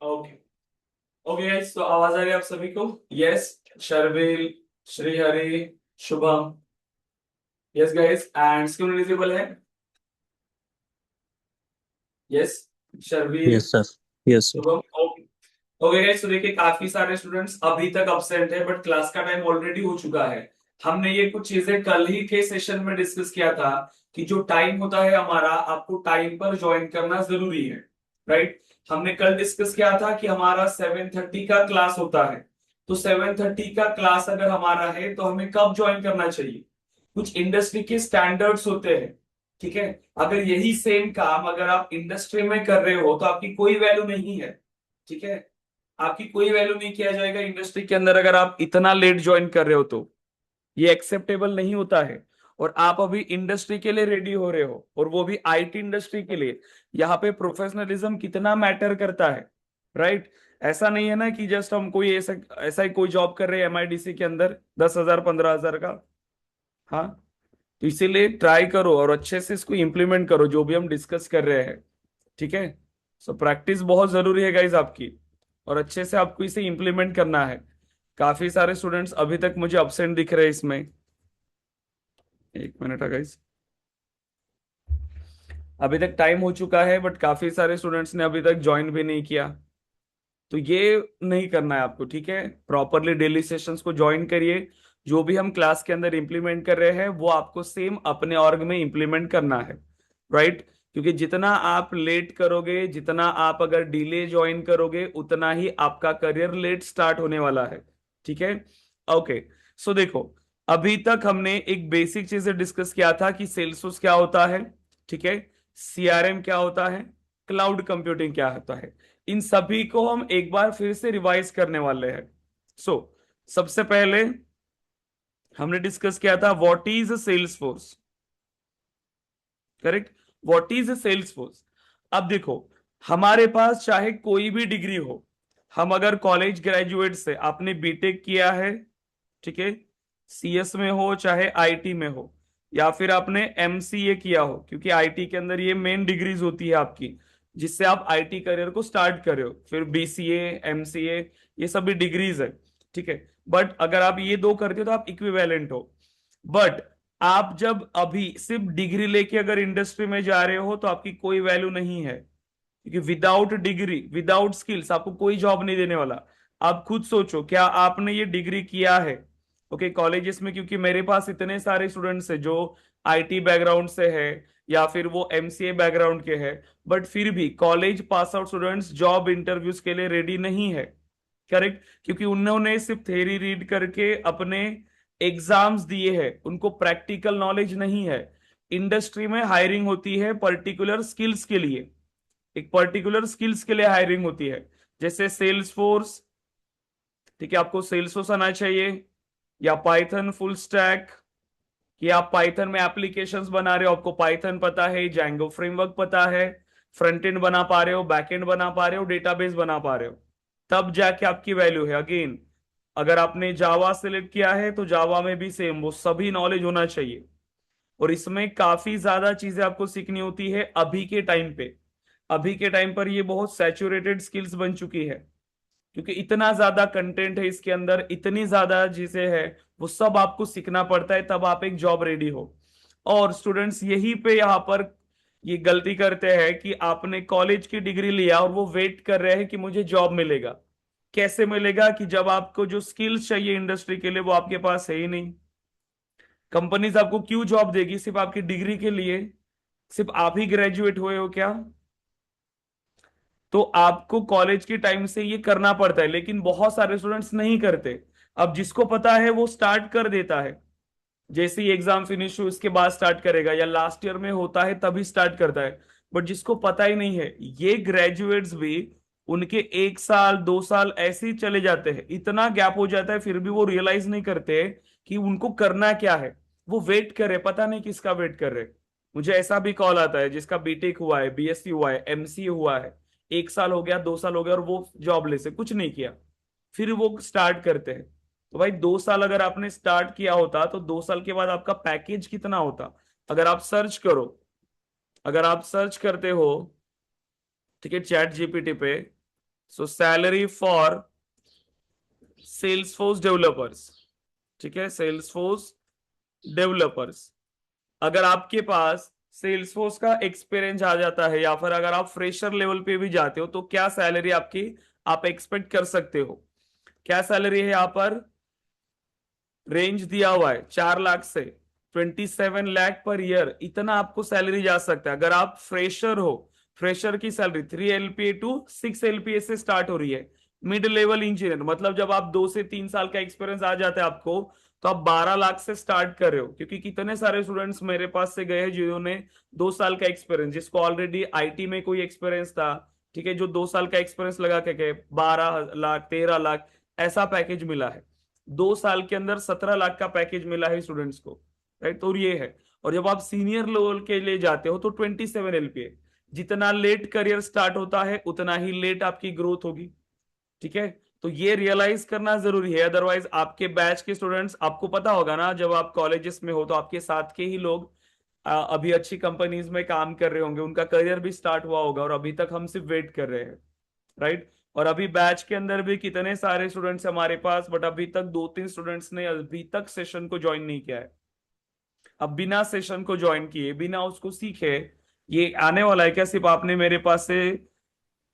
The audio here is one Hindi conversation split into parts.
ओके। ओके गाइस, तो आवाज आ रही है आप सभी को? Yes. Sharvil, Shrihari, Shubham. Yes guys, and screen visible है? Yes. Sharvil, yes sir. Yes sir. Shubham. Okay. Okay guys, तो देखिए काफी सारे स्टूडेंट्स अभी तक अब्सेंट है, बट क्लास का टाइम ऑलरेडी हो चुका है। हमने ये कुछ चीजें कल ही के सेशन में डिस्कस किया था कि जो टाइम होता है हमारा, आपको टाइम पर ज्वाइन करना जरूरी है। राइट। हमने कल डिस्कस किया था कि हमारा 7:30 का क्लास होता है। तो 7:30 का क्लास अगर हमारा है तो हमें कब ज्वाइन करना चाहिए? कुछ इंडस्ट्री के स्टैंडर्ड्स होते हैं। ठीक है। अगर यही सेम काम अगर आप इंडस्ट्री में कर रहे हो तो आपकी कोई वैल्यू नहीं है। ठीक है। आपकी कोई वैल्यू नहीं किया जाएगा इंडस्ट्री के अंदर अगर आप इतना लेट ज्वाइन कर रहे हो तो ये एक्सेप्टेबल नहीं होता है। और आप अभी इंडस्ट्री के लिए रेडी हो रहे हो, और वो भी आईटी इंडस्ट्री के लिए। यहाँ पे प्रोफेशनलिज्म कितना मैटर करता है। राइट। ऐसा नहीं है ना कि जस्ट हम कोई ऐसा ऐसा ही कोई जॉब कर रहे हैं एमआईडीसी के अंदर 10,000 15,000 का। हाँ। तो इसीलिए ट्राई करो और अच्छे से इसको इम्प्लीमेंट करो जो भी हम डिस्कस कर रहे हैं। ठीक है। सो प्रैक्टिस बहुत जरूरी है गाइज आपकी, और अच्छे से आपको इसे इम्प्लीमेंट करना है। काफी सारे स्टूडेंट्स अभी तक मुझे अब्सेंट दिख रहे हैं इसमें। एक मिनट है गाइज। अभी तक टाइम हो चुका है बट काफी सारे स्टूडेंट्स ने अभी तक ज्वाइन भी नहीं किया। तो ये नहीं करना है आपको। ठीक है। प्रॉपरली डेली सेशंस को ज्वाइन करिए। जो भी हम क्लास के अंदर इंप्लीमेंट कर रहे हैं वो आपको सेम अपने ऑर्ग में इंप्लीमेंट करना है। राइट। क्योंकि जितना आप लेट करोगे, जितना आप अगर डिले ज्वाइन करोगे, उतना ही आपका करियर लेट स्टार्ट होने वाला है। ठीक है। ओके। सो देखो, अभी तक हमने एक बेसिक चीजें डिस्कस किया था कि सेल्सफोर्स क्या होता है। ठीक है। सीआरएम क्या होता है, क्लाउड कंप्यूटिंग क्या होता है। इन सभी को हम एक बार फिर से रिवाइज करने वाले हैं। सो सबसे पहले हमने डिस्कस किया था what is Salesforce. Correct. What is Salesforce. अब देखो, हमारे पास चाहे कोई भी डिग्री हो, हम अगर कॉलेज ग्रेजुएट से आपने बीटेक किया है, ठीक है, सीएस में हो चाहे आईटी में हो, या फिर आपने एमसीए किया हो, क्योंकि आईटी के अंदर ये मेन डिग्रीज होती है आपकी जिससे आप आईटी करियर को स्टार्ट कर रहे हो। फिर बीसीए, एमसीए, ये सभी डिग्रीज है। ठीक है। बट अगर आप ये दो करते हो तो आप इक्विवेलेंट हो। बट आप जब अभी सिर्फ डिग्री लेके अगर इंडस्ट्री में जा रहे हो तो आपकी कोई वैल्यू नहीं है, क्योंकि विदाउट डिग्री, विदाउट स्किल्स आपको कोई जॉब नहीं देने वाला। आप खुद सोचो, क्या आपने ये डिग्री किया है? ओके, कॉलेजेस में, क्योंकि मेरे पास इतने सारे स्टूडेंट्स हैं जो आईटी बैकग्राउंड से है या फिर वो एमसीए बैकग्राउंड के हैं, बट फिर भी college pass out students job interviews के लिए रेडी नहीं है। करेक्ट। क्योंकि उन्होंने सिर्फ थ्योरी रीड करके अपने एग्जाम्स दिए हैं, उनको प्रैक्टिकल नॉलेज नहीं है। इंडस्ट्री में हायरिंग होती है पर्टिकुलर स्किल्स के लिए, एक पर्टिकुलर स्किल्स के लिए हायरिंग होती है। जैसे सेल्स फोर्स, ठीक है, आपको सेल्स फोर्स आना चाहिए, या पाइथन फुल स्टैक, कि आप पाइथन में एप्लीकेशंस बना रहे हो, आपको पाइथन पता है, जैंगो फ्रेमवर्क पता है, फ्रंट एंड बना पा रहे हो, बैक एंड बना पा रहे हो, डेटाबेस बना पा रहे हो, तब जाके आपकी वैल्यू है। अगेन, अगर आपने जावा सिलेक्ट किया है तो जावा में भी सेम वो सभी नॉलेज होना चाहिए। और इसमें काफी ज्यादा चीजें आपको सीखनी होती है अभी के टाइम पे। अभी के टाइम पर ये बहुत सैचुरेटेड स्किल्स बन चुकी है, क्योंकि इतना ज्यादा कंटेंट है इसके अंदर, इतनी ज्यादा चीजें हैं, वो सब आपको सीखना पड़ता है तब आप एक जॉब रेडी हो। और स्टूडेंट्स यहीं पे यहाँ पर ये गलती करते हैं कि आपने कॉलेज की डिग्री लिया और वो वेट कर रहे हैं कि मुझे जॉब मिलेगा। कैसे मिलेगा कि जब आपको जो स्किल्स चाहिए इंडस्ट्री के लिए वो आपके पास है ही नहीं। कंपनीज आपको क्यों जॉब देगी सिर्फ आपकी डिग्री के लिए? सिर्फ आप ही ग्रेजुएट हुए हो क्या? तो आपको कॉलेज के टाइम से ये करना पड़ता है, लेकिन बहुत सारे स्टूडेंट्स नहीं करते। अब जिसको पता है वो स्टार्ट कर देता है, जैसे ही एग्जाम फिनिश हो उसके बाद स्टार्ट करेगा, या लास्ट ईयर में होता है तभी स्टार्ट करता है। बट जिसको पता ही नहीं है, ये ग्रेजुएट्स भी, उनके 1 साल 2 साल ऐसे ही चले जाते हैं, इतना गैप हो जाता है, फिर भी वो रियलाइज नहीं करते कि उनको करना क्या है। वो वेट कर रहे, पता नहीं किसका वेट कर रहे। मुझे ऐसा भी कॉल आता है जिसका बीटेक हुआ है, बीएससी हुआ है, एमसीए हुआ है, 1 साल हो गया, 2 साल हो गया, और वो जॉब से कुछ नहीं किया, फिर वो स्टार्ट करते हैं। तो भाई 2 साल अगर आपने स्टार्ट किया होता तो 2 साल के बाद आपका पैकेज कितना होता? अगर आप सर्च करो, अगर आप सर्च करते हो, ठीक है, चैट जीपीटी पे, सो सैलरी फॉर सेल्सफोर्स डेवलपर्स, ठीक है, सेल्सफोर्स डेवलपर्स। अगर आपके पास सेल्सफोर्स का एक्सपीरियंस आ जाता है या फिर अगर आप फ्रेशर लेवल पे भी जाते हो तो क्या सैलरी आपकी आप एक्सपेक्ट कर सकते हो? क्या सैलरी है यहाँ पर? रेंज दिया हुआ है 4 लाख से 27 लाख पर ईयर, इतना आपको सैलरी जा सकता है अगर आप फ्रेशर हो। फ्रेशर की सैलरी 3 LPA टू 6 LPA से स्टार्ट हो रही है। मिड लेवल इंजीनियर मतलब जब आप 2 से 3 साल का एक्सपीरियंस आ जाता है आपको, तो आप 12 लाख से स्टार्ट कर रहे हो। क्योंकि कितने सारे स्टूडेंट्स मेरे पास से गए हैं जिन्होंने 2 साल का एक्सपीरियंस, जिसको ऑलरेडी आईटी में कोई एक्सपीरियंस था, ठीक है, जो 2 साल का एक्सपीरियंस लगा के गए, 12 लाख 13 लाख ऐसा पैकेज मिला है। 2 साल के अंदर 17 लाख का पैकेज मिला है स्टूडेंट्स को, राइट? तो ये है। और जब आप सीनियर लेवल के लिए जाते हो तो 27 LPA। जितना लेट करियर स्टार्ट होता है उतना ही लेट आपकी ग्रोथ होगी, ठीक है? तो ये रियलाइज करना जरूरी है, अदरवाइज आपके बैच के स्टूडेंट्स, आपको पता होगा ना, जब आप कॉलेजेस में हो तो आपके साथ के ही लोग अभी अच्छी कंपनीज में काम कर रहे होंगे, उनका करियर भी स्टार्ट हुआ होगा और अभी तक हम सिर्फ वेट कर रहे हैं, राइट? और अभी बैच के अंदर भी कितने सारे स्टूडेंट्स हमारे पास, बट अभी तक 2-3 स्टूडेंट्स ने अभी तक सेशन को ज्वाइन नहीं किया है। अब बिना सेशन को ज्वाइन किए, बिना उसको सीखे, ये आने वाला है क्या? सिर्फ आपने मेरे पास से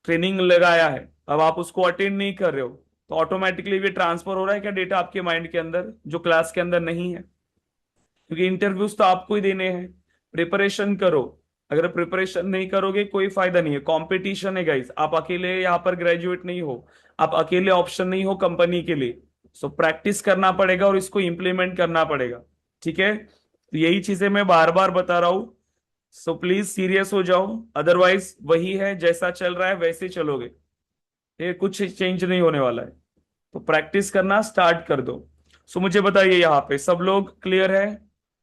ट्रेनिंग लगाया है, अब आप उसको अटेंड नहीं कर रहे हो, तो ऑटोमेटिकली भी ट्रांसफर हो रहा है क्या डेटा आपके माइंड के अंदर जो क्लास के अंदर नहीं है? क्योंकि इंटरव्यूज तो आपको ही देने हैं। प्रिपरेशन करो। अगर प्रिपरेशन नहीं करोगे कोई फायदा नहीं है, कंपटीशन है गाइस, आप अकेले यहाँ पर ग्रेजुएट नहीं हो, आप अकेले ऑप्शन नहीं हो कंपनी के लिए। सो प्रैक्टिस करना पड़ेगा और इसको इम्प्लीमेंट करना पड़ेगा, ठीक है? तो यही चीजें मैं बार बार बता रहा हूं। सो प्लीज सीरियस हो जाओ, अदरवाइज वही है जैसा चल रहा है वैसे चलोगे, ये कुछ चेंज नहीं होने वाला है। तो प्रैक्टिस करना स्टार्ट कर दो। सो मुझे बताइए यहाँ पे सब लोग क्लियर है?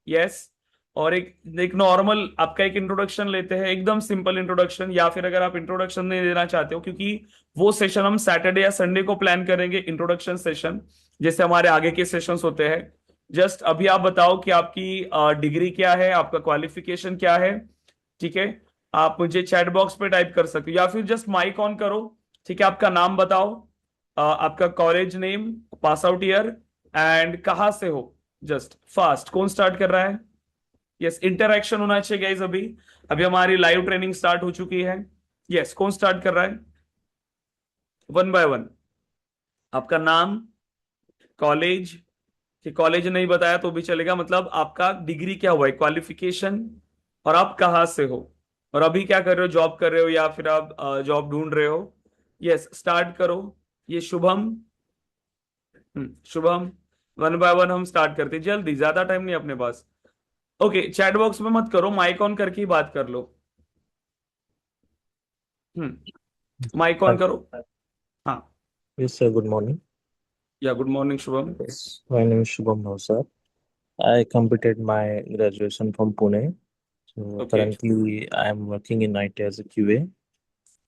यस। और एक एक नॉर्मल आपका एक इंट्रोडक्शन लेते हैं, एकदम सिंपल इंट्रोडक्शन, या फिर अगर आप इंट्रोडक्शन नहीं देना चाहते हो, क्योंकि वो सेशन हम सैटरडे या संडे को प्लान करेंगे, इंट्रोडक्शन सेशन, जैसे हमारे आगे के सेशंस होते हैं। जस्ट अभी आप बताओ कि आपकी डिग्री क्या है, आपका क्वालिफिकेशन क्या है, ठीक है? आप मुझे चैट बॉक्स पे टाइप कर सकते हो या फिर जस्ट माइक ऑन करो, ठीक है? आपका नाम बताओ, आपका college name, pass out year, and कहाँ से हो। जस्ट फास्ट, कौन स्टार्ट कर रहा है? यस, इंटरेक्शन होना चाहिए गाइस। अभी अभी हमारी लाइव ट्रेनिंग स्टार्ट हो चुकी है। यस, कौन स्टार्ट कर रहा है? One by one. आपका नाम, कॉलेज, कि कॉलेज नहीं बताया तो भी चलेगा, मतलब आपका डिग्री क्या हुआ है, क्वालिफिकेशन, और आप कहाँ से हो, और अभी क्या कर रहे हो, जॉब कर रहे हो या फिर आप जॉब ढूंढ रहे हो। यस, स्टार्ट करो। ये Shubham. Shubham. One by one हम स्टार्ट करते हैं, जल्दी, ज्यादा टाइम नहीं अपने पास। ओके, चैट बॉक्स में मत करो, माइक ऑन करके ही बात कर लो। Mic on Hi. करो। हाँ। Yes, sir. Good morning. या good morning Shubham. Yes. My name is Shubham Bhavsar. I completed my graduation from Pune. So okay. currently I am working in IT as a QA.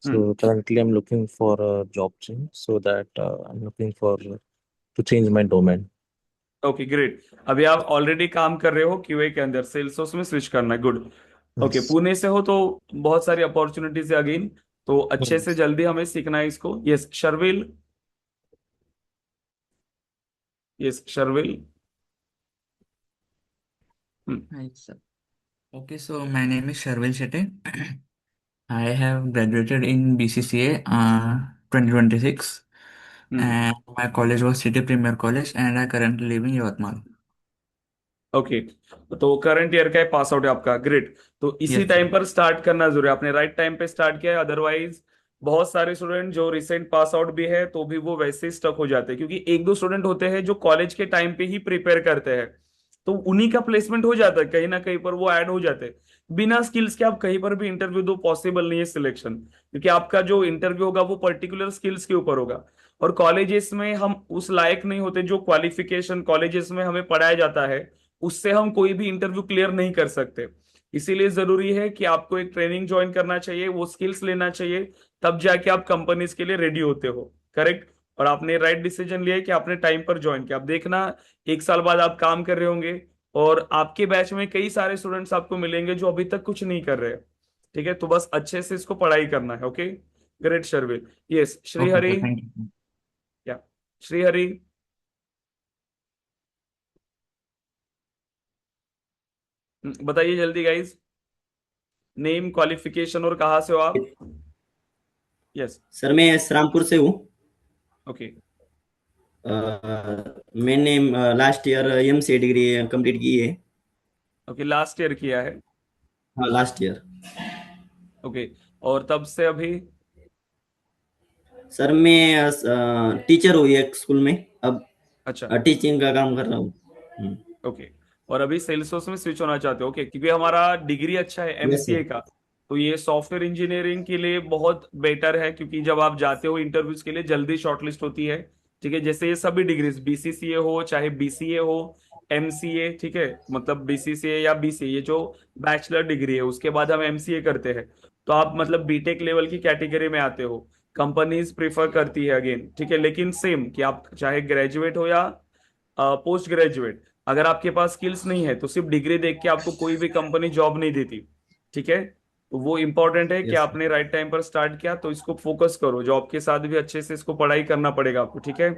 Hmm. So currently I'm looking for a job change so that I'm looking for to change my domain. Okay great. अभी आप ऑलरेडी काम कर रहे हो क्यूए के अंदर, सेल्स में स्विच करना है, गुड। Okay, Yes. पुणे से हो तो बहुत सारी अपॉर्चुनिटीज है अगेन, तो अच्छे से Yes. जल्दी हमें सीखना है इसको। Yes Sharvil. Yes Sharvil. Hmm. Hi, sir. Okay, so my name is Sharvil Shetty. I have graduated in BCCA 2026, hmm. and my college was City Premier College, and I currently live in Yavatmal. Okay, तो करंट ईयर का पास आउट है आपका, ग्रेट। तो इसी Yes, टाइम sir. पर स्टार्ट करना जरूरी है, आपने राइट टाइम पे स्टार्ट किया है, अदरवाइज बहुत सारे स्टूडेंट जो रिसेंट पास आउट भी है तो भी वो वैसे ही स्टक हो जाते हैं, क्योंकि एक दो स्टूडेंट होते हैं जो कॉलेज के टाइम पे ही प्रिपेयर करते हैं, तो उन्हीं का प्लेसमेंट हो जाता है, कहीं ना कहीं पर वो ऐड हो जाते हैं। बिना स्किल्स के आप कहीं पर भी इंटरव्यू दो, पॉसिबल नहीं है सिलेक्शन, क्योंकि आपका जो इंटरव्यू होगा वो पर्टिकुलर स्किल्स के ऊपर होगा। और कॉलेजेस में हम उस लायक नहीं होते, जो क्वालिफिकेशन कॉलेजेस में हमें पढ़ाया जाता है उससे हम कोई भी इंटरव्यू क्लियर नहीं कर सकते। इसीलिए जरूरी है कि आपको एक ट्रेनिंग ज्वाइन करना चाहिए, वो स्किल्स लेना चाहिए, तब जाके आप कंपनीज के लिए रेडी होते हो, करेक्ट? और आपने राइट डिसीजन लिया है कि आपने टाइम पर ज्वाइन किया। आप देखना, 1 साल बाद आप काम कर रहे होंगे और आपके बैच में कई सारे स्टूडेंट्स आपको मिलेंगे जो अभी तक कुछ नहीं कर रहे हैं, ठीक है? तो बस अच्छे से इसको पढ़ाई करना है, okay? Great Sharvil. Yes, Okay, Shrihari. sir. Thank you. या श्रीहरि। बताइए जल्दी गाइस, नेम, क्वालिफिकेशन और कहाँ से हो आप? यस। सर मैं रामपुर से हूँ। ओके। मैंने last year MCA degree complete की है। ओके, लास्ट ईयर किया है। हाँ लास्ट ईयर। ओके, और तब से अभी? सर मैं टीचर हूँ एक स्कूल में अब। अच्छा। टीचिंग का काम कर रहा हूँ। ओके, और अभी सेल्सफोर्स में स्विच होना चाहते हो? ओके, क्योंकि हमारा डिग्री अच्छा है यस एमसीए सर। का, तो ये सॉफ्टवेयर इंजीनियरिंग के लिए बहुत बेटर है, क्योंकि जब आप जाते हो इंटरव्यूज के लिए जल्दी शॉर्टलिस्ट होती है। ठीक है, जैसे ये सभी डिग्रीज, बीसीसीए हो चाहे बीसीए हो, एमसीए, ठीक है, मतलब बीसीसीए या बीसीए, ये जो बैचलर डिग्री है उसके बाद हम एमसीए करते हैं, तो आप मतलब बीटेक लेवल की कैटेगरी में आते हो। कंपनीज प्रिफर करती है अगेन, ठीक है, लेकिन सेम कि आप चाहे ग्रेजुएट हो या पोस्ट ग्रेजुएट, अगर आपके पास स्किल्स नहीं है तो सिर्फ डिग्री देख के आपको कोई भी कंपनी जॉब नहीं देती। ठीक है, तो वो इंपॉर्टेंट है कि यस आपने राइट टाइम पर स्टार्ट किया, तो इसको फोकस करो, जॉब के साथ भी अच्छे से इसको पढ़ाई करना पड़ेगा आपको। ठीक है।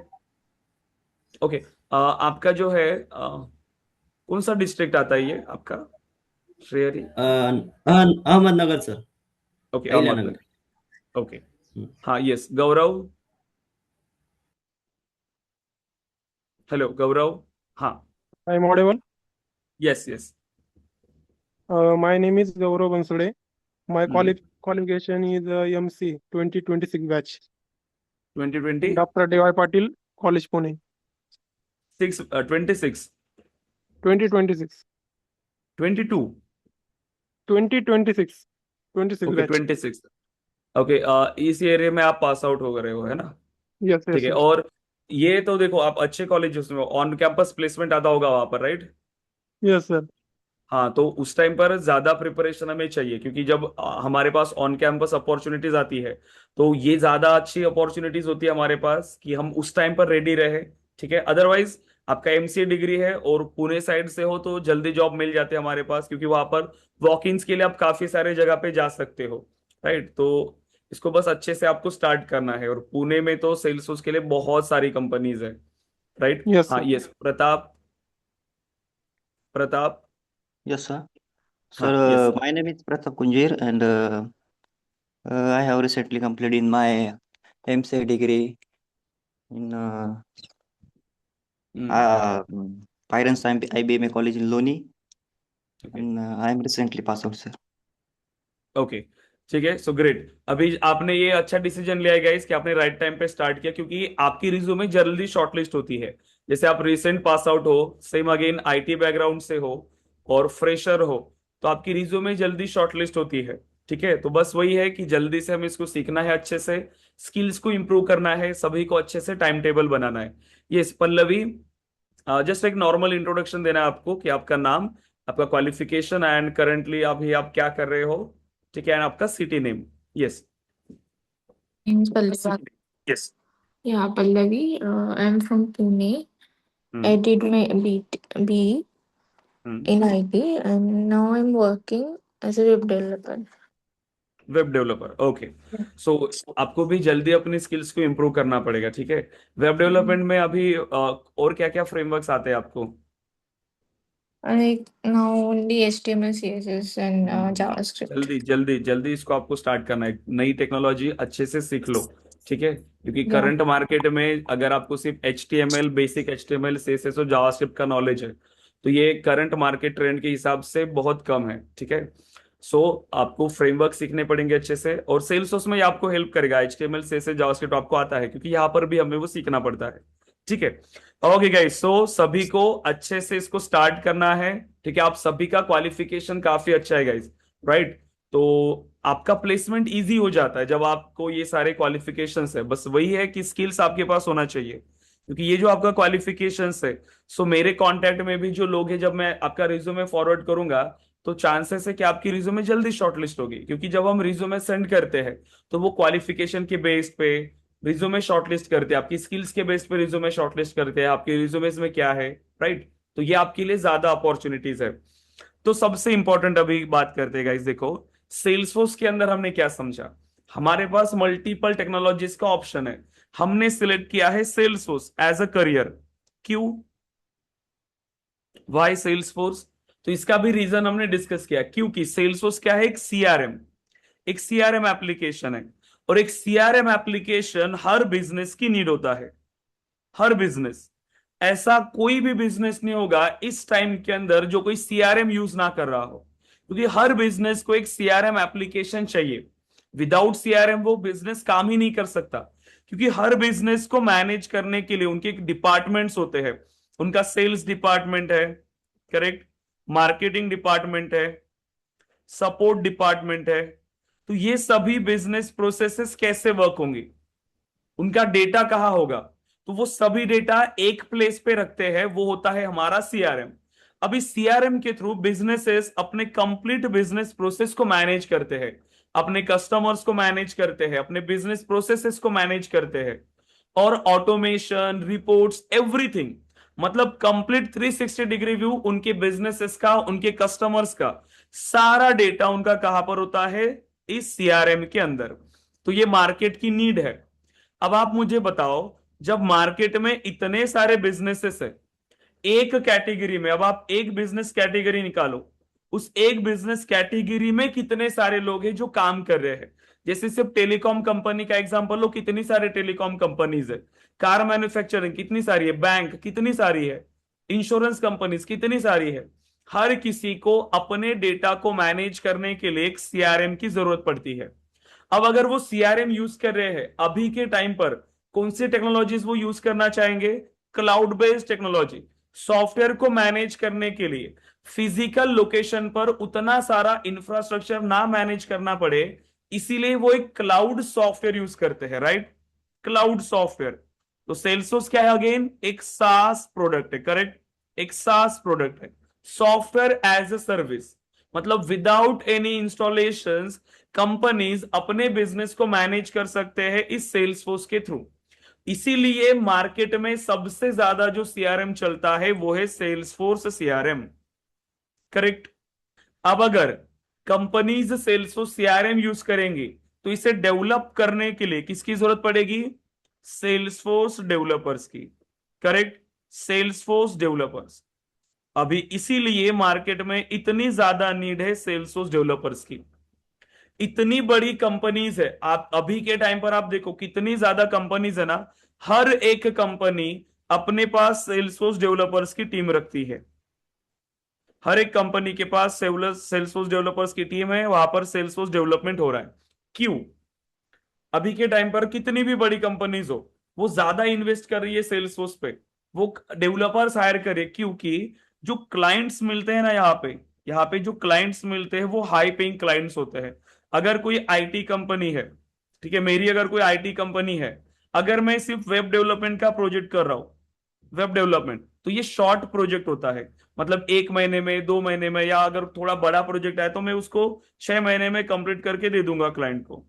ओके, आपका जो है कौन सा डिस्ट्रिक्ट आता है ये आपका, Shreyari? Ahmednagar sir. Okay, Ahilyanagar. Ahmednagar. Okay. हाँ, यस, गौरव। हेलो गौरव। हाँ। I'm audible. Yes yes. My name is Gaurav Bansode. My qualification is MC 2026 batch. 2020 Dr. Devi Patil, College Pune. 26 2026. 22? 2026. 26 okay, batch. 26। Okay, इस एरिया में आप पास आउट हो गए हो, है ना? Yes, ठीक yes, है, sir. और ये तो देखो आप अच्छे कॉलेज में ऑन कैंपस प्लेसमेंट आता होगा वहां पर, राइट? Yes, sir. हाँ, तो उस टाइम पर ज्यादा प्रिपरेशन हमें चाहिए, क्योंकि जब हमारे पास ऑन कैंपस अपॉर्चुनिटीज आती है तो ये ज्यादा अच्छी अपॉर्चुनिटीज होती है हमारे पास कि हम उस टाइम पर रेडी रहे। ठीक है, अदरवाइज आपका एमसीए डिग्री है और पुणे साइड से हो तो जल्दी जॉब मिल जाते हैं हमारे पास, क्योंकि वहां पर वॉक इन्स के लिए आप काफी सारे जगह पे जा सकते हो। राइट, तो इसको बस अच्छे से आपको स्टार्ट करना है, और पुणे में तो सेल्स के लिए बहुत सारी कंपनीज है। राइट। Yes, हाँ, sir. Yes, Pratap. Pratap. Yes, sir. Sir, हाँ, yes. my name is Pratap Kunjir, and I have recently completed my MCA degree in uh, Pyron's IBM College in Loni, and I am recently passed out, sir. Okay, ठीक है, सो ग्रेट। अभी आपने ये अच्छा डिसीजन लिया है गाइस कि आपने राइट टाइम पे स्टार्ट किया, क्योंकि आपकी रिज्यूमे जल्दी शॉर्टलिस्ट होती है। जैसे आप रिसेंट पास आउट हो, सेम अगेन आईटी बैकग्राउंड से हो और फ्रेशर हो, तो आपकी रिज्यूमे जल्दी शॉर्टलिस्ट होती है। ठीक है, तो बस वही है कि जल्दी से हमें इसको सीखना है, अच्छे से स्किल्स को इंप्रूव करना है, सभी को अच्छे से टाइम टेबल बनाना है। ये पल्लवी, जस्ट एक नॉर्मल इंट्रोडक्शन देना है आपको कि आपका नाम, आपका क्वालिफिकेशन एंड करंटली अभी आप क्या कर रहे हो। ठीक है, एंड आपका city name. Yes. Name's Pallavi. Yes. Yeah, Pallavi. I'm from Pune. I did my B in IT, and now I'm working as a web developer. Web developer, okay. So आपको भी जल्दी अपनी स्किल्स को इम्प्रूव करना पड़ेगा। ठीक है, वेब डेवलपमेंट में अभी और क्या क्या फ्रेमवर्क्स आते हैं आपको? Like now only HTML, CSS, and JavaScript. जल्दी जल्दी जल्दी इसको आपको स्टार्ट करना है, नई टेक्नोलॉजी अच्छे से सीख लो। ठीक है, क्योंकि Yeah. करंट मार्केट में अगर आपको सिर्फ HTML, बेसिक HTML, CSS और जावास्क्रिप्ट का नॉलेज है, तो ये करंट मार्केट ट्रेंड के हिसाब से बहुत कम है। ठीक है, सो आपको फ्रेमवर्क सीखने पड़ेंगे अच्छे से, और सेल्सफोर्स में ये आपको हेल्प करेगा। HTML, CSS, जावास्क्रिप्ट आपको आता है, क्योंकि यहाँ पर भी हमें वो सीखना पड़ता है। ठीक है, ओके गाइस, सो सभी को अच्छे से इसको स्टार्ट करना है। ठीक है, आप सभी का क्वालिफिकेशन काफी अच्छा है गाइस, राइट? तो आपका प्लेसमेंट इजी हो जाता है जब आपको ये सारे क्वालिफिकेशंस है। बस वही है कि स्किल्स आपके पास होना चाहिए, क्योंकि ये जो आपका क्वालिफिकेशंस है, सो मेरे कांटेक्ट में भी जो लोग हैं, जब मैं आपका रिज्यूमे फॉरवर्ड करूंगा तो चांसेस है कि आपकी रिज्यूमे जल्दी शॉर्टलिस्ट होगी, क्योंकि जब हम रिज्यूमे सेंड करते हैं तो वो क्वालिफिकेशन के बेस पे रिज्यूमे शॉर्टलिस्ट करते हैं, आपकी स्किल्स के बेस पे रिज्यूमे शॉर्टलिस्ट करते हैं, आपके रिज्यूमेस में क्या है। राइट, तो ये आपके लिए ज्यादा अपॉर्चुनिटीज है। तो सबसे इंपॉर्टेंट अभी बात करते हैं गाइस, देखो सेल्सफोर्स के अंदर हमने क्या समझा हमारे पास मल्टीपल टेक्नोलॉजीज का ऑप्शन है, हमने सिलेक्ट किया है सेल्सफोर्स एज अ करियर। क्यों, वाई सेल्सफोर्स? तो इसका भी रीजन हमने डिस्कस किया, क्योंकि सेल्सफोर्स क्या है, एक सीआरएम एप्लीकेशन है, और एक सीआरएम एप्लीकेशन हर बिजनेस की नीड होता है, हर बिजनेस। ऐसा कोई भी बिजनेस नहीं होगा इस टाइम के अंदर जो कोई सीआरएम यूज ना कर रहा हो, क्योंकि हर बिजनेस को एक सीआरएम एप्लीकेशन चाहिए। विदाउट सीआरएम वो बिजनेस काम ही नहीं कर सकता, क्योंकि हर बिजनेस को मैनेज करने के लिए उनके डिपार्टमेंट्स होते हैं। उनका सेल्स डिपार्टमेंट है, करेक्ट, मार्केटिंग डिपार्टमेंट है, सपोर्ट डिपार्टमेंट है। तो ये सभी बिजनेस प्रोसेसेस कैसे वर्क होंगी, उनका डेटा कहाँ होगा, तो वो सभी डेटा एक प्लेस पे रखते हैं, वो होता है हमारा सीआरएम। अब इस सीआरएम के थ्रू बिजनेसेस अपने कंप्लीट बिजनेस प्रोसेस को मैनेज करते हैं, अपने कस्टमर्स को मैनेज करते हैं, अपने बिजनेस प्रोसेसेस को मैनेज करते हैं, और ऑटोमेशन, रिपोर्ट्स, एवरीथिंग, मतलब कंप्लीट 360 डिग्री व्यू उनके बिजनेसेस का, उनके कस्टमर्स का, सारा डेटा उनका कहां पर होता है, इस सीआरएम के अंदर। तो ये मार्केट की नीड है। अब आप मुझे बताओ, जब मार्केट में इतने सारे बिजनेसेस है एक कैटेगरी में, अब आप एक बिजनेस कैटेगरी निकालो, उस एक बिजनेस कैटेगरी में कितने सारे लोग हैं जो काम कर रहे हैं। जैसे सिर्फ टेलीकॉम कंपनी का एग्जांपल लो, कितनी सारे टेलीकॉम कंपनीज है, कार मैन्युफैक्चरिंग कितनी सारी है, बैंक कितनी सारी है, इंश्योरेंस कंपनीज कितनी सारी है। हर किसी को अपने डेटा को मैनेज करने के लिए एक सीआरएम की जरूरत पड़ती है। अब अगर वो सीआरएम यूज कर रहे हैं अभी के टाइम पर, कौन सी टेक्नोलॉजीज वो यूज करना चाहेंगे, क्लाउड बेस्ड टेक्नोलॉजी। सॉफ्टवेयर को मैनेज करने के लिए फिजिकल लोकेशन पर उतना सारा इंफ्रास्ट्रक्चर ना मैनेज करना पड़े, इसीलिए वो एक क्लाउड सॉफ्टवेयर यूज करते हैं, राइट, क्लाउड सॉफ्टवेयर। तो सेल्सफोर्स क्या है, अगेन एक सास प्रोडक्ट है, करेक्ट, एक सास प्रोडक्ट है, सॉफ्टवेयर एज अ सर्विस। मतलब विदाउट एनी इंस्टॉलेशंस कंपनीज अपने बिजनेस को मैनेज कर सकते हैं इस सेल्सफोर्स के थ्रू। इसीलिए मार्केट में सबसे ज्यादा जो सीआरएम चलता है वो है सेल्सफोर्स सीआरएम, करेक्ट। अब अगर कंपनीज सेल्सफोर्स सीआरएम यूज करेंगी तो इसे डेवलप करने के लिए किसकी जरूरत पड़ेगी, सेल्सफोर्स डेवलपर्स की, करेक्ट, सेल्सफोर्स डेवलपर्स। अभी इसीलिए मार्केट में इतनी ज्यादा नीड है सेल्सफोर्स डेवलपर्स की। इतनी बड़ी कंपनीज है, आप अभी के टाइम पर आप देखो कितनी ज्यादा कंपनीज है ना, हर एक कंपनी अपने पास सेल्सफोर्स डेवलपर्स की टीम रखती है। हर एक कंपनी के पास सेल्सफोर्स डेवलपर्स की टीम है, वहां पर सेल्सफोर्स डेवलपमेंट हो रहा है। क्यों, अभी के टाइम पर कितनी भी बड़ी कंपनीज हो, वो ज्यादा इन्वेस्ट कर रही है सेल्सफोर्स पे, वो डेवलपर्स हायर करे, क्योंकि जो क्लाइंट्स मिलते हैं ना यहाँ पे जो क्लाइंट्स मिलते हैं वो हाई पेइंग क्लाइंट्स होते हैं। अगर कोई आईटी कंपनी है, ठीक है, मेरी अगर कोई आईटी कंपनी है, अगर मैं सिर्फ वेब डेवलपमेंट का प्रोजेक्ट कर रहा हूं, वेब डेवलपमेंट, तो ये शॉर्ट प्रोजेक्ट होता है, मतलब 1 महीने में, 2 महीने में, या अगर थोड़ा बड़ा प्रोजेक्ट है तो मैं उसको 6 महीने में कंप्लीट करके दे दूंगा क्लाइंट को,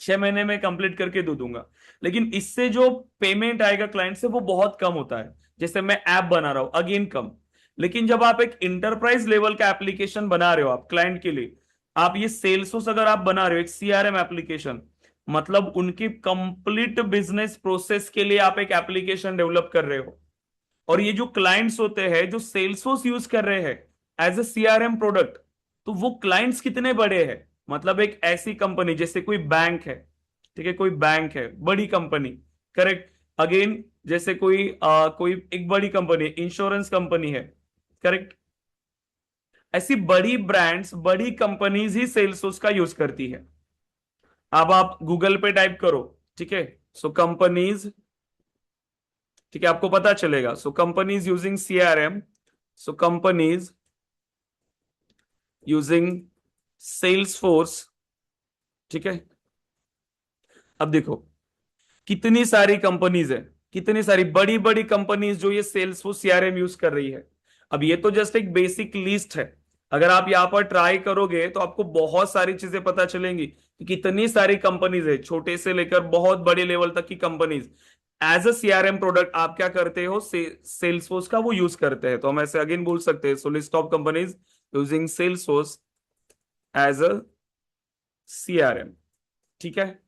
6 महीने में कंप्लीट करके दे दूंगा। लेकिन इससे जो पेमेंट आएगा क्लाइंट से वो बहुत कम होता है। जैसे मैं ऐप बना रहा हूं, अगेन कम। लेकिन जब आप एक इंटरप्राइज लेवल का एप्लीकेशन बना रहे हो आप क्लाइंट के लिए, आप ये सेल्सफोर्स अगर आप बना रहे हो एक सीआरएम एप्लीकेशन, मतलब उनकी कंप्लीट बिजनेस प्रोसेस के लिए आप एक एप्लीकेशन डेवलप कर रहे हो, और ये जो क्लाइंट्स होते हैं जो सेल्सफोर्स यूज कर रहे हैं एज ए सीआरएम प्रोडक्ट, तो वो क्लाइंट्स कितने बड़े हैं, मतलब एक ऐसी कंपनी जैसे कोई बैंक है, ठीक है, कोई बैंक है, बड़ी कंपनी, करेक्ट, अगेन जैसे कोई एक बड़ी कंपनी, इंश्योरेंस कंपनी है, करेक्ट। ऐसी बड़ी ब्रांड्स, बड़ी कंपनीज ही सेल्सफोर्स का यूज करती है। अब आप गूगल पे टाइप करो, ठीक है, सो कंपनीज, ठीक है, आपको पता चलेगा। सो कंपनीज यूजिंग सीआरएम, सो कंपनीज यूजिंग सेल्सफोर्स, ठीक है। अब देखो कितनी सारी कंपनीज है, कितनी सारी बड़ी बड़ी कंपनीज जो ये सेल्सफोर्स सीआरएम यूज कर रही है। अब ये तो जस्ट एक बेसिक लिस्ट है, अगर आप यहां पर ट्राई करोगे तो आपको बहुत सारी चीजें पता चलेंगी कि कितनी सारी कंपनीज है, छोटे से लेकर बहुत बड़े लेवल तक की companies as a CRM product आप क्या करते हो, सेल्सफोर्स का वो यूज करते हैं। तो हम ऐसे अगेन बोल सकते हैं, so list of companies using Salesforce as a CRM, ठीक है।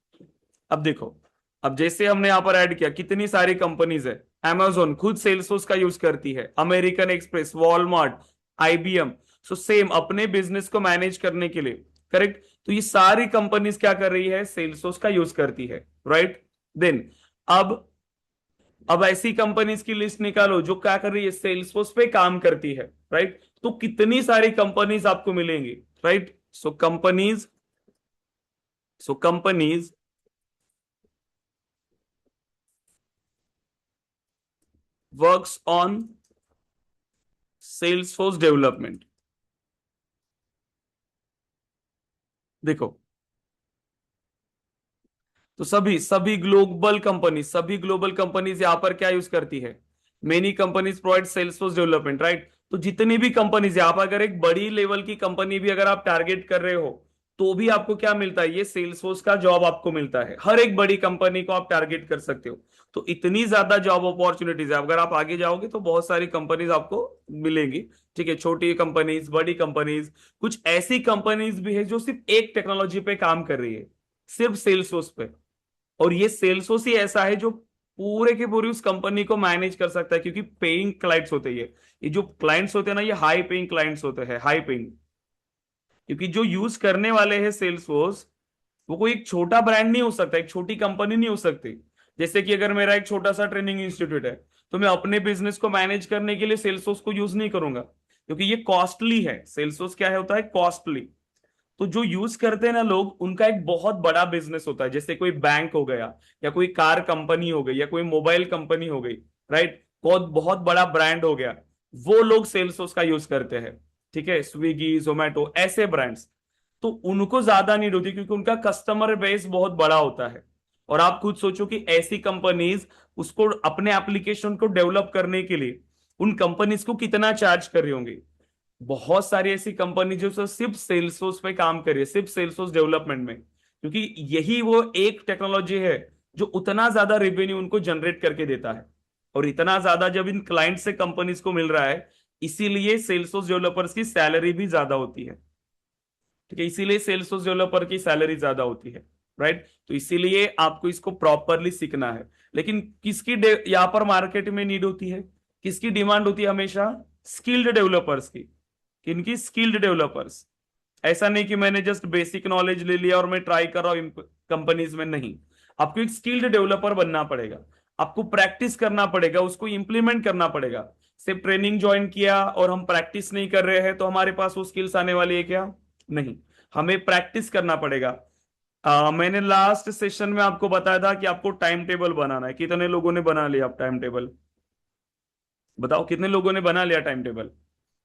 अब देखो, अब जैसे हमने यहां पर ऐड किया, कितनी सारी कंपनीज है। Amazon खुद सेल्सफोर्स का यूज करती है, American express, Walmart, IBM। So same अपने बिजनेस को मैनेज करने के लिए, करेक्ट। तो ये सारी कंपनीज क्या कर रही है, सेल्सफोर्स का यूज करती है, राइट। देन अब ऐसी कंपनीज की लिस्ट निकालो जो क्या कर रही है, सेल्सफोर्स पे काम करती है, राइट। तो कितनी सारी कंपनीज आपको मिलेंगी, right. So companies works on Salesforce development. देखो, तो सभी ग्लोबल कंपनीज यहां पर क्या यूज करती है, many companies provide Salesforce development, right. तो जितनी भी कंपनीज यहां पर, अगर एक बड़ी लेवल की कंपनी भी अगर आप टारगेट कर रहे हो, तो भी आपको क्या मिलता है, ये सेल्सफोर्स का जॉब आपको मिलता है। हर एक बड़ी कंपनी को आप टारगेट कर सकते हो। तो इतनी ज्यादा जॉब अपॉर्चुनिटीज है, अगर आप आगे जाओगे तो बहुत सारी कंपनीज आपको मिलेंगी, ठीक है। छोटी कंपनीज, बड़ी कंपनीज, कुछ ऐसी कंपनीज भी है जो सिर्फ एक टेक्नोलॉजी पे काम कर रही है, सिर्फ सेल्सफोर्स पे। और ये सेल्सफोर्स ही ऐसा है जो पूरे के पूरे उस कंपनी को मैनेज कर सकता है, क्योंकि पेइंग क्लाइंट्स होते हैं ये जो क्लाइंट्स होते हैं ना, ये हाई पेइंग क्लाइंट्स होते हैं, हाई पेइंग। क्योंकि जो यूज करने वाले हैं सेल्सफोर्स, वो कोई एक छोटा ब्रांड नहीं हो सकता, एक छोटी कंपनी नहीं हो सकती। जैसे कि अगर मेरा एक छोटा सा ट्रेनिंग इंस्टीट्यूट है, तो मैं अपने बिजनेस को मैनेज करने के लिए सेल्सफोर्स को यूज नहीं करूंगा, क्योंकि ये कॉस्टली है। सेल्सफोर्स क्या है, होता है कॉस्टली। तो जो यूज करते हैं ना लोग, उनका एक बहुत बड़ा बिजनेस होता है, जैसे कोई बैंक हो गया, या कोई कार कंपनी हो गई, या कोई मोबाइल कंपनी हो गई, राइट। बहुत बहुत बड़ा ब्रांड हो गया, वो लोग सेल्सफोर्स का यूज करते हैं, ठीक है। स्विगी, जोमेटो, ऐसे ब्रांड्स, तो उनको ज्यादा नीड होती है, क्योंकि उनका कस्टमर बेस बहुत बड़ा होता है। और आप खुद सोचो कि ऐसी कंपनीज उसको अपने एप्लीकेशन को डेवलप करने के लिए उन कंपनीज को कितना चार्ज कर रही होंगी। बहुत सारी ऐसी कंपनी जो सिर्फ सेल्सफोर्स पे काम कर रही है, सिर्फ सेल्सफोर्स डेवलपमेंट में, क्योंकि यही वो एक टेक्नोलॉजी है जो उतना ज्यादा रेवेन्यू उनको जनरेट करके देता है। और इतना ज्यादा जब इन क्लाइंट से कंपनीज को मिल रहा है, इसीलिए सेल्सफोर्स डेवलपर्स की सैलरी भी ज्यादा होती है, ठीक है। इसीलिए सेल्सफोर्स डेवलपर की सैलरी ज्यादा होती है, राइट। तो इसीलिए आपको इसको प्रॉपरली सीखना है। लेकिन किसकी यहां पर मार्केट में नीड होती है, किसकी डिमांड होती है हमेशा, स्किल्ड डेवलपर्स की। किनकी, स्किल्ड डेवलपर्स। ऐसा नहीं कि मैंने जस्ट बेसिक नॉलेज ले लिया और मैं ट्राई कर रहा हूं कंपनीज में, नहीं। आपको एक स्किल्ड डेवलपर बनना पड़ेगा, आपको प्रैक्टिस करना पड़ेगा, उसको इंप्लीमेंट करना पड़ेगा। सिर्फ ट्रेनिंग ज्वाइन किया और हम प्रैक्टिस नहीं कर रहे हैं तो हमारे पास वो स्किल्स आने वाली है क्या, नहीं। हमें प्रैक्टिस करना पड़ेगा। मैंने लास्ट सेशन में आपको बताया था कि आपको टाइम टेबल बनाना है। कितने लोगों ने बना लिया आप टाइम टेबल, बताओ कितने लोगों ने बना लिया टाइम टेबल,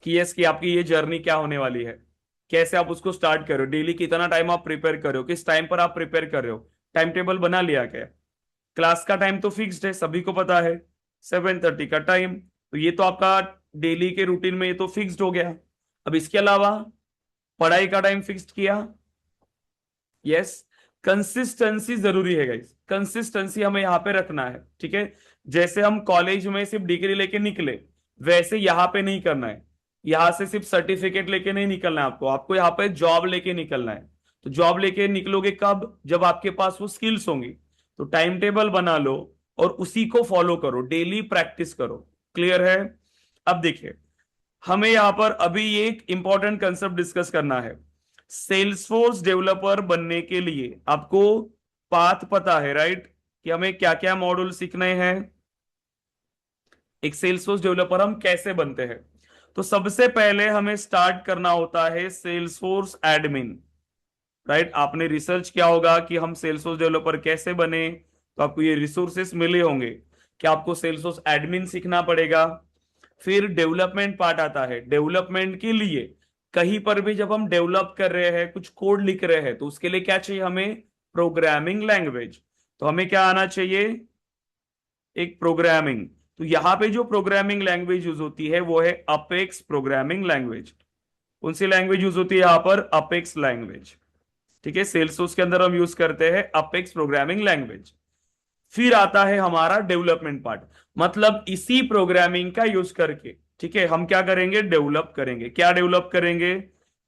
कि यस कि आपकी ये जर्नी क्या होने वाली है, कैसे आप उसको स्टार्ट कर रहे हो, डेली कितना टाइम आप प्रिपेयर कर रहे हो, किस टाइम पर आप प्रिपेयर कर रहे हो। टाइम टेबल बना लिया क्या। क्लास का टाइम तो फिक्स्ड है, सभी को पता है, 7:30 का टाइम। तो ये तो आपका डेली के रूटीन में ये तो फिक्स्ड हो गया। अब इसके अलावा पढ़ाई का टाइम फिक्स्ड किया, यस। कंसिस्टेंसी जरूरी है गाइस, कंसिस्टेंसी हमें यहां पे रखना है, ठीक है। जैसे हम कॉलेज में सिर्फ डिग्री लेके निकले, वैसे यहां पे नहीं करना है। यहां से सिर्फ सर्टिफिकेट लेके नहीं निकलना है आपको, आपको यहाँ पे जॉब लेके निकलना है। तो जॉब लेके निकलोगे कब, जब आपके पास वो स्किल्स होंगी। तो टाइम टेबल बना लो और उसी को फॉलो करो, डेली प्रैक्टिस करो। क्लियर है। अब देखिए, हमें यहां पर अभी ये एक इंपॉर्टेंट कंसेप्ट डिस्कस करना है। सेल्सफोर्स डेवलपर बनने के लिए आपको पाथ पता है, राइट, कि हमें क्या क्या मॉड्यूल सीखने हैं। एक सेल्सफोर्स डेवलपर हम कैसे बनते हैं, तो सबसे पहले हमें स्टार्ट करना होता है सेल्सफोर्स एडमिन, राइट। आपने रिसर्च किया होगा कि हम सेल्सफोर्स डेवलपर कैसे बने, तो आपको ये रिसोर्सेस मिले होंगे कि आपको सेल्सफोर्स एडमिन सीखना पड़ेगा। फिर डेवलपमेंट पार्ट आता है। डेवलपमेंट के लिए कहीं पर भी जब हम डेवलप कर रहे हैं, कुछ कोड लिख रहे हैं, तो उसके लिए क्या चाहिए हमें, प्रोग्रामिंग लैंग्वेज। तो हमें क्या आना चाहिए, एक प्रोग्रामिंग। तो यहां पे जो प्रोग्रामिंग लैंग्वेज यूज होती है वो है अपेक्स प्रोग्रामिंग लैंग्वेज। कौन सी लैंग्वेज यूज होती है यहां पर, अपेक्स लैंग्वेज, ठीक है। सेल्सफोर्स के अंदर हम यूज करते हैं अपेक्स प्रोग्रामिंग लैंग्वेज। फिर आता है हमारा डेवलपमेंट पार्ट, मतलब इसी प्रोग्रामिंग का यूज करके, ठीक है, हम क्या करेंगे, डेवलप करेंगे। क्या डेवलप करेंगे,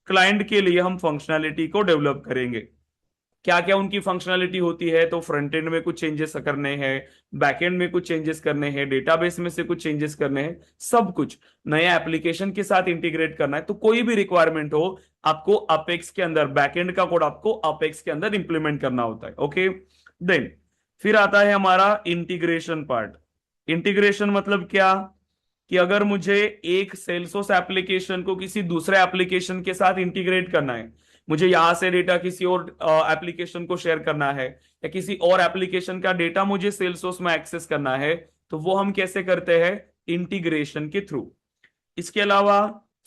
क्लाइंट के लिए हम फंक्शनैलिटी को डेवलप करेंगे। क्या क्या उनकी फंक्शनैलिटी होती है, तो फ्रंट एंड में कुछ चेंजेस करने हैं, बैक एंड में कुछ चेंजेस करने हैं, डेटाबेस में से कुछ चेंजेस करने हैं, सब कुछ नया एप्लीकेशन के साथ इंटीग्रेट करना है, तो कोई भी रिक्वायरमेंट हो आपको अपेक्स के अंदर, बैकएंड का कोड आपको अपेक्स के अंदर इंप्लीमेंट करना होता है। ओके, देन फिर आता है हमारा इंटीग्रेशन पार्ट। इंटीग्रेशन मतलब क्या, कि अगर मुझे एक सेल्सफोर्स एप्लीकेशन को किसी दूसरे एप्लीकेशन के साथ इंटीग्रेट करना है, मुझे यहां से डेटा किसी और एप्लीकेशन को शेयर करना है, या किसी और एप्लीकेशन का डेटा मुझे सेल्सफोर्स में एक्सेस करना है, तो वो हम कैसे करते हैं, इंटीग्रेशन के थ्रू। इसके अलावा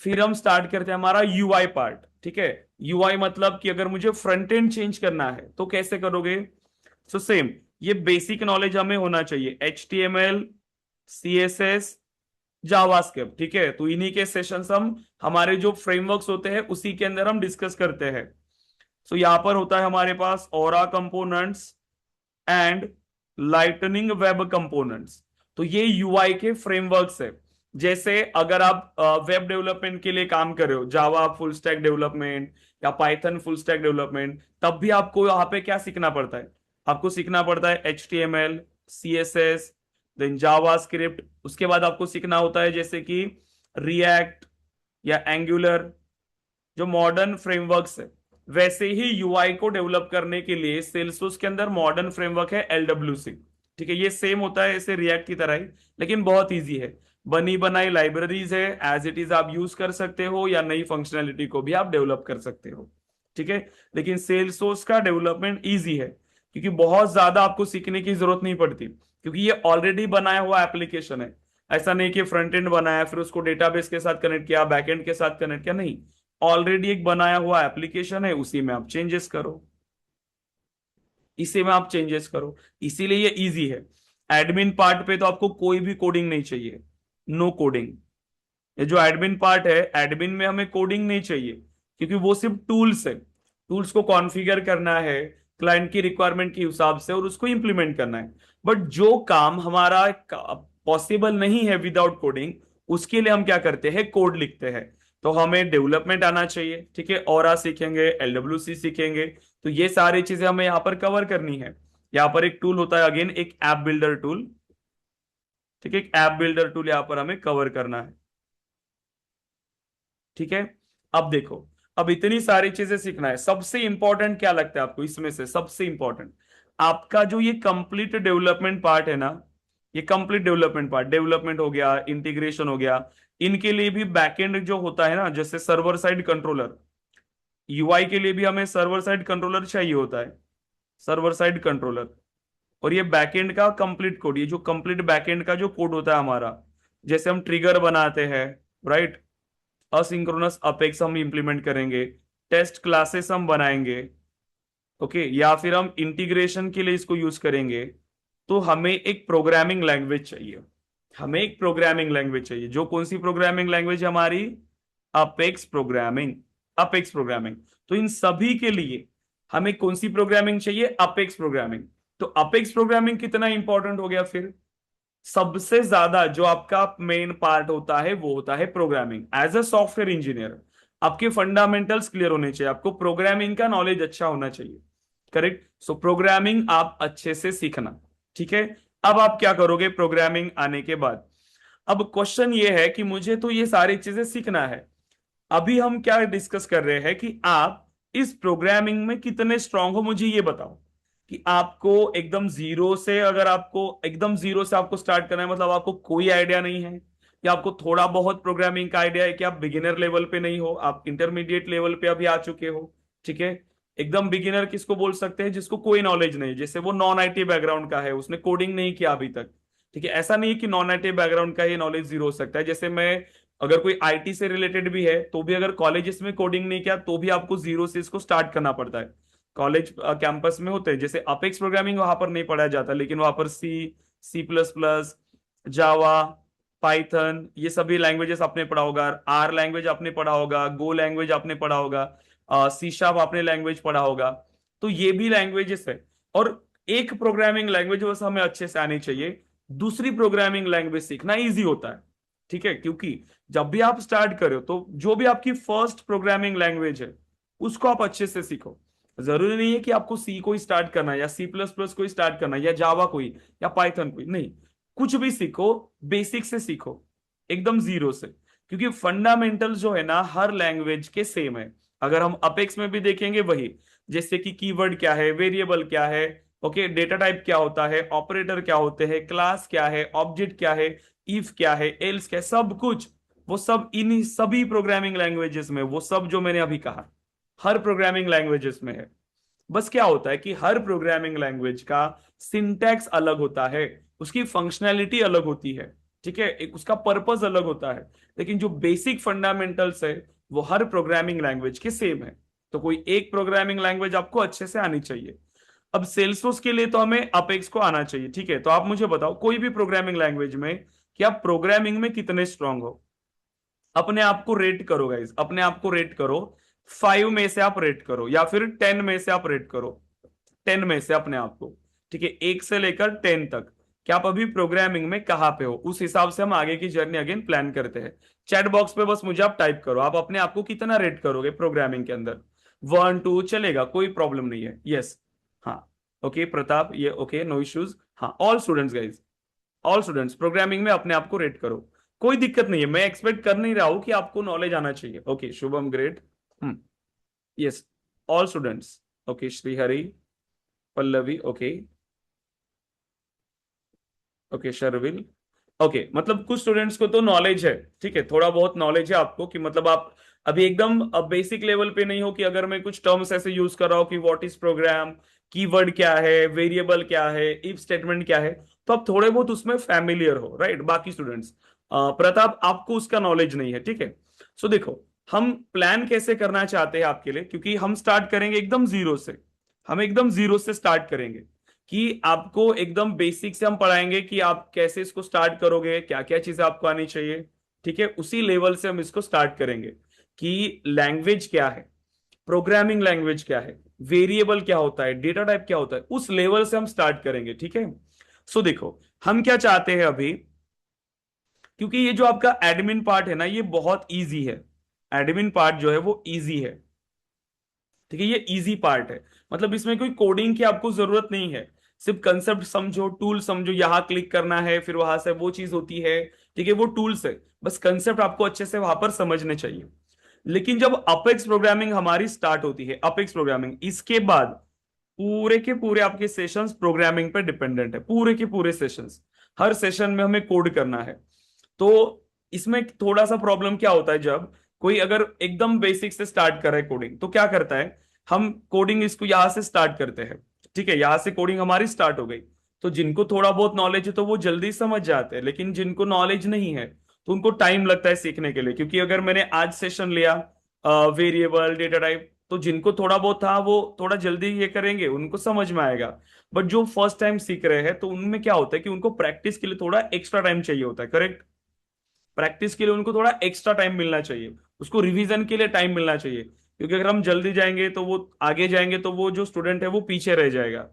फिर हम स्टार्ट करते हैं हमारा यूआई पार्ट। ठीक है, यूआई मतलब कि अगर मुझे फ्रंट एंड चेंज करना है तो कैसे करोगे। सो सेम ये बेसिक नॉलेज हमें होना चाहिए, HTML, CSS, जावास्क्रिप्ट। ठीक है, तो इन्हीं के सेशंस हम हमारे जो फ्रेमवर्क्स होते हैं उसी के अंदर हम डिस्कस करते हैं। सो यहां पर होता है हमारे पास Aura components and lightning web components. तो ये यूआई के फ्रेमवर्क्स है। जैसे अगर आप वेब डेवलपमेंट के लिए काम कर रहे हो, जावा फुल स्टैक डेवलपमेंट या पाइथन फुल स्टैक डेवलपमेंट, तब भी आपको यहाँ पे क्या सीखना पड़ता है, आपको सीखना पड़ता है HTML, CSS, देन जावास्क्रिप्ट। उसके बाद आपको सीखना होता है जैसे कि रिएक्ट या एंगुलर, जो मॉडर्न फ्रेमवर्क्स है। वैसे ही यूआई को डेवलप करने के लिए सेल्सफोर्स के अंदर मॉडर्न फ्रेमवर्क है LWC। ठीक है, ये सेम होता है ऐसे रिएक्ट की तरह ही, लेकिन बहुत इजी है, बनी बनाई लाइब्रेरीज है, एज इट इज आप यूज कर सकते हो, या नई फंक्शनैलिटी को भी आप डेवलप कर सकते हो। ठीक है, लेकिन सेल्सफोर्स का डेवलपमेंट इजी है, क्योंकि बहुत ज्यादा आपको सीखने की जरूरत नहीं पड़ती, क्योंकि ये ऑलरेडी बनाया हुआ एप्लीकेशन है। ऐसा नहीं कि फ्रंट एंड बनाया फिर उसको डेटाबेस के साथ कनेक्ट किया, बैक एंड के साथ कनेक्ट किया, नहीं, ऑलरेडी एक बनाया हुआ एप्लीकेशन है, उसी में आप चेंजेस करो, इसी में आप चेंजेस करो, इसीलिए ये इजी है। एडमिन पार्ट पे तो आपको कोई भी कोडिंग नहीं चाहिए, नो कोडिंग। ये जो एडमिन पार्ट है, एडमिन में हमें कोडिंग नहीं चाहिए, क्योंकि वो सिर्फ टूल्स है, टूल्स को कॉन्फ़िगर करना है क्लाइंट की रिक्वायरमेंट के हिसाब से और उसको इंप्लीमेंट करना है। बट जो काम हमारा पॉसिबल नहीं है विदाउट कोडिंग, उसके लिए हम क्या करते हैं, कोड लिखते हैं। तो हमें डेवलपमेंट आना चाहिए। ठीक है, ओरा सीखेंगे, LWC सीखेंगे, तो ये सारी चीजें हमें यहाँ पर कवर करनी है। यहाँ पर एक टूल होता है, अगेन एक ऐप बिल्डर टूल। ठीक है, एक ऐप बिल्डर टूल यहाँ पर हमें कवर करना है। ठीक है, अब देखो, अब इतनी सारी चीजें सीखना है, सबसे इंपॉर्टेंट क्या लगता है आपको इसमें से, सबसे इंपॉर्टेंट आपका जो ये कंप्लीट डेवलपमेंट पार्ट है ना, ये कंप्लीट डेवलपमेंट पार्ट, डेवलपमेंट हो गया, इंटीग्रेशन हो गया, इनके लिए भी बैकएंड जो होता है ना, जैसे सर्वर साइड कंट्रोलर, यूआई के लिए भी हमें सर्वर साइड कंट्रोलर चाहिए होता है, सर्वर साइड कंट्रोलर। और ये बैकएंड का कंप्लीट कोड, ये जो कंप्लीट बैकएंड का जो कोड होता है हमारा, जैसे हम ट्रिगर बनाते हैं, राइट, असिंक्रोनस अपेक्स हम इंप्लीमेंट करेंगे, टेस्ट क्लासेस हम बनाएंगे, ओके, या फिर हम इंटीग्रेशन के लिए इसको यूज करेंगे, तो हमें एक प्रोग्रामिंग लैंग्वेज चाहिए, हमें एक प्रोग्रामिंग लैंग्वेज चाहिए। जो कौन सी प्रोग्रामिंग लैंग्वेज हमारी, अपेक्स प्रोग्रामिंग, अपेक्स प्रोग्रामिंग। तो इन सभी के लिए हमें कौन सी प्रोग्रामिंग चाहिए, अपेक्स प्रोग्रामिंग। तो अपेक्स प्रोग्रामिंग कितना इंपॉर्टेंट हो गया, फिर सबसे ज्यादा जो आपका मेन पार्ट होता है वो होता है programming. As a software engineer आपके फंडामेंटल्स क्लियर होने चाहिए, आपको प्रोग्रामिंग का नॉलेज अच्छा होना चाहिए, करेक्ट। सो प्रोग्रामिंग आप अच्छे से सीखना। ठीक है, अब आप क्या करोगे प्रोग्रामिंग आने के बाद, अब क्वेश्चन ये है कि मुझे तो ये सारी चीजें सीखना है, अभी हम क्या डिस्कस कर रहे हैं कि आप इस प्रोग्रामिंग में कितने स्ट्रांग हो, मुझे ये बताओ कि आपको एकदम जीरो से, अगर आपको एकदम जीरो से आपको स्टार्ट करना है, मतलब आपको कोई आइडिया नहीं है, या आपको थोड़ा बहुत प्रोग्रामिंग का आइडिया है, कि आप बिगिनर लेवल पे नहीं हो, आप इंटरमीडिएट लेवल पे अभी आ चुके हो। ठीक है, एकदम बिगिनर किसको बोल सकते हैं, जिसको कोई नॉलेज नहीं, जैसे वो नॉन IT बैकग्राउंड का है, उसने कोडिंग नहीं किया अभी तक। ठीक है, ऐसा नहीं है कि नॉन IT बैकग्राउंड का ही नॉलेज जीरो हो सकता है, जैसे मैं, अगर कोई IT से रिलेटेड भी है तो भी अगर कॉलेजेस में कोडिंग नहीं किया तो भी आपको जीरो से इसको स्टार्ट करना पड़ता है। कॉलेज कैंपस में होते हैं, जैसे अपेक्स प्रोग्रामिंग वहां पर नहीं पढ़ाया जाता, लेकिन वहां पर C++, जावा, पाइथन, ये सभी लैंग्वेजेस आपने पढ़ा होगा, R लैंग्वेज आपने पढ़ा होगा, गो लैंग्वेज आपने पढ़ा होगा, C# आपने लैंग्वेज पढ़ा होगा। तो ये भी लैंग्वेजेस है, और एक प्रोग्रामिंग लैंग्वेज बस हमें अच्छे से आनी चाहिए, दूसरी प्रोग्रामिंग लैंग्वेज सीखना इजी होता है। ठीक है, क्योंकि जब भी आप स्टार्ट करो तो जो भी आपकी फर्स्ट प्रोग्रामिंग लैंग्वेज है उसको आप अच्छे से सीखो। जरूरी नहीं है कि आपको सी को ही स्टार्ट करना है या सी प्लस प्लस को ही स्टार्ट करना है या जावा को ही या पाइथन को ही, नहीं, कुछ भी सीखो, बेसिक से सीखो, एकदम जीरो से, क्योंकि फंडामेंटल जो है ना हर लैंग्वेज के सेम है। अगर हम अपेक्स में भी देखेंगे वही, जैसे कि कीवर्ड क्या है, वेरिएबल क्या है, ओके, डेटा टाइप क्या होता है, ऑपरेटर क्या होते हैं, क्लास क्या है, ऑब्जेक्ट क्या है, इफ क्या है, एल्स क्या है, सब कुछ वो सब इन सभी प्रोग्रामिंग लैंग्वेजेस में, वो सब जो मैंने अभी कहा हर प्रोग्रामिंग लैंग्वेजेस में है। बस क्या होता है कि हर प्रोग्रामिंग लैंग्वेज का सिंटैक्स अलग होता है, उसकी फंक्शनैलिटी अलग होती है, ठीक है, एक उसका पर्पस अलग होता है, लेकिन जो बेसिक फंडामेंटल्स है वो हर प्रोग्रामिंग लैंग्वेज के सेम है। तो कोई एक प्रोग्रामिंग लैंग्वेज आपको अच्छे से आनी चाहिए। अब सेल्सफोर्स के लिए तो हमें अपेक्स को आना चाहिए, ठीक है। तो आप मुझे बताओ कोई भी प्रोग्रामिंग लैंग्वेज में कि आप प्रोग्रामिंग में कितने स्ट्रांग हो, अपने आप को रेट करो गाइस, अपने आप को रेट करो, 5 में से आप रेट करो या फिर 10 में से आप रेट करो, 10 में से अपने आप को, ठीक है, 1 से लेकर 10 तक, कि आप अभी प्रोग्रामिंग में कहां पे हो, उस हिसाब से हम आगे की जर्नी अगेन प्लान करते हैं। चैट बॉक्स पे बस मुझे आप टाइप करो, आप अपने आप को कितना रेट करोगे प्रोग्रामिंग के अंदर, 1 2 चलेगा, कोई प्रॉब्लम नहीं है। यस, हाँ, ओके प्रताप, ये ओके, नो इश्यूज। हाँ, all students guys, all students programming में अपने आप को रेट करो, कोई दिक्कत नहीं है, मैं एक्सपेक्ट कर नहीं रहा हूं कि आपको नॉलेज आना चाहिए। Okay Shubham, great. Yes, all students, okay, Shrihari, Pallavi, okay, okay, Sharvil, okay, मतलब कुछ स्टूडेंट्स को तो नॉलेज है, ठीक है, थोड़ा बहुत नॉलेज है आपको, कि मतलब आप अभी एकदम बेसिक लेवल पे नहीं हो, कि अगर मैं कुछ टर्म्स ऐसे यूज कर रहा हूँ कि व्हाट इज प्रोग्राम, कीवर्ड क्या है, वेरिएबल क्या है, इफ स्टेटमेंट क्या है, तो आप थोड़े बहुत उसमें फैमिलियर हो, राइट। बाकी स्टूडेंट्स, प्रताप आपको उसका नॉलेज नहीं है, ठीक है। सो देखो, हम प्लान कैसे करना चाहते हैं आपके लिए, क्योंकि हम स्टार्ट करेंगे एकदम जीरो से, हम एकदम जीरो से स्टार्ट करेंगे, कि आपको एकदम बेसिक से हम पढ़ाएंगे कि आप कैसे इसको स्टार्ट करोगे, क्या क्या चीजें आपको आनी चाहिए, ठीक है, उसी लेवल से हम इसको स्टार्ट करेंगे, कि लैंग्वेज क्या है, प्रोग्रामिंग लैंग्वेज क्या है, वेरिएबल क्या होता है, डेटा टाइप क्या होता है, उस लेवल से हम स्टार्ट करेंगे, ठीक है। सो देखो, हम क्या चाहते हैं अभी, क्योंकि ये जो आपका एडमिन पार्ट है ना ये बहुत इजी है, एडमिन पार्ट जो है वो इजी है, ठीक है, ये इजी पार्ट है, मतलब इसमें कोई कोडिंग की आपको जरूरत नहीं है, सिर्फ कंसेप्ट समझो, टूल समझो, यहां क्लिक करना है फिर वहां से वो चीज होती है, ठीक है, वो टूल्स है, बस कंसेप्ट आपको अच्छे से वहां पर समझने चाहिए। लेकिन जब अपेक्स प्रोग्रामिंग हमारी स्टार्ट होती है, अपेक्स प्रोग्रामिंग, इसके बाद पूरे के पूरे आपके सेशंस प्रोग्रामिंग पे डिपेंडेंट है, पूरे के पूरे सेशंस, हर सेशन में हमें कोड करना है। तो इसमें थोड़ा सा प्रॉब्लम क्या होता है, जब कोई अगर एकदम बेसिक से स्टार्ट कर रहा है कोडिंग, तो क्या करता है, हम कोडिंग इसको यहां से स्टार्ट करते हैं, ठीक है, यहां से कोडिंग हमारी स्टार्ट हो गई, तो जिनको थोड़ा बहुत नॉलेज है तो वो जल्दी समझ जाते हैं, लेकिन जिनको नॉलेज नहीं है तो उनको टाइम लगता है सीखने के लिए, क्योंकि अगर मैंने आज सेशन लिया वेरिएबल डेटा टाइप, तो जिनको थोड़ा बहुत था वो थोड़ा जल्दी ये करेंगे, उनको समझ में आएगा। बट जो फर्स्ट टाइम सीख रहे हैं तो उनमें क्या होता है कि उनको प्रैक्टिस के लिए थोड़ा एक्स्ट्रा टाइम चाहिए होता है, करेक्ट, प्रैक्टिस के लिए उनको थोड़ा एक्स्ट्रा टाइम मिलना चाहिए, उसको रिवीजन के लिए टाइम मिलना चाहिए, क्योंकि अगर हम जल्दी जाएंगे तो वो आगे जाएंगे तो वो जो स्टूडेंट है वो पीछे रह जाएगा।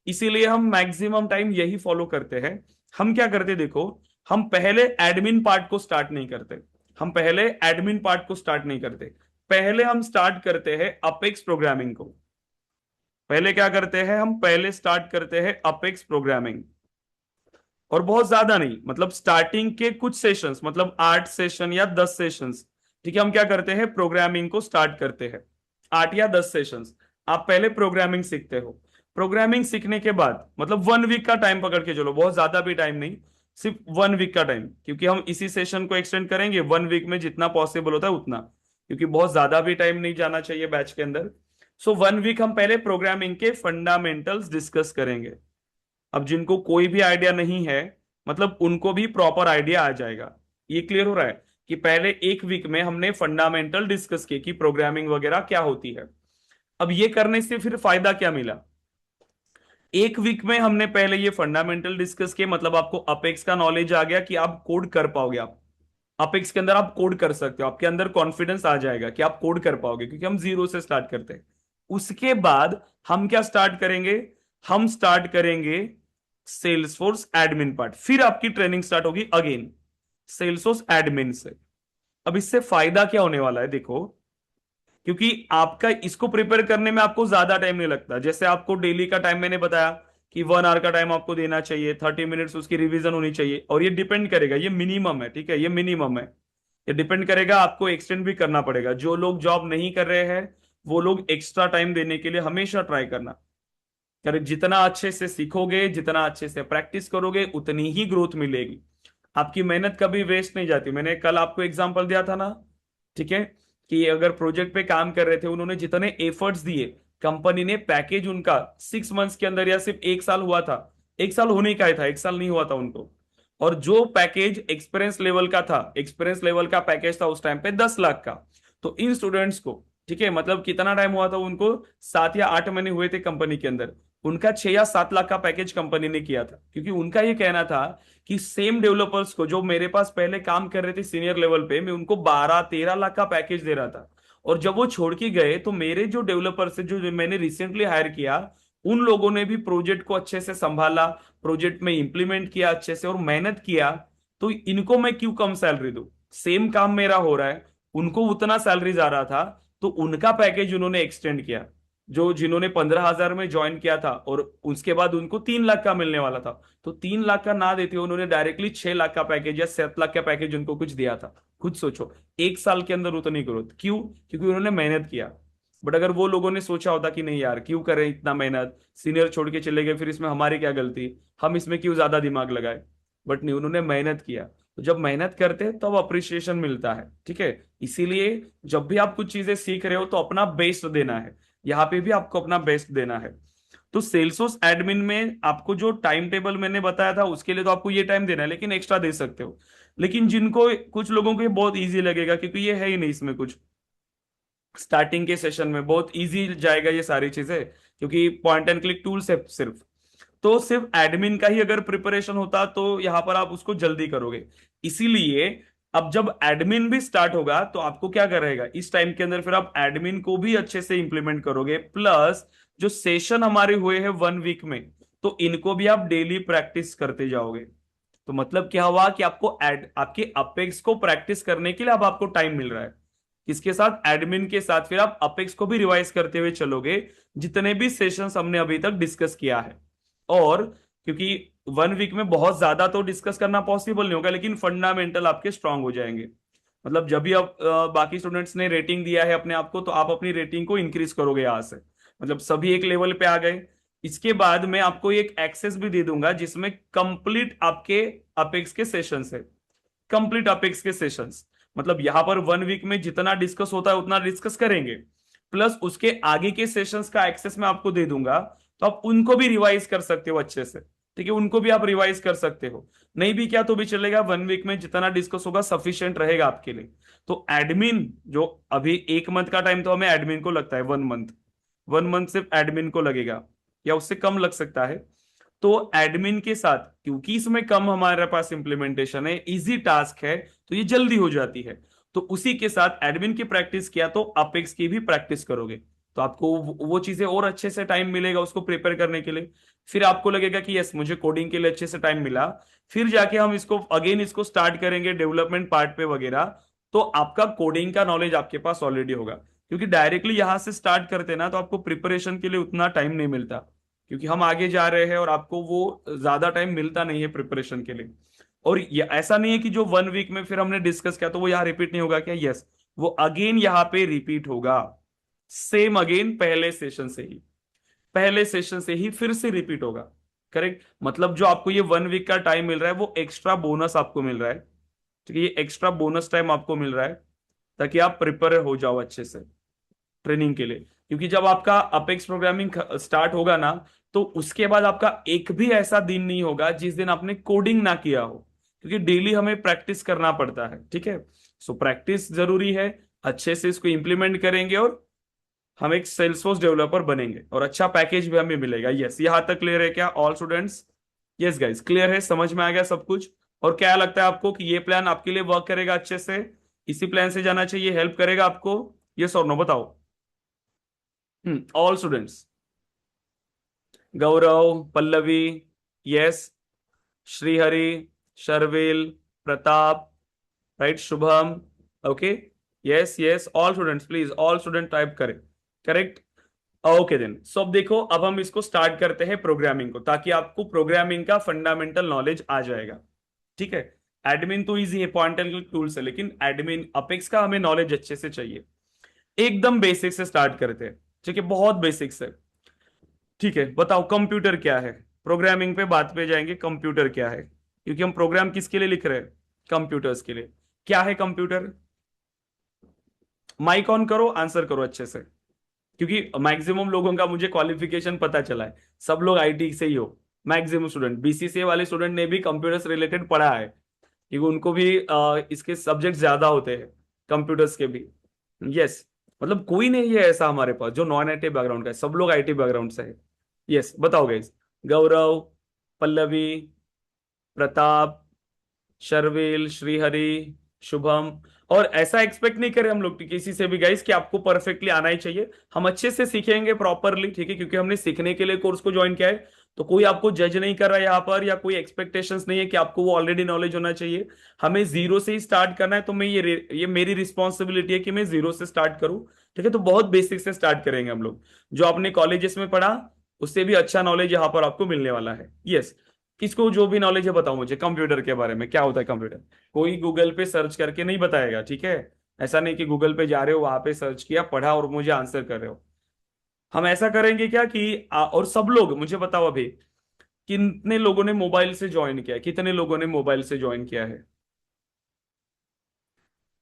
इसीलिए हम मैक्सिमम टाइम यही फॉलो करते हैं। हम क्या करते, देखो, हम पहले एडमिन पार्ट को स्टार्ट नहीं करते, हम पहले एडमिन पार्ट को स्टार्ट नहीं करते, पहले हम स्टार्ट करते हैं अपेक्स प्रोग्रामिंग को, पहले क्या करते हैं, हम पहले स्टार्ट करते हैं अपेक्स प्रोग्रामिंग, और बहुत ज्यादा नहीं, मतलब स्टार्टिंग के कुछ सेशंस, मतलब 8 सेशन या 10 सेशंस, ठीक है, हम क्या करते हैं प्रोग्रामिंग को स्टार्ट करते हैं, 8 या 10 सेशंस, आप पहले प्रोग्रामिंग सीखते हो। प्रोग्रामिंग सीखने के बाद मतलब 1 वीक का टाइम पकड़ के चलो, बहुत ज्यादा भी टाइम नहीं, सिर्फ 1 वीक का टाइम, क्योंकि हम इसी सेशन को एक्सटेंड करेंगे 1 वीक में, जितना पॉसिबल होता है उतना, क्योंकि बहुत ज्यादा भी टाइम नहीं जाना चाहिए बैच के अंदर। सो 1 वीक हम पहले प्रोग्रामिंग के फंडामेंटल्स डिस्कस करेंगे। अब जिनको कोई भी आइडिया नहीं है, मतलब उनको भी प्रॉपर आइडिया आ जाएगा। ये क्लियर हो रहा है कि पहले 1 वीक में हमने फंडामेंटल डिस्कस किए कि प्रोग्रामिंग वगैरह क्या होती है। अब ये करने से फिर फायदा क्या मिला, 1 वीक में हमने पहले ये फंडामेंटल डिस्कस किए, मतलब आपको अपेक्स का नॉलेज आ गया कि आप कोड कर पाओगे, आप अपेक्स के अंदर आप कोड कर सकते हो, आपके अंदर कॉन्फिडेंस आ जाएगा कि आप कोड कर पाओगे, क्योंकि हम जीरो से स्टार्ट करते हैं। उसके बाद हम क्या स्टार्ट करेंगे, हम स्टार्ट करेंगे सेल्सफोर्स एडमिन पार्ट, फिर आपकी ट्रेनिंग स्टार्ट होगी अगेन सेल्सफोर्स एडमिन से। अब इससे फायदा क्या होने वाला है, देखो, क्योंकि आपका इसको प्रिपेयर करने में आपको ज्यादा टाइम नहीं लगता। जैसे आपको डेली का टाइम मैंने बताया कि 1 आवर का टाइम आपको देना चाहिए, 30 मिनट्स उसकी रिवीजन होनी चाहिए, और ये डिपेंड करेगा, ये मिनिमम है, ठीक है, ये मिनिमम है। ये डिपेंड करेगा, आपको एक्सटेंड भी करना पड़ेगा। जो लोग जॉब नहीं कर रहे हैं वो लोग एक्स्ट्रा टाइम देने के लिए हमेशा ट्राई करना। अरे जितना अच्छे से सीखोगे, जितना अच्छे से प्रैक्टिस करोगे, उतनी ही ग्रोथ मिलेगी। आपकी मेहनत कभी वेस्ट नहीं जाती। मैंने कल आपको एग्जांपल दिया था ना, ठीक है, कि अगर प्रोजेक्ट पे काम कर रहे थे, उन्होंने जितने एफर्ट्स दिए, कंपनी ने पैकेज उनका 6 मंथ्स के अंदर, या सिर्फ 1 साल हुआ था, 1 साल होने का ही था, 1 साल नहीं हुआ था उनको। और जो पैकेज एक्सपीरियंस लेवल का था, एक्सपीरियंस लेवल का पैकेज था उस टाइम पे 10 लाख का। तो इन स्टूडेंट्स को, ठीक है, मतलब कितना टाइम हुआ था उनको, 7 या 8 महीने हुए थे कंपनी के अंदर, उनका 6 या 7 लाख का पैकेज कंपनी ने किया था। क्योंकि उनका ये कहना था कि सेम डेवलपर्स को जो मेरे पास पहले काम कर रहे थे सीनियर लेवल पे, मैं उनको 12-13 लाख का पैकेज दे रहा था। और जब वो छोड़ के गए तो मेरे जो डेवलपर्स से, जो मैंने रिसेंटली हायर किया, उन लोगों ने भी प्रोजेक्ट को अच्छे से संभाला, प्रोजेक्ट में इंप्लीमेंट किया अच्छे से और मेहनत किया। तो इनको मैं क्यों कम सैलरी दूं? सेम काम मेरा हो रहा है, उनको उतना सैलरी जा रहा था, तो उनका पैकेज उन्होंने एक्सटेंड किया। जो जिन्होंने 15,000 में ज्वाइन किया था और उसके बाद उनको 3 लाख का मिलने वाला था, तो 3 लाख का ना देते उन्होंने डायरेक्टली 6 लाख का पैकेज या 7 लाख का पैकेज उनको कुछ दिया था। खुद सोचो, 1 साल के अंदर उतनी ग्रोथ क्यों? क्योंकि उन्होंने मेहनत किया। बट अगर वो लोगों ने सोचा होता कि नहीं यार, क्यों करें इतना मेहनत, सीनियर छोड़ के चले गए, फिर इसमें हमारी क्या गलती, हम इसमें क्यों ज्यादा दिमाग लगाए। बट नहीं, उन्होंने मेहनत किया। तो जब मेहनत करते हैं तब अप्रिसिएशन मिलता है, ठीक है। इसीलिए जब भी आप कुछ चीजें सीख रहे हो तो अपना बेस्ट देना है, यहाँ पे भी आपको अपना बेस्ट देना है। तो सेल्सफोर्स एडमिन में आपको जो टाइम टेबल मैंने बताया था, उसके लिए तो आपको ये टाइम देना है, लेकिन एक्स्ट्रा दे सकते हो। लेकिन जिनको, कुछ लोगों को ये बहुत इजी लगेगा, क्योंकि ये है ही नहीं इसमें कुछ, स्टार्टिंग के सेशन में बहुत इजी जाएगा ये सारी चीजें, क्योंकि पॉइंट एंड क्लिक टूल्स है सिर्फ। तो सिर्फ एडमिन का ही अगर प्रिपरेशन होता तो यहां पर आप उसको जल्दी करोगे। इसीलिए अब जब एडमिन भी स्टार्ट होगा तो आपको क्या करेगा, इस टाइम के अंदर फिर आप एडमिन को भी अच्छे से इंप्लीमेंट करोगे, प्लस जो सेशन हमारे हुए हैं 1 वीक में, तो इनको भी आप डेली प्रैक्टिस करते जाओगे। तो मतलब क्या हुआ कि आपको आपके अपेक्स को प्रैक्टिस करने के लिए अब आपको टाइम मिल रहा है। इसके साथ एडमिन के साथ फिर आप अपेक्स को भी रिवाइज करते हुए चलोगे, जितने भी सेशंस हमने अभी तक डिस्कस किया है। और क्योंकि 1 वीक में बहुत ज्यादा तो डिस्कस करना पॉसिबल नहीं होगा, लेकिन फंडामेंटल आपके स्ट्रांग हो जाएंगे। मतलब जब भी आप बाकी स्टूडेंट्स ने रेटिंग दिया है अपने आप को, तो आप अपनी रेटिंग को इंक्रीज करोगे यहाँ से। मतलब सभी एक लेवल पे आ गए। इसके बाद मैं आपको एक एक्सेस भी दे दूंगा जिसमें कंप्लीट आपके अपेक्स के सेशंस है, कंप्लीट अपेक्स के सेशंस। मतलब यहां पर 1 वीक में जितना डिस्कस होता है उतना डिस्कस करेंगे, प्लस उसके आगे के सेशंस का एक्सेस मैं आपको दे दूंगा, तो आप उनको भी रिवाइज कर सकते हो अच्छे से, ठीक है, उनको भी आप रिवाइज कर सकते हो। नहीं भी क्या तो भी चलेगा, 1 वीक में जितना डिस्कस होगा सफिशिएंट रहेगा आपके लिए। तो एडमिन जो अभी 1 मंथ का टाइम तो हमें एडमिन को लगता है, 1 मंथ, 1 मंथ सिर्फ एडमिन को लगेगा, या उससे कम लग सकता है। तो एडमिन के साथ, क्योंकि इसमें कम हमारे पास इंप्लीमेंटेशन है, इजी टास्क है, तो ये जल्दी हो जाती है। तो उसी के साथ एडमिन की प्रैक्टिस किया तो अपेक्स की भी प्रैक्टिस करोगे, तो आपको वो चीजें और अच्छे से टाइम मिलेगा उसको प्रिपेयर करने के लिए। फिर आपको लगेगा कि यस, मुझे कोडिंग के लिए अच्छे से टाइम मिला, फिर जाके हम इसको अगेन इसको स्टार्ट करेंगे डेवलपमेंट पार्ट पे वगैरह। तो आपका कोडिंग का नॉलेज आपके पास ऑलरेडी होगा, क्योंकि डायरेक्टली यहां से स्टार्ट करते ना तो आपको प्रिपरेशन के लिए उतना टाइम नहीं मिलता, क्योंकि हम आगे जा रहे हैं और आपको वो ज्यादा टाइम मिलता नहीं है प्रिपरेशन के लिए। और ये ऐसा नहीं है कि जो 1 वीक में फिर हमने डिस्कस किया तो वो यहाँ रिपीट नहीं होगा क्या, यस, वो अगेन यहाँ पे रिपीट होगा, सेम अगेन पहले सेशन से ही फिर से रिपीट होगा। करेक्ट, मतलब जो आपको ये 1 वीक का टाइम मिल रहा है वो एक्स्ट्रा बोनस आपको मिल रहा है, ठीक है, ये एक्स्ट्रा बोनस टाइम आपको मिल रहा है ताकि आप प्रिपेयर हो जाओ अच्छे से ट्रेनिंग के लिए। क्योंकि जब आपका अपेक्स प्रोग्रामिंग स्टार्ट होगा ना, तो उसके बाद आपका एक भी ऐसा दिन नहीं होगा जिस दिन आपने कोडिंग ना किया हो, क्योंकि डेली हमें प्रैक्टिस करना पड़ता है, ठीक है। सो प्रैक्टिस जरूरी है, अच्छे से इसको इंप्लीमेंट करेंगे और हम एक सेल्सफोर्स डेवलपर बनेंगे और अच्छा पैकेज भी हमें मिलेगा। यस, यहां तक क्लियर है क्या all students? Yes guys, clear है, समझ में आ गया सब कुछ? और क्या लगता है आपको कि ये प्लान आपके लिए वर्क करेगा अच्छे से? इसी प्लान से जाना चाहिए, हेल्प करेगा आपको? यस और नो बताओ। All students, Gaurav, Pallavi, yes, Shrihari, Sharvil, Pratap, right, Shubham, okay, yes yes, all students please, all student type करें। करेक्ट। ओके देन, सो अब देखो, अब हम इसको स्टार्ट करते हैं प्रोग्रामिंग को, ताकि आपको प्रोग्रामिंग का फंडामेंटल नॉलेज आ जाएगा। ठीक है, एडमिन तो इजी है, पॉइंटर टूल्स है, लेकिन एडमिन अपेक्स का हमें नॉलेज अच्छे से चाहिए। एकदम बेसिक से स्टार्ट करते हैं, ठीक है, बहुत बेसिक से। ठीक है, बताओ कंप्यूटर क्या है। प्रोग्रामिंग पे बात पे जाएंगे, कंप्यूटर क्या है, क्योंकि हम प्रोग्राम किसके लिए लिख रहे हैं, कंप्यूटर्स के लिए। क्या है कंप्यूटर? माइक ऑन करो, आंसर करो अच्छे से, क्योंकि मैक्सिमम लोगों का मुझे क्वालिफिकेशन पता चला है, सब लोग आईटी से ही हो। मैक्सिमम स्टूडेंट, बीसीसीए वाले स्टूडेंट ने भी कंप्यूटर्स रिलेटेड पढ़ा है, क्योंकि उनको भी इसके सब्जेक्ट ज्यादा होते हैं, कंप्यूटर्स के भी। यस, मतलब कोई नहीं है ऐसा हमारे पास जो नॉन आईटी बैकग्राउंड का है, सब लोग आईटी बैकग्राउंड से है। यस, बताओ गाइस। गौरव, पल्लवी, प्रताप, शर्विल, श्रीहरि, शुभम। और ऐसा एक्सपेक्ट नहीं करें हम लोग कि किसी से भी गाइस कि आपको परफेक्टली आना ही चाहिए। हम अच्छे से सीखेंगे प्रॉपरली, ठीक है, क्योंकि हमने सीखने के लिए कोर्स को ज्वाइन किया है। तो कोई आपको जज नहीं कर रहा है यहाँ पर, या कोई एक्सपेक्टेशंस नहीं है कि आपको वो ऑलरेडी नॉलेज होना चाहिए। हमें जीरो से ही स्टार्ट करना है, तो मैं ये मेरी रिस्पॉन्सिबिलिटी है कि मैं जीरो से स्टार्ट करूं। ठीक है, तो बहुत बेसिक से स्टार्ट करेंगे हम लोग, जो आपने कॉलेजेस में पढ़ा उससे भी अच्छा नॉलेज यहाँ पर आपको मिलने वाला है। यस, किसको जो भी नॉलेज है बताओ मुझे कंप्यूटर के बारे में, क्या होता है कंप्यूटर। कोई गूगल पे सर्च करके नहीं बताएगा, ठीक है। ऐसा नहीं कि गूगल पे जा रहे हो, वहां पे सर्च किया, पढ़ा और मुझे आंसर कर रहे हो। हम ऐसा करेंगे क्या कि और सब लोग मुझे बताओ अभी, कितने लोगों ने मोबाइल से ज्वाइन किया है, कितने लोगों ने मोबाइल से ज्वाइन किया है,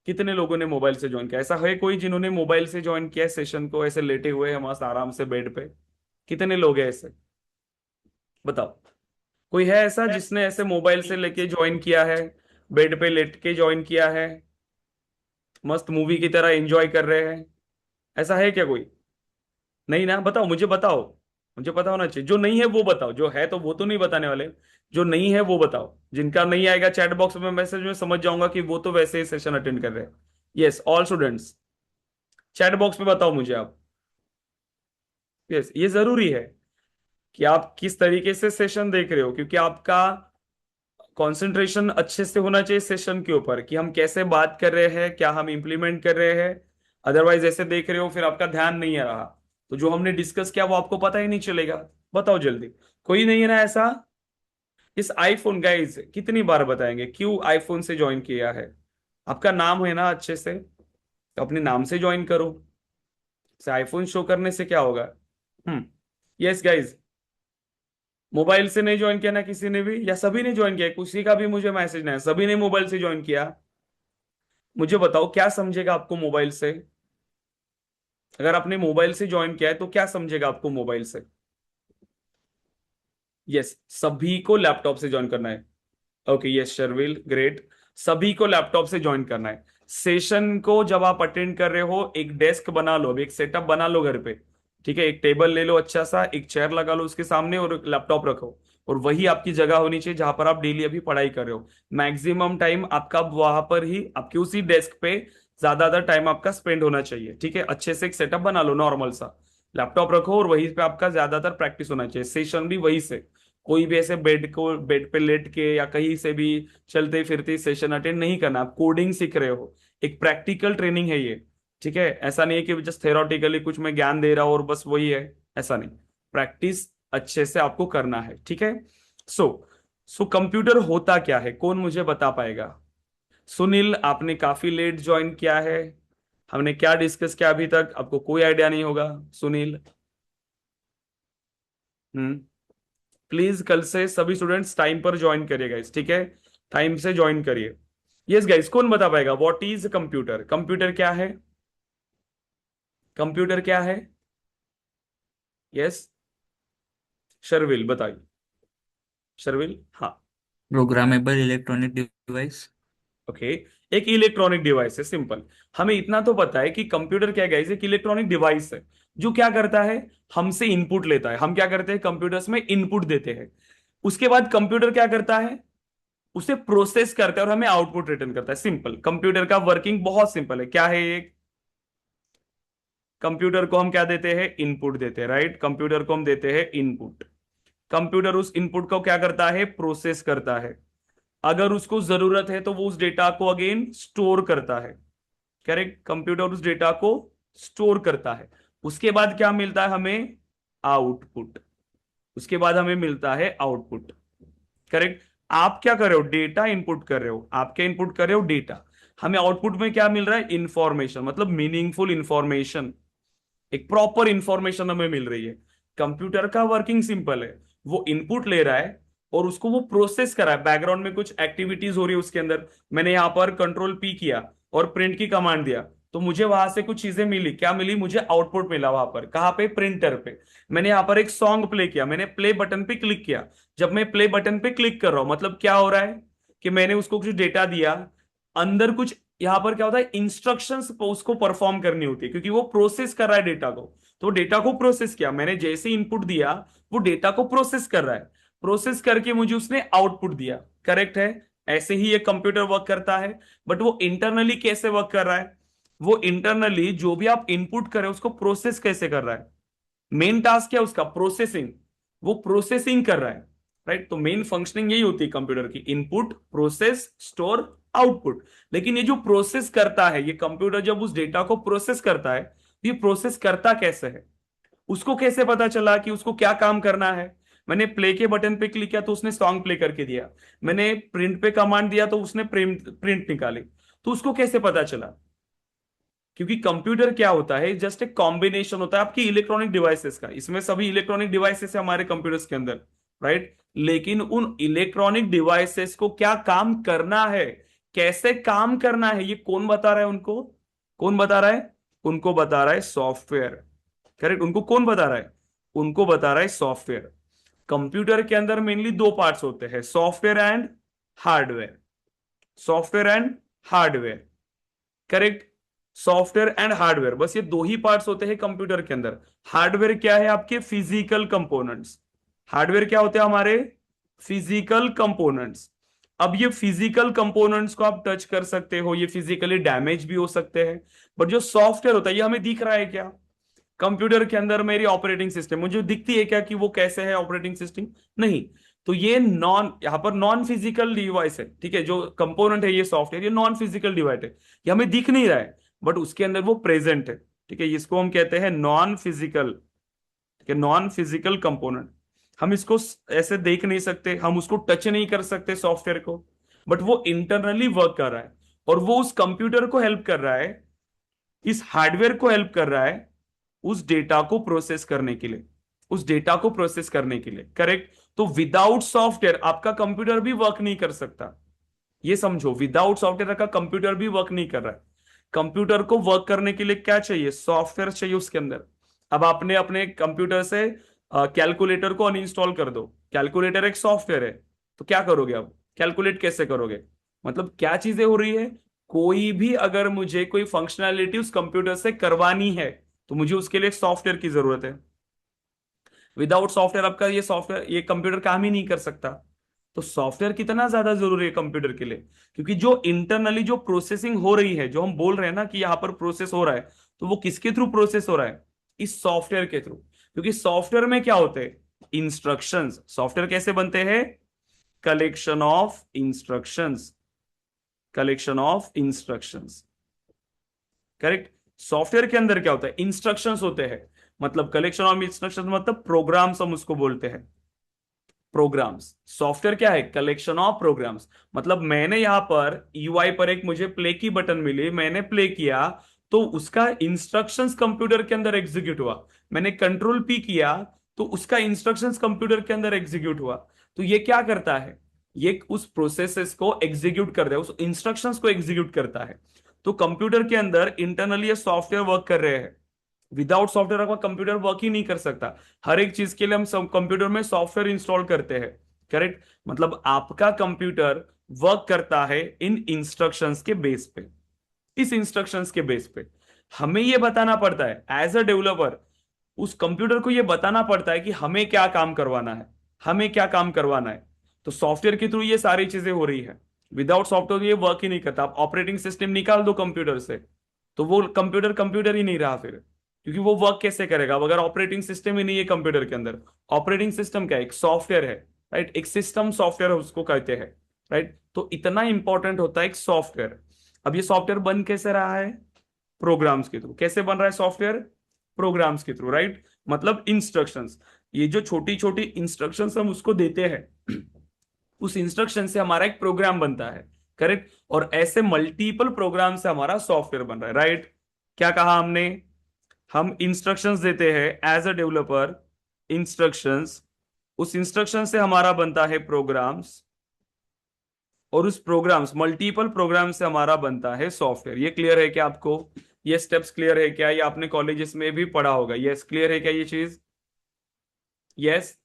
कितने लोगों ने मोबाइल से ज्वाइन किया? ऐसा है कोई जिन्होंने मोबाइल से ज्वाइन किया है सेशन को, ऐसे लेटे हुए हैं मस्त आराम से बेड पे? कितने लोग हैं ऐसे, बताओ। कोई है ऐसा जिसने ऐसे मोबाइल से लेके ज्वाइन किया है, बेड पे लेट के ज्वाइन किया है, मस्त मूवी की तरह एंजॉय कर रहे हैं? ऐसा है क्या कोई? नहीं ना, बताओ, मुझे बताओ, मुझे पता होना चाहिए। जो नहीं है वो बताओ, जो है तो वो तो नहीं बताने वाले। जो नहीं है वो बताओ, जिनका नहीं आएगा चैट बॉक्स में मैसेज में समझ जाऊंगा कि वो तो वैसे ही सेशन अटेंड कर रहे हैं। Yes, all students chat box में बताओ मुझे आप। यस, ये जरूरी है कि आप किस तरीके से सेशन देख रहे हो, क्योंकि आपका कंसंट्रेशन अच्छे से होना चाहिए सेशन के ऊपर, कि हम कैसे बात कर रहे हैं, क्या हम इंप्लीमेंट कर रहे हैं। अदरवाइज ऐसे देख रहे हो फिर आपका ध्यान नहीं आ रहा, तो जो हमने डिस्कस किया वो आपको पता ही नहीं चलेगा। बताओ जल्दी, कोई नहीं है ना ऐसा? इस आईफोन गाइज कितनी बार बताएंगे क्यों आईफोन से ज्वाइन किया है? आपका नाम है ना अच्छे से, तो अपने नाम से ज्वाइन करो। से आईफोन शो करने से क्या होगा? यस गाइज, मोबाइल से नहीं ज्वाइन किया ना किसी ने भी, या सभी ने ज्वाइन किया? किसी का भी मुझे मैसेज नहीं है, सभी ने मोबाइल से ज्वाइन किया। मुझे बताओ क्या समझेगा आपको मोबाइल से? अगर आपने मोबाइल से ज्वाइन किया है तो क्या समझेगा आपको मोबाइल से? यस, सभी को लैपटॉप से ज्वाइन करना है। Okay, yes Sharvil, great. सभी को लैपटॉप से ज्वाइन करना है। सेशन को जब आप अटेंड कर रहे हो, एक डेस्क बना लो, एक सेटअप बना लो घर पे, ठीक है। एक टेबल ले लो अच्छा सा, एक चेयर लगा लो उसके सामने और एक लैपटॉप रखो, और वही आपकी जगह होनी चाहिए जहां पर आप डेली अभी पढ़ाई कर रहे हो। मैक्सिमम टाइम आपका वहां पर ही, आपकी उसी डेस्क पे ज्यादातर टाइम आपका स्पेंड होना चाहिए, ठीक है। अच्छे से एक सेटअप बना लो, नॉर्मल सा लैपटॉप रखो और वहीं पे आपका ज्यादातर प्रैक्टिस होना चाहिए। सेशन भी वही से, कोई भी ऐसे बेड पे लेट के या कहीं से भी चलते फिरते सेशन अटेंड नहीं करना। आप कोडिंग सीख रहे हो, एक प्रैक्टिकल ट्रेनिंग है ये, ठीक है। ऐसा नहीं है कि जस्ट थेरोटिकली कुछ मैं ज्ञान दे रहा हूं और बस वही है, ऐसा नहीं। प्रैक्टिस अच्छे से आपको करना है, ठीक है। सो कंप्यूटर होता क्या है, कौन मुझे बता पाएगा? सुनील, आपने काफी लेट ज्वाइन किया है, हमने क्या डिस्कस किया अभी तक आपको कोई आइडिया नहीं होगा। सुनील, प्लीज कल से सभी स्टूडेंट्स टाइम पर ज्वाइन करिएगा इस, ठीक है, टाइम से ज्वाइन करिए। यस गाइस, कौन बता पाएगा व्हाट इज कंप्यूटर? कंप्यूटर क्या है? कंप्यूटर क्या है? यस, शर्विल बताइए। शर्विल, हाँ। Programmable electronic device. ओके, एक इलेक्ट्रॉनिक डिवाइस है, सिंपल। हमें इतना तो पता है कि कंप्यूटर क्या गाइस, एक इलेक्ट्रॉनिक डिवाइस है जो क्या करता है, हमसे इनपुट लेता है। हम क्या करते हैं, कंप्यूटर्स में इनपुट देते हैं, उसके बाद कंप्यूटर क्या करता है, उसे प्रोसेस करता है और हमें आउटपुट रिटर्न करता है। सिंपल, कंप्यूटर का वर्किंग बहुत सिंपल है। क्या है एक, कंप्यूटर को हम क्या देते हैं, इनपुट देते हैं, राइट। कंप्यूटर को हम देते हैं इनपुट, कंप्यूटर उस इनपुट को क्या करता है, प्रोसेस करता है। अगर उसको जरूरत है तो वो उस डेटा को अगेन स्टोर करता है, करेक्ट। कंप्यूटर उस डेटा को स्टोर करता है। उसके बाद क्या मिलता है हमें? आउटपुट। उसके बाद हमें मिलता है आउटपुट। करेक्ट। आप क्या कर रहे हो? डेटा इनपुट कर रहे हो। आप क्या इनपुट कर रहे हो? डेटा। हमें आउटपुट में क्या मिल रहा है? इंफॉर्मेशन, मतलब मीनिंगफुल इंफॉर्मेशन, एक प्रॉपर इंफॉर्मेशन हमें मिल रही है। कंप्यूटर का वर्किंग सिंपल है, वो इनपुट ले रहा है और उसको वो प्रोसेस कर रहा है। बैकग्राउंड में कुछ एक्टिविटीज हो रही है उसके अंदर। मैंने यहां पर कंट्रोल पी किया और प्रिंट की कमांड दिया, तो मुझे वहां से कुछ चीजें मिली। क्या मिली? मुझे आउटपुट मिला वहां पर। कहां पे? प्रिंटर पे। मैंने यहां पर एक सॉन्ग प्ले किया, मैंने प्ले बटन पे क्लिक किया। जब मैं प्ले बटन पे क्लिक कर रहा हूं, मतलब क्या हो रहा है कि मैंने उसको कुछ डेटा दिया, अंदर कुछ यहां पर क्या होता है? इंस्ट्रक्शंस उसको परफॉर्म करनी होती है, क्योंकि वो प्रोसेस कर रहा है डेटा को। तो डेटा को प्रोसेस किया मैंने, जैसे इनपुट दिया वो डेटा को प्रोसेस कर रहा है। प्रोसेस करके मुझे उसने आउटपुट दिया। करेक्ट है। ऐसे ही ये कंप्यूटर वर्क करता है। बट वो इंटरनली कैसे वर्क कर रहा है? वो इंटरनली जो भी आप इनपुट कर रहे हो उसको प्रोसेस कैसे कर रहा है? मेन टास्क क्या है उसका? प्रोसेसिंग। वो प्रोसेसिंग कर रहा है। राइट। तो मेन फंक्शनिंग यही होती है कंप्यूटर की, इनपुट, प्रोसेस, स्टोर, आउटपुट। लेकिन ये जो प्रोसेस करता है, ये कंप्यूटर जब उस डेटा को प्रोसेस करता है, तो ये प्रोसेस करता कैसे है? उसको कैसे पता चला कि उसको क्या काम करना है? मैंने प्ले के बटन पे क्लिक किया तो उसने सॉन्ग प्ले करके दिया। मैंने प्रिंट पे कमांड दिया तो उसने प्रिंट निकाली। तो उसको कैसे पता चला? क्योंकि कंप्यूटर क्या होता है? जस्ट एक कॉम्बिनेशन होता है आपकी इलेक्ट्रॉनिक डिवाइसेस का। इसमें सभी इलेक्ट्रॉनिक डिवाइसेस है हमारे कंप्यूटर्स के अंदर, राइट। लेकिन उन इलेक्ट्रॉनिक डिवाइसेस को क्या काम करना है, कैसे काम करना है, ये कौन बता रहा है उनको? कौन बता रहा है? उनको बता रहा है सॉफ्टवेयर। करेक्ट। उनको कौन बता रहा है? उनको बता रहा है सॉफ्टवेयर। कंप्यूटर के अंदर मेनली दो पार्ट्स होते हैं, software and hardware. Software and hardware. Correct. Software and hardware, बस ये दो ही पार्ट्स होते हैं कंप्यूटर के अंदर। हार्डवेयर क्या है? आपके फिजिकल कंपोनेंट्स। हार्डवेयर क्या होते हैं? हमारे फिजिकल कंपोनेंट्स। अब ये फिजिकल कंपोनेंट्स को आप टच कर सकते हो, ये फिजिकली डैमेज भी हो सकते हैं। बट जो सॉफ्टवेयर होता है, ये हमें दिख रहा है क्या? कंप्यूटर के अंदर मेरी ऑपरेटिंग सिस्टम मुझे दिखती है क्या कि वो कैसे है ऑपरेटिंग सिस्टम? नहीं। तो ये यहां पर नॉन फिजिकल डिवाइस है, ठीक है। जो कंपोनेंट है ये सॉफ्टवेयर, ये नॉन फिजिकल डिवाइस है, ये हमें दिख नहीं रहा है, बट उसके अंदर वो प्रेजेंट है, ठीक है। इसको हम कहते हैं नॉन फिजिकल, ठीक है, नॉन फिजिकल कंपोनेंट। हम इसको ऐसे देख नहीं सकते, हम उसको टच नहीं कर सकते सॉफ्टवेयर को, बट वो इंटरनली वर्क कर रहा है और वो उस कंप्यूटर को हेल्प कर रहा है, इस हार्डवेयर को हेल्प कर रहा है उस डेटा को प्रोसेस करने के लिए, उस डेटा को प्रोसेस करने के लिए। करेक्ट। तो विदाउट सॉफ्टवेयर आपका कंप्यूटर भी वर्क नहीं कर सकता। ये समझो, विदाउट सॉफ्टवेयर का कंप्यूटर भी वर्क नहीं कर रहा है। कंप्यूटर को वर्क करने के लिए क्या चाहिए? सॉफ्टवेयर चाहिए उसके अंदर। अब आपने अपने कंप्यूटर से कैलकुलेटर को अनइंस्टॉल कर दो। कैलकुलेटर एक सॉफ्टवेयर है, तो क्या करोगे? अब कैलकुलेट कैसे करोगे? मतलब क्या चीजें हो रही है? कोई भी अगर मुझे कोई फंक्शनैलिटी उस कंप्यूटर से करवानी है तो मुझे उसके लिए सॉफ्टवेयर की जरूरत है। विदाउट सॉफ्टवेयर आपका ये सॉफ्टवेयर, ये कंप्यूटर काम ही नहीं कर सकता। तो सॉफ्टवेयर कितना ज्यादा जरूरी है कंप्यूटर के लिए? क्योंकि जो इंटरनली जो प्रोसेसिंग हो रही है, जो हम बोल रहे हैं ना कि यहां पर प्रोसेस हो रहा है, तो वो किसके थ्रू प्रोसेस हो रहा है? इस सॉफ्टवेयर के थ्रू। क्योंकि सॉफ्टवेयर में क्या होते हैं? इंस्ट्रक्शंस। सॉफ्टवेयर कैसे बनते हैं? Collection of instructions. Collection of instructions. Correct. Software के अंदर क्या होता है? इंस्ट्रक्शंस होते हैं। मतलब कलेक्शन ऑफ इंस्ट्रक्शंस मतलब प्रोग्राम्स हम उसको बोलते हैं, प्रोग्राम्स। सॉफ्टवेयर क्या है? Collection of programs. मतलब मैंने यहां पर यूआई पर एक मुझे प्ले की बटन मिली, मैंने प्ले किया तो उसका इंस्ट्रक्शंस कंप्यूटर के अंदर एग्जीक्यूट हुआ। मैंने कंट्रोल पी किया तो उसका इंस्ट्रक्शंस कंप्यूटर के अंदर एग्जीक्यूट हुआ। तो ये क्या करता है? ये उस प्रोसेसेस को एग्जीक्यूट करता है, उस इंस्ट्रक्शंस को एग्जीक्यूट करता है। तो कंप्यूटर के अंदर इंटरनली ये सॉफ्टवेयर वर्क कर रहे हैं। विदाउट सॉफ्टवेयर आपका कंप्यूटर वर्क ही नहीं कर सकता। हर एक चीज के लिए हम कंप्यूटर में सॉफ्टवेयर इंस्टॉल करते हैं। करेक्ट। मतलब आपका कंप्यूटर वर्क करता है इन इंस्ट्रक्शंस के बेस पे। इस इंस्ट्रक्शंस के बेस पे हमें यह बताना पड़ता है एज अ डेवलपर, उस कंप्यूटर को यह बताना पड़ता है कि हमें क्या काम करवाना है, हमें क्या काम करवाना है। तो सॉफ्टवेयर के थ्रू ये सारी चीजें हो रही है। विदाउट सॉफ्टवेयर ये वर्क ही नहीं करता। आप ऑपरेटिंग सिस्टम निकाल दो कंप्यूटर से तो वो कंप्यूटर कंप्यूटर ही नहीं रहा फिर, क्योंकि वो वर्क कैसे करेगा अगर ऑपरेटिंग सिस्टम ही नहीं है कंप्यूटर के अंदर? ऑपरेटिंग सिस्टम क्या है? एक सॉफ्टवेयर है, राइट। एक सिस्टम सॉफ्टवेयर उसको कहते हैं, राइट। तो इतना इंपॉर्टेंट होता है एक सॉफ्टवेयर। अब ये सॉफ्टवेयर बन कैसे रहा है? प्रोग्राम्स के थ्रू। कैसे बन रहा है सॉफ्टवेयर? प्रोग्राम्स के थ्रू, राइट? मतलब इंस्ट्रक्शंस, ये जो छोटी छोटी इंस्ट्रक्शंस हम उसको देते हैं उस इंस्ट्रक्शन से हमारा एक प्रोग्राम बनता है, करेक्ट? और ऐसे मल्टीपल प्रोग्राम से हमारा सॉफ्टवेयर बन रहा है, राइट? क्या कहा हमने? हम इंस्ट्रक्शंस देते हैं एज अ डेवलपर, इंस्ट्रक्शंस, उस इंस्ट्रक्शन से हमारा बनता है प्रोग्राम्स, और उस प्रोग्राम्स, मल्टीपल प्रोग्राम से हमारा बनता है सॉफ्टवेयर। ये क्लियर है क्या आपको? ये स्टेप्स क्लियर है क्या? ये आपने कॉलेजेस में भी पढ़ा होगा। यस, क्लियर है क्या ये चीज? यस,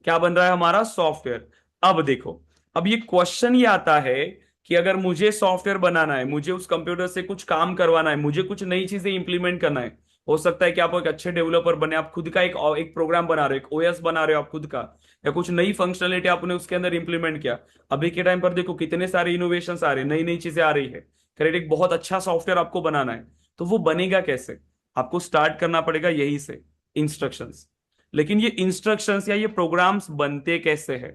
क्या बन रहा है हमारा सॉफ्टवेयर। अब देखो, अब ये क्वेश्चन ये आता है कि अगर मुझे सॉफ्टवेयर बनाना है, मुझे उस कंप्यूटर से कुछ काम करवाना है, मुझे कुछ नई चीजें इंप्लीमेंट करना है, हो सकता है कि आप एक अच्छे डेवलपर बने, आप खुद का एक प्रोग्राम बना रहे हो, एक ओएस बना रहे हो आप खुद का, या कुछ नई फंक्शनलिटी आपने उसके अंदर इंप्लीमेंट किया। अभी के टाइम पर देखो कितने सारे इनोवेशंस आ रहे हैं, नई नई चीजें आ रही है, करेक्ट? एक बहुत अच्छा सॉफ्टवेयर आपको बनाना है, तो वो बनेगा कैसे? आपको स्टार्ट करना पड़ेगा यही से, इंस्ट्रक्शंस। लेकिन ये इंस्ट्रक्शंस या ये प्रोग्राम्स बनते कैसे हैं?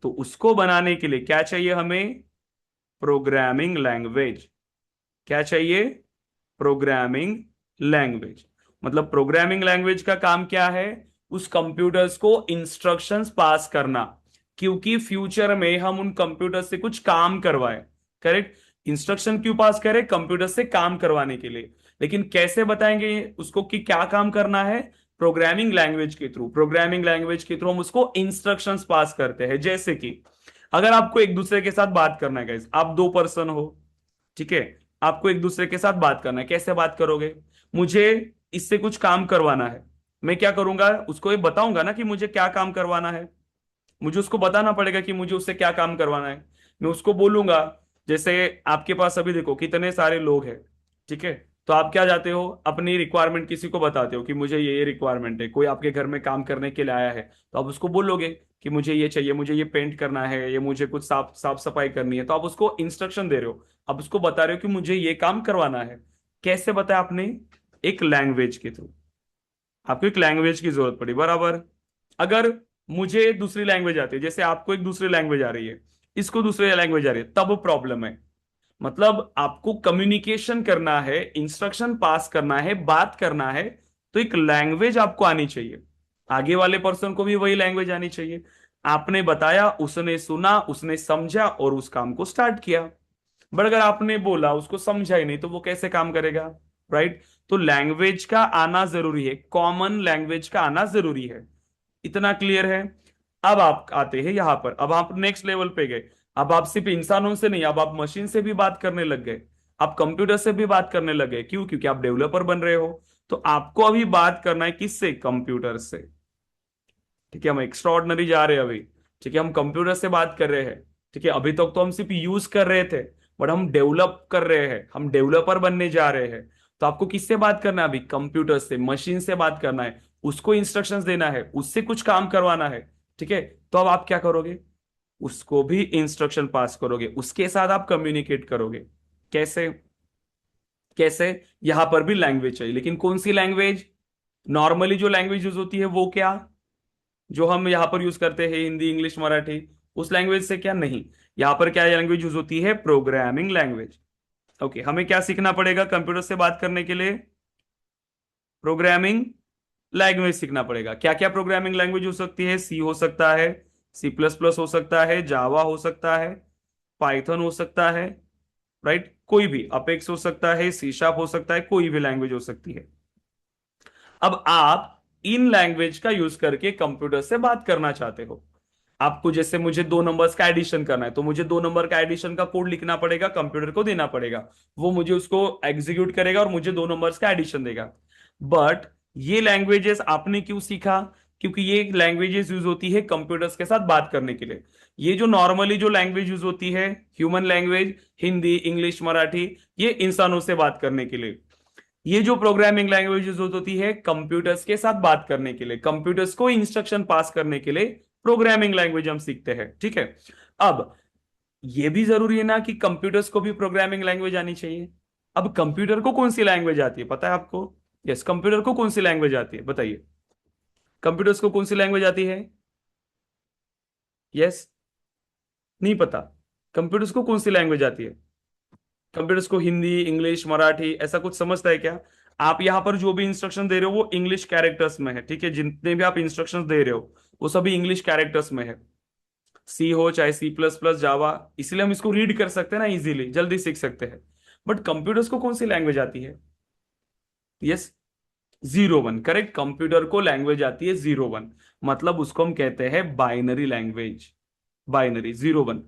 तो उसको बनाने के लिए क्या चाहिए हमें? Programming language. क्या चाहिए? Programming language. मतलब प्रोग्रामिंग लैंग्वेज का काम क्या है? उस कंप्यूटर्स को इंस्ट्रक्शंस पास करना, क्योंकि फ्यूचर में हम उन कंप्यूटर से कुछ काम करवाए, करेक्ट? इंस्ट्रक्शन क्यों पास करें? कंप्यूटर से काम करवाने के लिए। लेकिन कैसे बताएंगे उसको कि क्या काम करना है? प्रोग्रामिंग लैंग्वेज के थ्रू। प्रोग्रामिंग लैंग्वेज के थ्रू हम उसको इंस्ट्रक्शंस पास करते हैं। जैसे कि अगर आपको एक दूसरे के साथ बात करना है गाइस, आप दो पर्सन हो, ठीक है? आपको एक दूसरे के साथ बात करना है, कैसे बात करोगे? मुझे इससे कुछ काम करवाना है, मैं क्या करूंगा? उसको ये बताऊंगा ना कि मुझे क्या काम करवाना है, मुझे उसको बताना पड़ेगा कि मुझे उससे क्या काम करवाना है। मैं उसको बोलूंगा, जैसे आपके पास अभी देखो कितने सारे लोग हैं, ठीक है? तो आप क्या जाते हो, अपनी रिक्वायरमेंट किसी को बताते हो कि मुझे ये रिक्वायरमेंट है, कोई आपके घर में काम करने के लिए आया है, तो आप उसको बोलोगे कि मुझे ये चाहिए, मुझे ये पेंट करना है, ये मुझे कुछ साफ साफ सफाई करनी है, तो आप उसको इंस्ट्रक्शन दे रहे हो, आप उसको बता रहे हो कि मुझे ये काम करवाना है। कैसे बताया आपने? एक लैंग्वेज के थ्रू। आपको एक लैंग्वेज की जरूरत पड़ी, बराबर? अगर मुझे दूसरी लैंग्वेज आती है, जैसे आपको एक दूसरी लैंग्वेज आ रही है, इसको दूसरी लैंग्वेज आ रही है, तब प्रॉब्लम है। मतलब आपको कम्युनिकेशन करना है, इंस्ट्रक्शन पास करना है, बात करना है, तो एक लैंग्वेज आपको आनी चाहिए, आगे वाले पर्सन को भी वही लैंग्वेज आनी चाहिए। आपने बताया, उसने सुना, उसने समझा और उस काम को स्टार्ट किया। बट अगर आपने बोला, उसको समझा ही नहीं, तो वो कैसे काम करेगा, राइट? तो लैंग्वेज का आना जरूरी है, कॉमन लैंग्वेज का आना जरूरी है। इतना क्लियर है? अब आप आते हैं यहां पर, अब आप नेक्स्ट लेवल पे गए। अब आप सिर्फ इंसानों से नहीं, अब आप मशीन से भी बात करने लग गए, आप कंप्यूटर से भी बात करने लग गए। क्यों? क्योंकि आप डेवलपर बन रहे हो। तो आपको अभी बात करना है किससे? कंप्यूटर से। ठीक है, हम एक्स्ट्रा ऑर्डिनरी जा रहे हैं अभी, ठीक है? हम कंप्यूटर से बात कर रहे हैं, ठीक है? अभी तक तो हम सिर्फ यूज कर रहे थे, बट हम डेवलप कर रहे हैं, हम डेवलपर बनने जा रहे हैं। तो आपको किससे बात करना है अभी? कंप्यूटर से, मशीन से बात करना है, उसको इंस्ट्रक्शंस देना है, उससे कुछ काम करवाना है, ठीक है? तो अब आप क्या करोगे? उसको भी इंस्ट्रक्शन पास करोगे, उसके साथ आप कम्युनिकेट करोगे। कैसे? कैसे? यहां पर भी लैंग्वेज चाहिए, लेकिन कौन सी लैंग्वेज? नॉर्मली जो लैंग्वेज यूज होती है वो क्या, जो हम यहाँ पर यूज करते हैं, हिंदी, इंग्लिश, मराठी, उस लैंग्वेज से क्या? नहीं। यहाँ पर क्या लैंग्वेज यूज होती है? Programming language. ओके, हमें क्या सीखना पड़ेगा कंप्यूटर से बात करने के लिए? प्रोग्रामिंग लैंग्वेज सीखना पड़ेगा। क्या क्या प्रोग्रामिंग लैंग्वेज हो सकती है? सी हो सकता है, सी प्लस प्लस हो सकता है, जावा हो सकता है, पाइथन हो सकता है, राइट? कोई भी, अपेक्स हो सकता है, सी शार्प हो सकता है, कोई भी लैंग्वेज हो सकती है। अब आप इन लैंग्वेज का यूज करके कंप्यूटर से बात करना चाहते हो। आपको जैसे मुझे दो नंबर्स का एडिशन करना है, तो मुझे दो नंबर का एडिशन का कोड लिखना पड़ेगा, कंप्यूटर को देना पड़ेगा, वो मुझे उसको एग्जीक्यूट करेगा और मुझे दो नंबर्स का एडिशन देगा। बट ये लैंग्वेजेस आपने क्यों सीखा? क्योंकि ये लैंग्वेजेस यूज होती है कंप्यूटर्स के साथ बात करने के लिए। ये जो नॉर्मली जो लैंग्वेज यूज होती है, human language, Hindi, English, Marathi, ये इंसानों से बात करने के लिए। ये जो प्रोग्रामिंग लैंग्वेज यूज होती है कंप्यूटर्स के साथ बात करने के लिए, कंप्यूटर्स को इंस्ट्रक्शन पास करने के लिए प्रोग्रामिंग लैंग्वेज हम सीखते हैं, ठीक है? अब ये भी जरूरी है ना कि कंप्यूटर्स को भी प्रोग्रामिंग लैंग्वेज आनी चाहिए। अब कंप्यूटर को कौन सी लैंग्वेज आती है पता है आपको? यस, कंप्यूटर को कौन सी लैंग्वेज आती है बताइए? कंप्यूटर्स को कौन सी लैंग्वेज आती है? यस, नहीं पता? कंप्यूटर्स को कौन सी लैंग्वेज आती है? कंप्यूटर्स को हिंदी, इंग्लिश, मराठी ऐसा कुछ समझता है क्या? आप यहाँ पर जो भी इंस्ट्रक्शन दे रहे हो वो इंग्लिश कैरेक्टर्स में है, ठीक है? जितने भी आप इंस्ट्रक्शंस दे रहे हो वो सभी इंग्लिश कैरेक्टर्स में है। सी हो चाहे C++, जावा, इसलिए हम इसको रीड कर सकते हैं ना, इजीली, जल्दी सीख सकते हैं। बट कंप्यूटर्स को कौन सी लैंग्वेज आती है? Yes, 01, correct. कंप्यूटर को लैंग्वेज आती है 01, मतलब उसको हम कहते हैं बाइनरी लैंग्वेज। बाइनरी 01,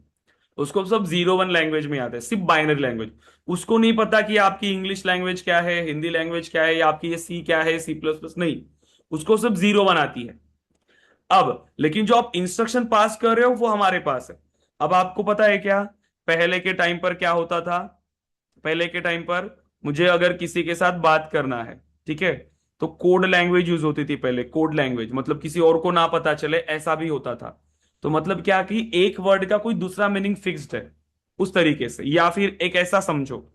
उसको सब 01 लैंग्वेज में आता है, सिर्फ बाइनरी लैंग्वेज। उसको नहीं पता कि आपकी इंग्लिश लैंग्वेज क्या है, हिंदी लैंग्वेज क्या है, या आपकी ये सी क्या है, C++, नहीं, उसको सब 01 आती है। अब लेकिन जो आप इंस्ट्रक्शन पास कर रहे हो वो हमारे पास है। अब आपको पता है क्या पहले के टाइम पर क्या होता था? पहले के टाइम पर मुझे अगर किसी के साथ बात करना है, ठीक है, तो कोड लैंग्वेज यूज होती थी पहले। कोड लैंग्वेज मतलब किसी और को ना पता चले ऐसा भी होता था। तो मतलब क्या कि एक वर्ड का कोई दूसरा मीनिंग फिक्स्ड है, उस तरीके से। या फिर एक ऐसा समझो,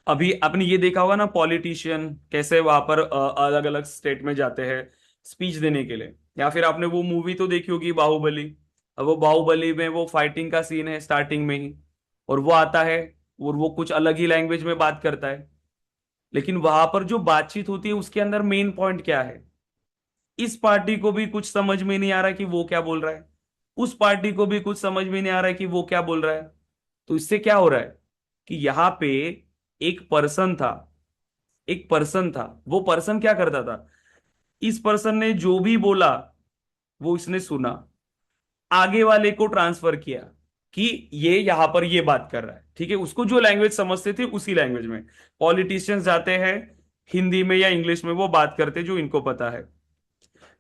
अभी आपने ये देखा होगा ना, पॉलिटिशियन कैसे वहां पर अलग अलग स्टेट में जाते हैं स्पीच देने के लिए। या फिर आपने वो मूवी तो देखी होगी बाहुबली। अब वो बाहुबली में वो फाइटिंग का सीन है स्टार्टिंग में ही, और वो आता है और वो कुछ अलग ही लैंग्वेज में बात करता है। लेकिन वहां पर जो बातचीत होती है उसके अंदर मेन पॉइंट क्या है? इस पार्टी को भी कुछ समझ में नहीं आ रहा है कि वो क्या बोल रहा है, उस पार्टी को भी कुछ समझ में नहीं आ रहा है कि वो क्या बोल रहा है। तो इससे क्या हो रहा है कि यहाँ पे एक पर्सन था, एक पर्सन था, वो पर्सन क्या करता था? इस पर्सन ने जो भी बोला वो इसने सुना, आगे वाले को ट्रांसफर किया कि ये यहां पर ये बात कर रहा है, ठीक है? उसको जो लैंग्वेज समझते थे उसी लैंग्वेज में। पॉलिटिशियंस जाते हैं हिंदी में या इंग्लिश में वो बात करते जो इनको पता है।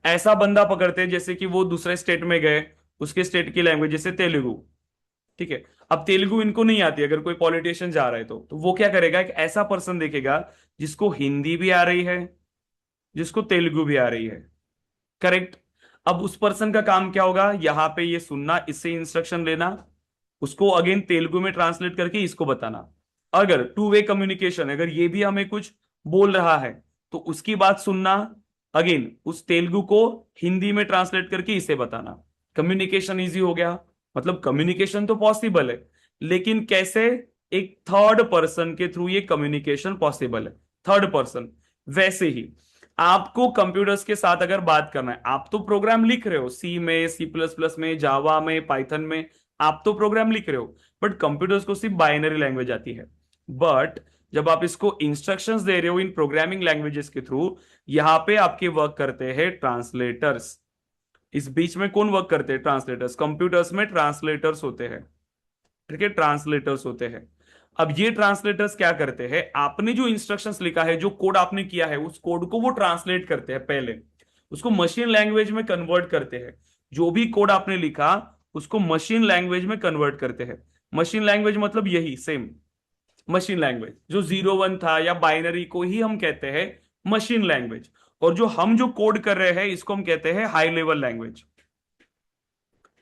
ऐसा बंदा पकड़ते हैं जैसे कि वो दूसरे स्टेट में गए, उसके स्टेट की लैंग्वेज जैसे तेलुगु, ठीक है? अब तेलुगु इनको नहीं आती, अगर कोई पॉलिटिशियन जा रहा है तो वो क्या करेगा, एक ऐसा पर्सन देखेगा जिसको हिंदी भी आ रही है, जिसको तेलुगु भी आ रही है, करेक्ट? अब उस पर्सन का काम क्या होगा? यहां पे ये सुनना, इससे इंस्ट्रक्शन लेना, उसको अगेन तेलुगु में ट्रांसलेट करके इसको बताना। अगर टू वे कम्युनिकेशन, अगर ये भी हमें कुछ बोल रहा है तो उसकी बात सुनना, अगेन उस तेलुगु को हिंदी में ट्रांसलेट करके इसे बताना। कम्युनिकेशन इजी हो गया। मतलब कम्युनिकेशन तो पॉसिबल है, लेकिन कैसे? एक थर्ड पर्सन के थ्रू ये कम्युनिकेशन पॉसिबल है, थर्ड पर्सन। वैसे ही आपको कंप्यूटर्स के साथ अगर बात करना है, आप तो प्रोग्राम लिख रहे हो सी में, C++ में, जावा में, पाइथन में, आप तो प्रोग्राम लिख रहे हो, बट कंप्यूटर्स को सिर्फ बाइनरी लैंग्वेज आती है। बट जब आप इसको इंस्ट्रक्शंस दे रहे हो इन प्रोग्रामिंग लैंग्वेजेस के थ्रू, यहां पे आपके वर्क करते हैं ट्रांसलेटर्स। इस बीच में कौन वर्क करते हैं? ट्रांसलेटर्स। कंप्यूटर्स में ट्रांसलेटर्स होते हैं, ठीक है? ट्रांसलेटर्स होते हैं। अब ये ट्रांसलेटर्स क्या करते हैं? आपने जो इंस्ट्रक्शंस लिखा है, जो कोड आपने किया है, उस कोड को वो ट्रांसलेट करते हैं, पहले उसको मशीन लैंग्वेज में कन्वर्ट करते हैं। जो भी कोड आपने लिखा उसको मशीन लैंग्वेज में कन्वर्ट करते हैं। मशीन लैंग्वेज मतलब यही सेम मशीन लैंग्वेज, जो 01 था या बाइनरी को ही हम कहते हैं मशीन लैंग्वेज। और जो हम जो कोड कर रहे हैं इसको हम कहते हैं हाई लेवल लैंग्वेज,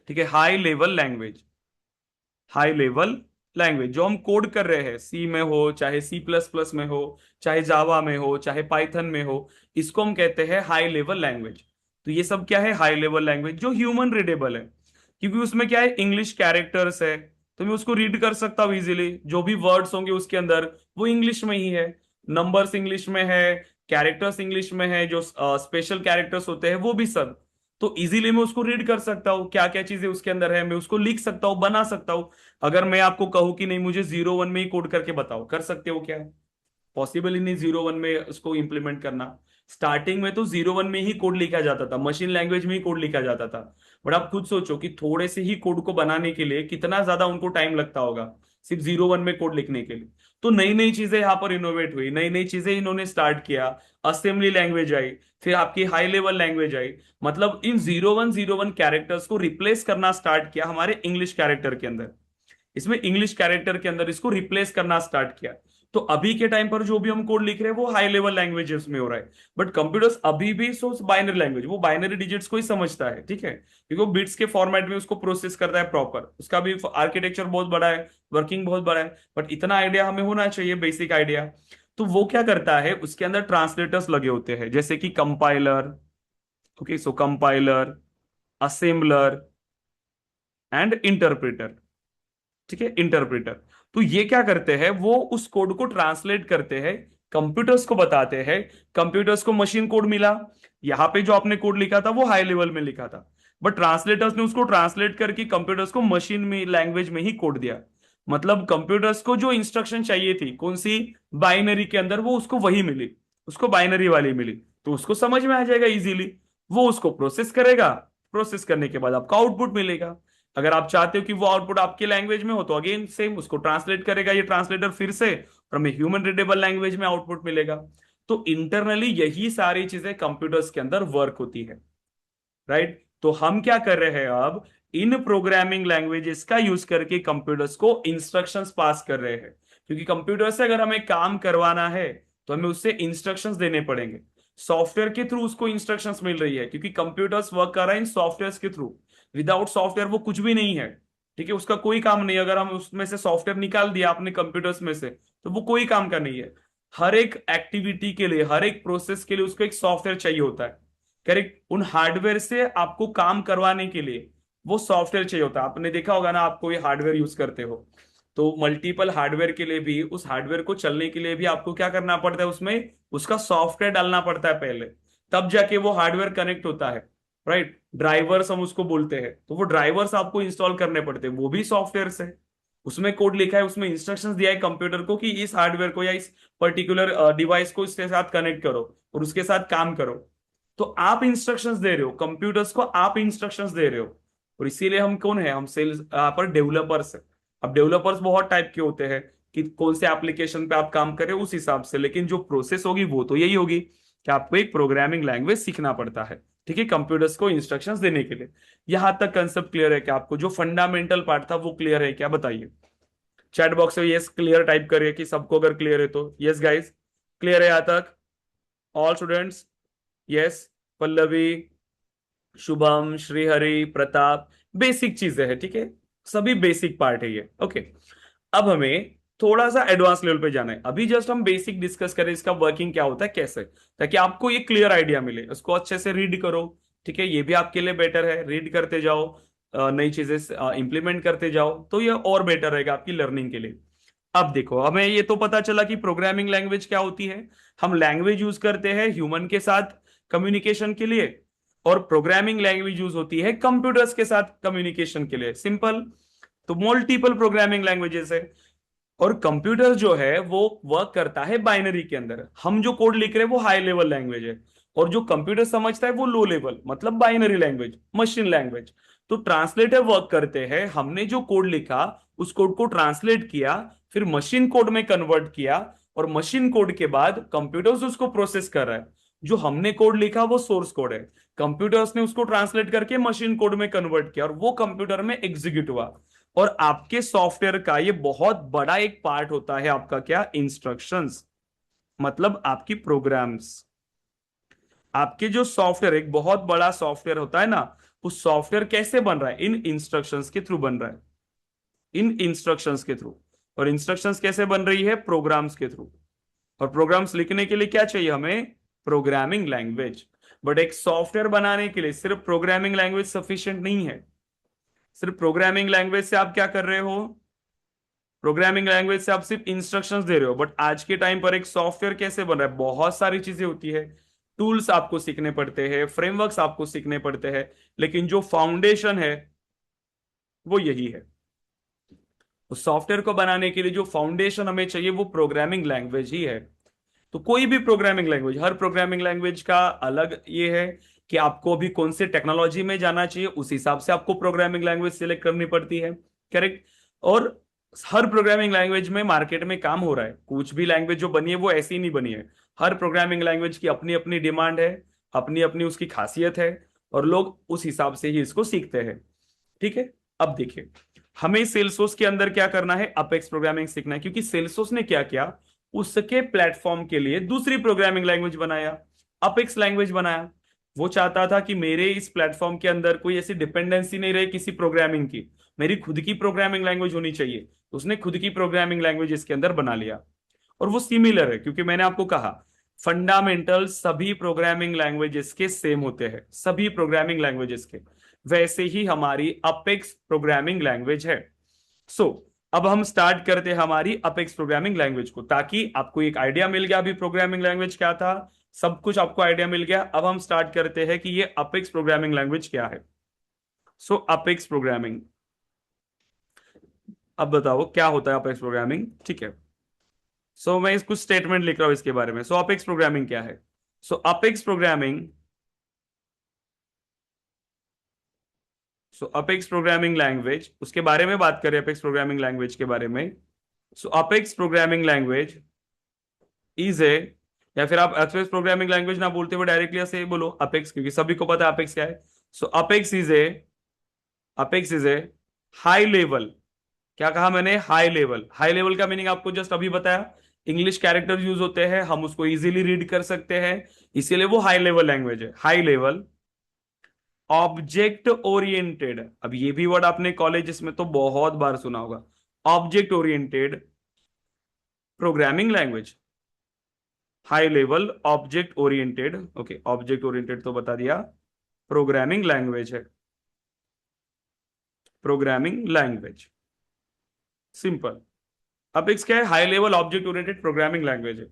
ठीक है? High level language, high level language जो हम कोड कर रहे हैं, सी में हो चाहे C++ में हो, चाहे जावा में हो, चाहे पाइथन में हो, इसको हम कहते हैं हाई लेवल लैंग्वेज। तो ये सब क्या है? हाई लेवल लैंग्वेज, जो ह्यूमन रीडेबल है, क्योंकि उसमें क्या है, इंग्लिश कैरेक्टर्स है, तो मैं उसको रीड कर सकता हूँ इजीली। जो भी वर्ड्स होंगे उसके अंदर वो इंग्लिश में ही है, नंबर्स इंग्लिश में है, कैरेक्टर्स इंग्लिश में है, जो स्पेशल कैरेक्टर्स होते हैं वो भी सब। तो इजीली मैं उसको रीड कर सकता हूँ, क्या क्या चीजें उसके अंदर है, मैं उसको लिख सकता हूँ, बना सकता हूँ। अगर मैं आपको कहूं कि नहीं मुझे 01 में ही कोड करके बताओ, कर सकते हो क्या? पॉसिबल ही नहीं 01 में उसको इंप्लीमेंट करना। स्टार्टिंग में तो 01 में ही कोड लिखा जाता था, मशीन लैंग्वेज में ही कोड लिखा जाता था। बट आप खुद सोचो कि थोड़े से ही कोड को बनाने के लिए कितना ज्यादा उनको टाइम लगता होगा, सिर्फ 01 में कोड लिखने के लिए। तो नई नई चीजें यहाँ पर इनोवेट हुई, नई नई चीजें इन्होंने स्टार्ट किया। असेंबली लैंग्वेज आई, फिर आपकी हाई लेवल लैंग्वेज आई। मतलब इन 01 कैरेक्टर्स को रिप्लेस करना स्टार्ट किया हमारे इंग्लिश कैरेक्टर के अंदर। इसमें इंग्लिश कैरेक्टर के अंदर इसको रिप्लेस करना स्टार्ट किया। तो अभी के टाइम पर जो भी हम कोड लिख रहे हैं वो हाई लेवल लैंग्वेजेस में हो रहा है। बट कंप्यूटर्स अभी भी सो बाइनरी लैंग्वेज, वो बाइनरी डिजिट्स को ही समझता है, ठीक है? क्योंकि वो बिट्स के फॉर्मेट में उसको प्रोसेस करता है प्रॉपर। उसका भी आर्किटेक्चर बहुत बड़ा है, वर्किंग बहुत बड़ा है, बट इतना आइडिया हमें होना चाहिए, बेसिक आइडिया। तो वो क्या करता है, उसके अंदर ट्रांसलेटर्स लगे होते हैं, जैसे कि compiler, okay, so compiler, assembler and interpreter, ठीक है? इंटरप्रेटर। तो ये क्या करते हैं, वो उस कोड को ट्रांसलेट करते हैं, कंप्यूटर्स को बताते हैं, कंप्यूटर्स को मशीन कोड मिला। यहाँ पे जो आपने कोड लिखा था वो हाई लेवल में लिखा था, बट ट्रांसलेटर्स ने उसको ट्रांसलेट करके कंप्यूटर्स को मशीन में लैंग्वेज में ही कोड दिया। मतलब कंप्यूटर्स को जो इंस्ट्रक्शन चाहिए थी कौन सी, बाइनरी के अंदर, वो उसको वही मिली, उसको बाइनरी वाली मिली, तो उसको समझ में आ जाएगा इजीली। वो उसको प्रोसेस करेगा, प्रोसेस करने के बाद आपका आउटपुट मिलेगा। अगर आप चाहते हो कि वो आउटपुट आपके लैंग्वेज में हो तो अगेन सेम उसको ट्रांसलेट करेगा ये ट्रांसलेटर फिर से, और हमें ह्यूमन रीडेबल लैंग्वेज में आउटपुट मिलेगा। तो इंटरनली यही सारी चीजें कंप्यूटर्स के अंदर वर्क होती है, राइट। तो हम क्या कर रहे हैं अब, इन प्रोग्रामिंग लैंग्वेजेस का यूज करके कंप्यूटर्स को इंस्ट्रक्शंस पास कर रहे हैं, क्योंकि कंप्यूटर से अगर हमें काम करवाना है तो हमें उससे इंस्ट्रक्शंस देने पड़ेंगे। सॉफ्टवेयर के थ्रू उसको इंस्ट्रक्शंस मिल रही है, क्योंकि कंप्यूटर्स वर्क कर रहा है इन सॉफ्टवेयर के थ्रू। विदाउट सॉफ्टवेयर वो कुछ भी नहीं है, ठीक है, उसका कोई काम नहीं। अगर हम उसमें से सॉफ्टवेयर निकाल दिया आपने कंप्यूटर्स में से, तो वो कोई काम का नहीं है। हर एक एक्टिविटी के लिए, हर एक प्रोसेस के लिए उसको एक सॉफ्टवेयर चाहिए होता है, करेक्ट। उन हार्डवेयर से आपको काम करवाने के लिए वो सॉफ्टवेयर चाहिए होता है। आपने देखा होगा ना, आप कोई हार्डवेयर यूज करते हो तो मल्टीपल हार्डवेयर के लिए भी, उस हार्डवेयर को चलने के लिए भी आपको क्या करना पड़ता है, उसमें उसका सॉफ्टवेयर डालना पड़ता है पहले, तब जाके वो हार्डवेयर कनेक्ट होता है, राइट। ड्राइवर्स हम उसको बोलते हैं, तो वो ड्राइवर्स आपको इंस्टॉल करने पड़ते हैं, वो भी सॉफ्टवेयर से। उसमें कोड लिखा है, उसमें इंस्ट्रक्शंस दिया है कंप्यूटर को कि इस हार्डवेयर को या इस पर्टिकुलर डिवाइस को इसके साथ कनेक्ट करो और उसके साथ काम करो। तो आप इंस्ट्रक्शंस दे रहे हो कंप्यूटर्स को, आप इंस्ट्रक्शंस दे रहे हो। और इसीलिए हम कौन है, हम सेल्स पर डेवलपर्स है। अब डेवलपर्स बहुत टाइप के होते हैं कि कौन से एप्लीकेशन पे आप काम कर रहे हो उस हिसाब से, लेकिन जो प्रोसेस होगी वो तो यही होगी कि आपको एक प्रोग्रामिंग लैंग्वेज सीखना पड़ता है, ठीक है, कंप्यूटर्स को इंस्ट्रक्शंस देने के लिए। यहां तक कंसेप्ट क्लियर है क्या आपको? जो फंडामेंटल पार्ट था वो क्लियर है क्या, बताइए। चैट बॉक्स में यस क्लियर टाइप करिए कि सबको अगर क्लियर है तो। यस गाइस, क्लियर है यहां तक all students? Yes, Pallavi, Shubham, Shrihari, Pratap, basic चीजें हैं, ठीक है, सभी बेसिक पार्ट है ये, ओके। अब हमें थोड़ा सा एडवांस लेवल पे जाना है। अभी जस्ट हम बेसिक डिस्कस करें इसका वर्किंग क्या होता है कैसे, ताकि आपको ये क्लियर आइडिया मिले। उसको अच्छे से रीड करो, ठीक है, ये भी आपके लिए बेटर है, रीड करते जाओ, नई चीजें इंप्लीमेंट करते जाओ, तो ये और बेटर रहेगा आपकी लर्निंग के लिए। अब देखो, हमें ये तो पता चला कि प्रोग्रामिंग लैंग्वेज क्या होती है। हम लैंग्वेज यूज करते हैं ह्यूमन के साथ कम्युनिकेशन के लिए, और प्रोग्रामिंग लैंग्वेज यूज होती है कंप्यूटर्स के साथ कम्युनिकेशन के लिए, सिंपल। तो मल्टीपल प्रोग्रामिंग लैंग्वेजेस है, और कंप्यूटर जो है वो वर्क करता है बाइनरी के अंदर। हम जो कोड लिख रहे हैं वो हाई लेवल लैंग्वेज है, और जो कंप्यूटर समझता है वो लो लेवल, मतलब बाइनरी लैंग्वेज, मशीन लैंग्वेज। तो ट्रांसलेटर वर्क करते हैं, हमने जो कोड लिखा उस कोड को ट्रांसलेट किया, फिर मशीन कोड में कन्वर्ट किया, और मशीन कोड के बाद कंप्यूटर्स उसको प्रोसेस कर रहा है। जो हमने कोड लिखा वो सोर्स कोड है, कंप्यूटर्स ने उसको ट्रांसलेट करके मशीन कोड में कन्वर्ट किया, और वो कंप्यूटर में एग्जीक्यूट हुआ। और आपके सॉफ्टवेयर का ये बहुत बड़ा एक पार्ट होता है आपका क्या, इंस्ट्रक्शंस, मतलब आपकी प्रोग्राम्स। आपके जो सॉफ्टवेयर एक बहुत बड़ा सॉफ्टवेयर होता है ना, उस सॉफ्टवेयर कैसे बन रहा है, इन इंस्ट्रक्शंस के थ्रू बन रहा है, इन इंस्ट्रक्शंस के थ्रू। और इंस्ट्रक्शंस कैसे बन रही है, प्रोग्राम्स के थ्रू। और प्रोग्राम्स लिखने के लिए क्या चाहिए हमें, प्रोग्रामिंग लैंग्वेज। बट एक सॉफ्टवेयर बनाने के लिए सिर्फ प्रोग्रामिंग लैंग्वेज सफिशिएंट नहीं है। सिर्फ प्रोग्रामिंग लैंग्वेज से आप क्या कर रहे हो, प्रोग्रामिंग लैंग्वेज से आप सिर्फ इंस्ट्रक्शंस दे रहे हो। बट आज के टाइम पर एक सॉफ्टवेयर कैसे बन रहा है, बहुत सारी चीजें होती है, टूल्स आपको सीखने पड़ते हैं, फ्रेमवर्क्स आपको सीखने पड़ते हैं, लेकिन जो फाउंडेशन है वो यही है। उस सॉफ्टवेयर को बनाने के लिए जो फाउंडेशन हमें चाहिए वो प्रोग्रामिंग लैंग्वेज ही है। तो कोई भी प्रोग्रामिंग लैंग्वेज, हर प्रोग्रामिंग लैंग्वेज का अलग ये है कि आपको अभी कौन से टेक्नोलॉजी में जाना चाहिए, उस हिसाब से आपको प्रोग्रामिंग लैंग्वेज सिलेक्ट करनी पड़ती है, करेक्ट। और हर प्रोग्रामिंग लैंग्वेज में मार्केट में काम हो रहा है, कुछ भी लैंग्वेज जो बनी है वो ऐसी नहीं बनी है। हर प्रोग्रामिंग लैंग्वेज की अपनी अपनी डिमांड है, अपनी अपनी उसकी खासियत है, और लोग उस हिसाब से ही इसको सीखते हैं, ठीक है। अब देखिए, हमें सेल्सफोर्स के अंदर क्या करना है, अपेक्स प्रोग्रामिंग सीखना है, क्योंकि सेल्सफोर्स ने क्या किया, उसके प्लेटफॉर्म के लिए दूसरी प्रोग्रामिंग लैंग्वेज बनाया, अपेक्स लैंग्वेज बनाया। वो चाहता था कि मेरे इस प्लेटफॉर्म के अंदर कोई ऐसी डिपेंडेंसी नहीं रहे किसी प्रोग्रामिंग की, मेरी खुद की प्रोग्रामिंग लैंग्वेज होनी चाहिए। तो उसने खुद की प्रोग्रामिंग लैंग्वेज इसके अंदर बना लिया, और वो सिमिलर है, क्योंकि मैंने आपको कहा फंडामेंटल सभी प्रोग्रामिंग लैंग्वेजेस के सेम होते हैं, सभी प्रोग्रामिंग लैंग्वेजेस के। वैसे ही हमारी अपेक्स प्रोग्रामिंग लैंग्वेज है। सो अब हम स्टार्ट करते हैं हमारी अपेक्स प्रोग्रामिंग लैंग्वेज को, ताकि आपको एक आइडिया मिल गया अभी प्रोग्रामिंग लैंग्वेज क्या था, सब कुछ आपको आइडिया मिल गया। अब हम स्टार्ट करते हैं कि ये अपेक्स प्रोग्रामिंग लैंग्वेज क्या है। सो अपेक्स प्रोग्रामिंग, अब बताओ क्या होता है अपेक्स प्रोग्रामिंग, ठीक है। सो मैं कुछ स्टेटमेंट लिख रहा हूं इसके बारे में। सो अपेक्स प्रोग्रामिंग क्या है? सो अपेक्स प्रोग्रामिंग, सो अपेक्स प्रोग्रामिंग लैंग्वेज, उसके बारे में बात करें अपेक्स प्रोग्रामिंग लैंग्वेज के बारे में। So Apex programming language is a, या फिर आप अपेक्स प्रोग्रामिंग लैंग्वेज ना बोलते हुए डायरेक्टली ऐसे बोलो अपेक्स, क्योंकि सभी को पता है अपेक्स क्या है। So Apex is a high level, क्या कहा मैंने? High level. हाई लेवल का मीनिंग आपको जस्ट अभी बताया, इंग्लिश कैरेक्टर यूज होते हैं, हम उसको इजीली रीड कर सकते हैं, इसीलिए वो हाई लेवल लैंग्वेज है। हाई लेवल ऑब्जेक्ट ओरिएंटेड, अब ये भी वर्ड आपने कॉलेजेस में तो बहुत बार सुना होगा, object oriented programming language, high level object oriented, okay object oriented तो बता दिया, प्रोग्रामिंग लैंग्वेज है, प्रोग्रामिंग लैंग्वेज, सिंपल। अपेक्स क्या है? High level object oriented programming language है।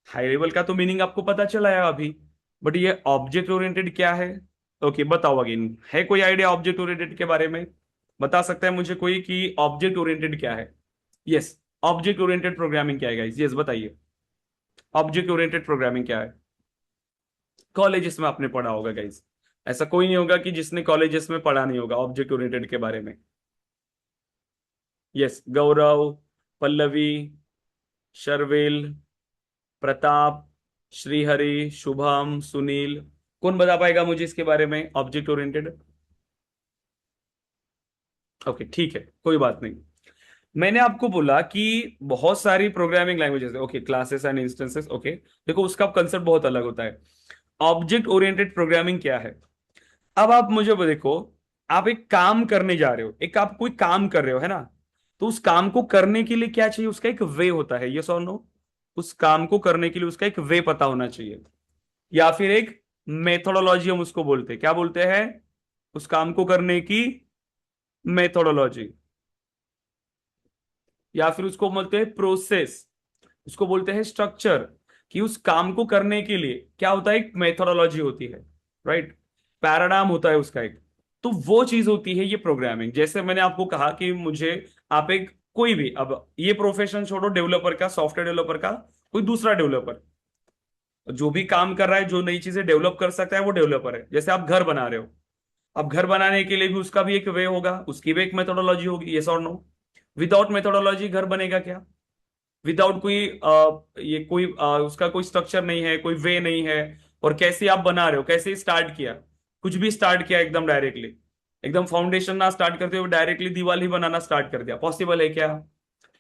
हाई लेवल का तो मीनिंग आपको पता चला है अभी, बट ये ऑब्जेक्ट ओरिएंटेड क्या है? ओके बताओ अगेन, है कोई आइडिया ऑब्जेक्ट ओरिएंटेड के बारे में? बता सकता है मुझे कोई कि ऑब्जेक्ट ओरिएंटेड क्या है? यस, ऑब्जेक्ट ओरिएंटेड प्रोग्रामिंग क्या है गाइस? यस बताइए, ऑब्जेक्ट ओरिएंटेड प्रोग्रामिंग क्या है? कॉलेजेस में आपने पढ़ा होगा गाइस, ऐसा कोई नहीं होगा कि जिसने कॉलेजेस में पढ़ा नहीं होगा ऑब्जेक्ट ओरिएंटेड के बारे में। यस, गौरव, पल्लवी, शर्विल, प्रताप, श्रीहरि, शुभम, सुनील, कौन बता पाएगा मुझे इसके बारे में ऑब्जेक्ट ओरिएंटेड? ओके ठीक है, कोई बात नहीं। मैंने आपको बोला कि बहुत सारी प्रोग्रामिंग लैंग्वेजेस है, okay classes and instances, okay देखो उसका कंसेप्ट बहुत अलग होता है। ऑब्जेक्ट ओरिएंटेड प्रोग्रामिंग क्या है? अब आप मुझे देखो, आप एक काम करने जा रहे हो, एक आप कोई काम कर रहे हो है ना, तो उस काम को करने के लिए क्या चाहिए? उसका एक वे होता है, यस और नो? उस काम को करने के लिए उसका एक वे पता होना चाहिए, या फिर एक मेथोडोलॉजी हम उसको बोलते हैं। क्या बोलते हैं? उस काम को करने की मेथोडोलॉजी, या फिर उसको बोलते हैं प्रोसेस, उसको बोलते हैं स्ट्रक्चर, कि उस काम को करने के लिए क्या होता है? एक मेथोडोलॉजी होती है, राइट, पैराडाइम होता है उसका एक। तो वो चीज होती है ये प्रोग्रामिंग। जैसे मैंने आपको कहा कि मुझे आप एक कोई भी, अब ये प्रोफेशन छोड़ो डेवलपर का, सॉफ्टवेयर डेवलपर का, कोई दूसरा डेवलपर जो भी काम कर रहा है, जो नई चीजें डेवलप कर सकता है वो डेवलपर है। जैसे आप घर बना रहे हो, अब घर बनाने के लिए भी उसका भी एक वे होगा, उसकी भी एक मेथोडोलॉजी होगी, यस और नो? विदाउट मेथोडोलॉजी घर बनेगा क्या? विदाउट कोई ये कोई उसका कोई स्ट्रक्चर नहीं है, कोई वे नहीं है, और कैसे आप बना रहे हो, कैसे स्टार्ट किया, कुछ भी स्टार्ट किया एकदम डायरेक्टली, एकदम फाउंडेशन ना स्टार्ट करते हुए डायरेक्टली दीवार ही बनाना स्टार्ट कर दिया, पॉसिबल है क्या?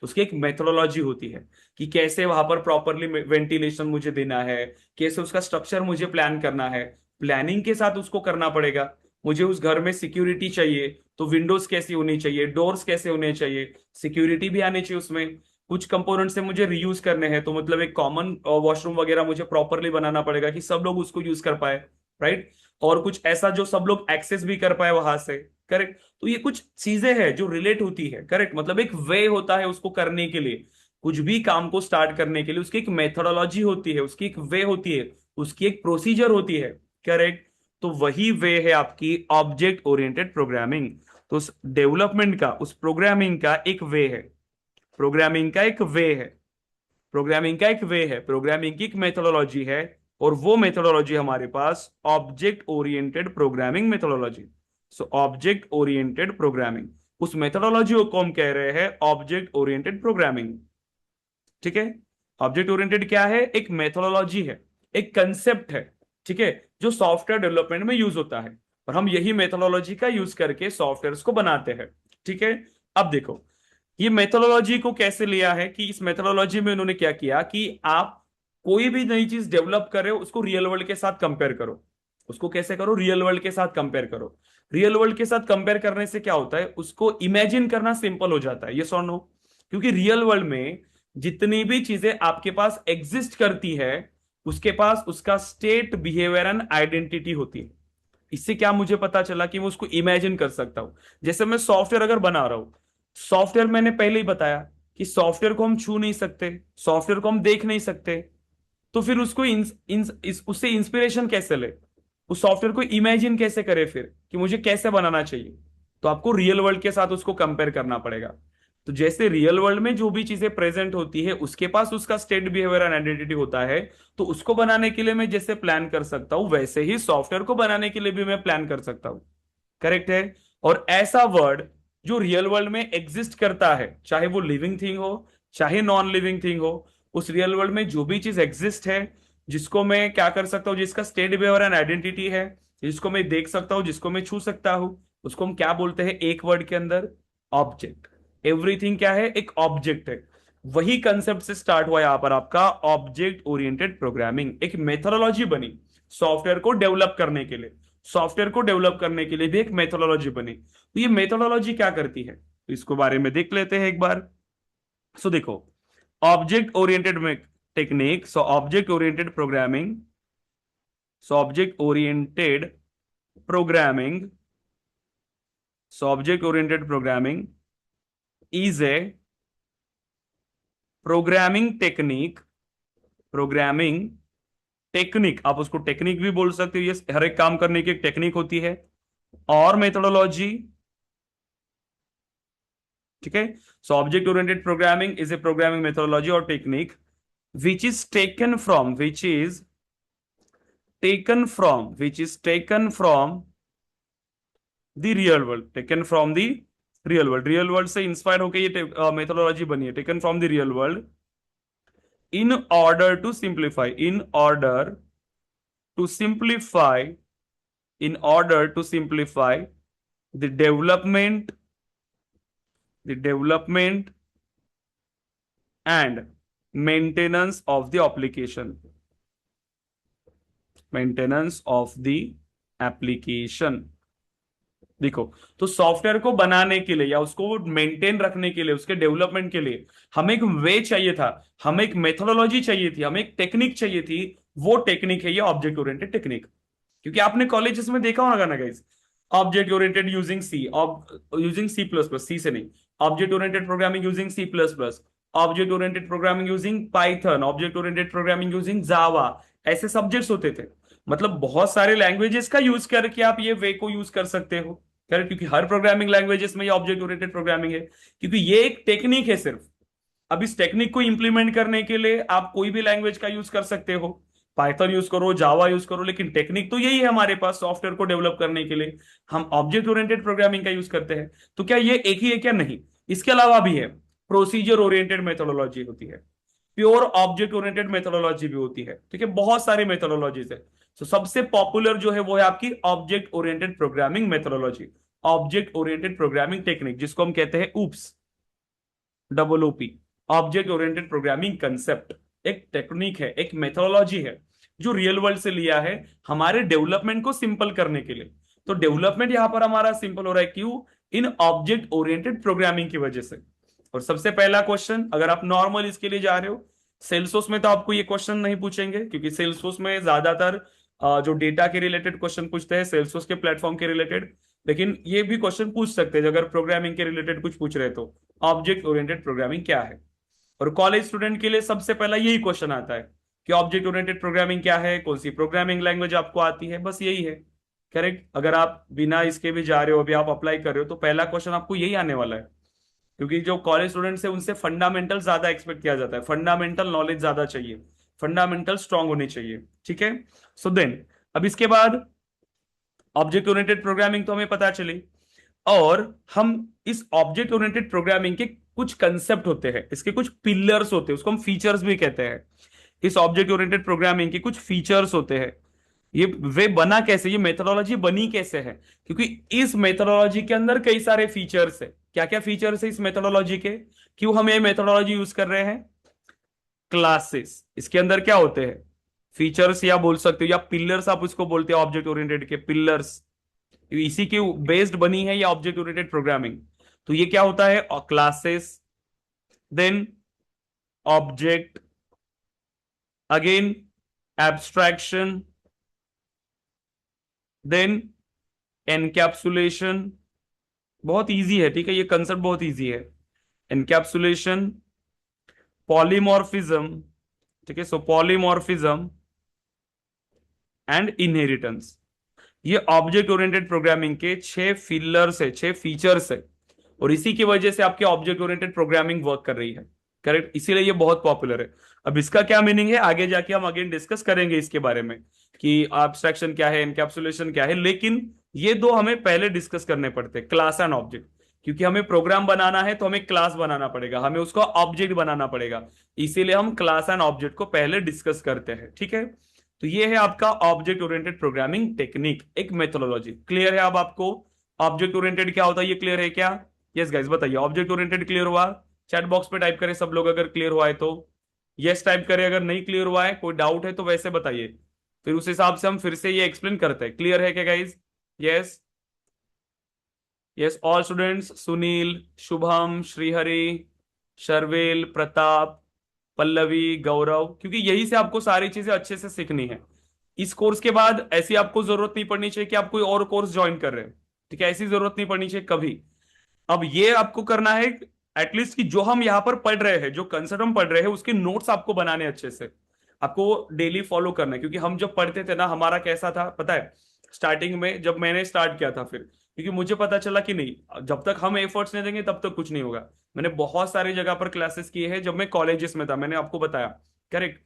उसकी एक मेथोडोलॉजी होती है कि कैसे वहां पर प्रॉपरली वेंटिलेशन मुझे देना है, कैसे उसका स्ट्रक्चर मुझे प्लान करना है, प्लानिंग के साथ उसको करना पड़ेगा। मुझे उस घर में सिक्योरिटी चाहिए, तो विंडोज कैसी होनी चाहिए, डोर्स कैसे होने चाहिए, सिक्योरिटी भी आनी चाहिए उसमें। कुछ कंपोनेंट से मुझे रीयूज करने हैं, तो मतलब एक कॉमन वॉशरूम वगैरह मुझे प्रॉपरली बनाना पड़ेगा कि सब लोग उसको यूज कर पाए, राइट, और कुछ ऐसा जो सब लोग एक्सेस भी कर पाए वहां से, करेक्ट। तो ये कुछ चीजें हैं जो रिलेट होती है, करेक्ट, मतलब एक वे होता है उसको करने के लिए, कुछ भी काम को स्टार्ट करने के लिए उसकी एक मेथोडोलॉजी होती है, उसकी एक वे होती है, उसकी एक प्रोसीजर होती है, करेक्ट। तो वही वे है आपकी ऑब्जेक्ट ओरिएंटेड प्रोग्रामिंग। तो उस डेवलपमेंट का, उस प्रोग्रामिंग का एक वे है, प्रोग्रामिंग का एक वे है, प्रोग्रामिंग का एक वे है, प्रोग्रामिंग की एक मेथोडोलॉजी है, और वो मेथोडोलॉजी हमारे पास object oriented programming methodology. So object oriented programming, उस मेथोडोलॉजी को हम कह रहे हैं ऑब्जेक्ट ओरिएंटेड प्रोग्रामिंग, ठीक है। ऑब्जेक्ट ओरिएंटेड क्या है? एक मेथोडोलॉजी है, एक कंसेप्ट है, ठीक है, जो सॉफ्टवेयर डेवलपमेंट में यूज होता है, और हम यही मेथोडोलॉजी का यूज करके सॉफ्टवेयर को बनाते हैं, ठीक है। अब देखो ये मेथोडोलॉजी को कैसे लिया है, कि इस मेथोडोलॉजी में उन्होंने क्या किया कि आप कोई भी नई चीज डेवलप कर रहे हो उसको रियल वर्ल्ड के साथ कंपेयर करो। उसको कैसे करो? रियल वर्ल्ड के साथ कंपेयर करो। रियल वर्ल्ड के साथ कंपेयर करने से क्या होता है? उसको इमेजिन करना सिंपल हो जाता है, यस और नो? क्योंकि रियल वर्ल्ड में जितनी भी चीजें आपके पास एग्जिस्ट करती है, उसके पास उसका स्टेट, बिहेवियर एंड आइडेंटिटी होती है। इससे क्या मुझे पता चला कि मैं उसको इमेजिन कर सकता हूं। जैसे मैं सॉफ्टवेयर अगर बना रहा हूं, सॉफ्टवेयर मैंने पहले ही बताया कि सॉफ्टवेयर को हम छू नहीं सकते, सॉफ्टवेयर को हम देख नहीं सकते, तो फिर उसको उससे इंस्पिरेशन कैसे ले, उस सॉफ्टवेयर को इमेजिन कैसे करे फिर कि मुझे कैसे बनाना चाहिए। तो आपको रियल वर्ल्ड के साथ उसको कंपेयर करना पड़ेगा। तो जैसे रियल वर्ल्ड में जो भी चीजें प्रेजेंट होती है उसके पास उसका स्टेट बिहेवियर एंड आइडेंटिटी होता है, तो उसको बनाने के लिए मैं जैसे प्लान कर सकता हूं वैसे ही सॉफ्टवेयर को बनाने के लिए भी मैं प्लान कर सकता हूं। करेक्ट है। और ऐसा वर्ड जो रियल वर्ल्ड में एग्जिस्ट करता है, चाहे वो लिविंग थिंग हो चाहे नॉन लिविंग थिंग हो, उस रियल वर्ल्ड में जो भी चीज एग्जिस्ट है, जिसको मैं क्या कर सकता हूँ, जिसका स्टेट बिहेवियर एंड आइडेंटिटी है, जिसको मैं देख सकता हूँ, जिसको मैं छू सकता हूँ, उसको हम क्या बोलते हैं एक वर्ड के अंदर? ऑब्जेक्ट। एवरीथिंग क्या है? एक ऑब्जेक्ट है। वही कंसेप्ट से स्टार्ट हुआ यहां पर आपका ऑब्जेक्ट ओरिएंटेड प्रोग्रामिंग। एक मेथोडोलॉजी बनी सॉफ्टवेयर को डेवलप करने के लिए, सॉफ्टवेयर को डेवलप करने के लिए भी एक मेथोडोलॉजी बनी। तो ये मेथोडोलॉजी क्या करती है, तो इसको बारे में देख लेते हैं एक बार। सो देखो, object oriented technique, so object oriented programming, so object oriented programming, so object oriented programming is a programming technique, programming technique, आप उसको टेक्निक भी बोल सकते हो, ये हर एक काम करने की एक टेक्निक होती है, और मेथोडोलॉजी। ठीक है। सो object oriented programming is a programming methodology और technique which is taken from, which is taken from, which is taken from the real world, taken from the real world, real world से इंस्पायर होकर ये मेथोडोलॉजी बनी है, taken from the real world in order to simplify, in order to simplify, in order to simplify the development, the development and maintenance of the application, maintenance of the application। देखो, तो सॉफ्टवेयर को बनाने के लिए या उसको मेंटेन रखने के लिए, उसके डेवलपमेंट के लिए हमें एक वे चाहिए था, हमें एक मेथोडोलॉजी चाहिए थी, हमें एक टेक्निक चाहिए थी। वो टेक्निक है ये ऑब्जेक्ट ओरिएंटेड टेक्निक। क्योंकि आपने कॉलेजेस में देखा होगा ना guys, object oriented using C, using C plus plus, C से नहीं, object oriented programming using C plus plus, object oriented programming using Python, object oriented programming using Java, ऐसे सब्जेक्ट्स होते थे। मतलब बहुत सारे लैंग्वेजेस का यूज करके आप ये वे को यूज कर सकते हो। करेक्ट, क्योंकि हर प्रोग्रामिंग लैंग्वेजेस में ये ऑब्जेक्ट ओरिएंटेड प्रोग्रामिंग है, क्योंकि ये एक टेक्निक है सिर्फ। अब इस टेक्निक को इंप्लीमेंट करने के लिए आप कोई भी लैंग्वेज का यूज कर सकते हो, पाइथन यूज करो, जावा यूज करो, लेकिन टेक्निक तो यही है हमारे पास सॉफ्टवेयर को डेवलप करने के लिए, हम ऑब्जेक्ट ओरिएंटेड प्रोग्रामिंग का यूज करते हैं। तो क्या ये एक ही है? क्या नहीं, इसके अलावा भी है। प्रोसीजर ओरिएंटेड मेथोडोलॉजी होती है, प्योर ऑब्जेक्ट ओरिएंटेड मेथोडोलॉजी भी होती है। ठीक है, बहुत सारी मेथोडोलॉजीज है। तो सबसे पॉपुलर जो है वो है आपकी object oriented programming methodology, object oriented programming technique, जिसको हम कहते हैं oops, double OP, object oriented programming concept. एक टेक्निक है, एक मेथोडोलॉजी है जो रियल वर्ल्ड से लिया है हमारे डेवलपमेंट को सिंपल करने के लिए। तो डेवलपमेंट यहां पर हमारा सिंपल हो रहा है, क्यों? इन ऑब्जेक्ट ओरिएंटेड प्रोग्रामिंग की वजह से। और सबसे पहला क्वेश्चन, अगर आप नॉर्मल इसके लिए जा रहे हो, सेल्सफोर्स में तो आपको ये क्वेश्चन नहीं पूछेंगे, क्योंकि सेल्सफोर्स में ज्यादातर जो डेटा के रिलेटेड क्वेश्चन पूछते हैं सेल्सफोर्स के प्लेटफॉर्म के रिलेटेड, लेकिन ये भी क्वेश्चन पूछ सकते हैं अगर प्रोग्रामिंग के रिलेटेड कुछ पूछ रहे तो, ऑब्जेक्ट ओरिएंटेड प्रोग्रामिंग क्या है। और कॉलेज स्टूडेंट के लिए सबसे पहला यही क्वेश्चन आता है कि ऑब्जेक्ट ओरिएंटेड प्रोग्रामिंग क्या है, कौन सी प्रोग्रामिंग लैंग्वेज आपको आती है, बस यही है। करेक्ट, अगर आप बिना इसके भी जा रहे हो, अभी आप अप्लाई कर रहे हो, तो पहला क्वेश्चन आपको यही आने वाला है, क्योंकि जो कॉलेज स्टूडेंट्स है उनसे फंडामेंटल ज्यादा एक्सपेक्ट किया जाता है, फंडामेंटल नॉलेज ज्यादा चाहिए, फंडामेंटल स्ट्रांग होनी चाहिए। ठीक है। सो देन अब इसके बाद ऑब्जेक्ट ओरिएंटेड प्रोग्रामिंग तो हमें पता चली, और हम इस ऑब्जेक्ट ओरिएंटेड प्रोग्रामिंग के कुछ कंसेप्ट होते हैं, इसके कुछ पिलर्स होते हैं, उसको हम फीचर्स भी कहते हैं। इस ऑब्जेक्ट ओरिएंटेड प्रोग्रामिंग के कुछ फीचर्स होते हैं। ये वे बना कैसे, ये मेथोडोलॉजी बनी कैसे है? क्योंकि इस मेथोडोलॉजी के अंदर कई सारे फीचर्स है। क्या क्या फीचर्स है इस मेथोडोलॉजी के? क्यों हम ये मेथोडोलॉजी यूज कर रहे हैं? क्लासेस, इसके अंदर क्या होते हैं? फीचर्स, या बोल सकते हो या पिलर्स, आप उसको बोलते हो ऑब्जेक्ट ओरिएंटेड के पिलर्स, इसी के बेस्ड बनी है ये ऑब्जेक्ट ओरिएंटेड प्रोग्रामिंग। तो ये क्या होता है? Classes, then object, again abstraction, then encapsulation, बहुत इजी है, ठीक है, ये कंसेप्ट बहुत इजी है। एनकैप्सुलेशन, पॉलीमॉर्फिज्म, ठीक है, सो पॉलीमॉर्फिज्म एंड इनहेरिटेंस, ये ऑब्जेक्ट ओरिएंटेड प्रोग्रामिंग के 6 पिलर्स है, 6 फीचर्स है, और इसी की वजह से आपकी ऑब्जेक्ट ओरिएंटेड प्रोग्रामिंग वर्क कर रही है। करेक्ट, इसीलिए ये बहुत पॉपुलर है। अब इसका क्या मीनिंग है आगे जाके हम अगेन डिस्कस करेंगे इसके बारे में कि एब्स्ट्रैक्शन क्या है, एनकैप्सुलेशन क्या है, लेकिन ये दो हमें पहले डिस्कस करने पड़ते हैं, क्लास एंड ऑब्जेक्ट। क्योंकि हमें प्रोग्राम बनाना है तो हमें क्लास बनाना पड़ेगा, हमें उसका ऑब्जेक्ट बनाना पड़ेगा, इसीलिए हम क्लास एंड ऑब्जेक्ट को पहले डिस्कस करते हैं, ठीक है। तो ये है आपका ऑब्जेक्ट ओरिएंटेड प्रोग्रामिंग टेक्निक, एक मेथोडोलॉजी। क्लियर है अब आपको ऑब्जेक्ट ओरिएंटेड क्या होता है, ये क्लियर है क्या? यस गाइस बताइए, ऑब्जेक्ट ओरिएंटेड क्लियर हुआ? चैट बॉक्स पे टाइप करें सब लोग, अगर क्लियर हुआ है तो यस टाइप करें, अगर नहीं क्लियर हुआ है, कोई डाउट है तो वैसे बताइए, फिर उस हिसाब से हम फिर से ये एक्सप्लेन करते हैं। क्लियर है क्या guys? Yes, yes all students, Sunil, Shubham, Shrihari, Sharvel, Pratap, Pallavi, Gaurav, क्योंकि यही से आपको सारी चीजें अच्छे से सीखनी है। इस कोर्स के बाद ऐसी आपको जरूरत नहीं पड़नी चाहिए कि आप कोई और कोर्स ज्वाइन कर रहे हैं, ठीक है, ऐसी जरूरत नहीं पड़नी चाहिए कभी। अब ये आपको करना है एटलीस्ट कि जो हम यहाँ पर पढ़ रहे हैं, जो कंसेप्ट हम पढ़ रहे हैं, उसके नोट्स आपको बनाने अच्छे से, आपको डेली फॉलो करना है। क्योंकि हम जब पढ़ते थे ना, हमारा कैसा था पता है, स्टार्टिंग में जब मैंने स्टार्ट किया था, फिर क्योंकि मुझे पता चला कि नहीं, जब तक हम एफर्ट्स नहीं देंगे तब तक कुछ नहीं होगा। मैंने बहुत सारी जगह पर क्लासेस किए हैं जब मैं कॉलेजेस में था, मैंने आपको बताया, करेक्ट।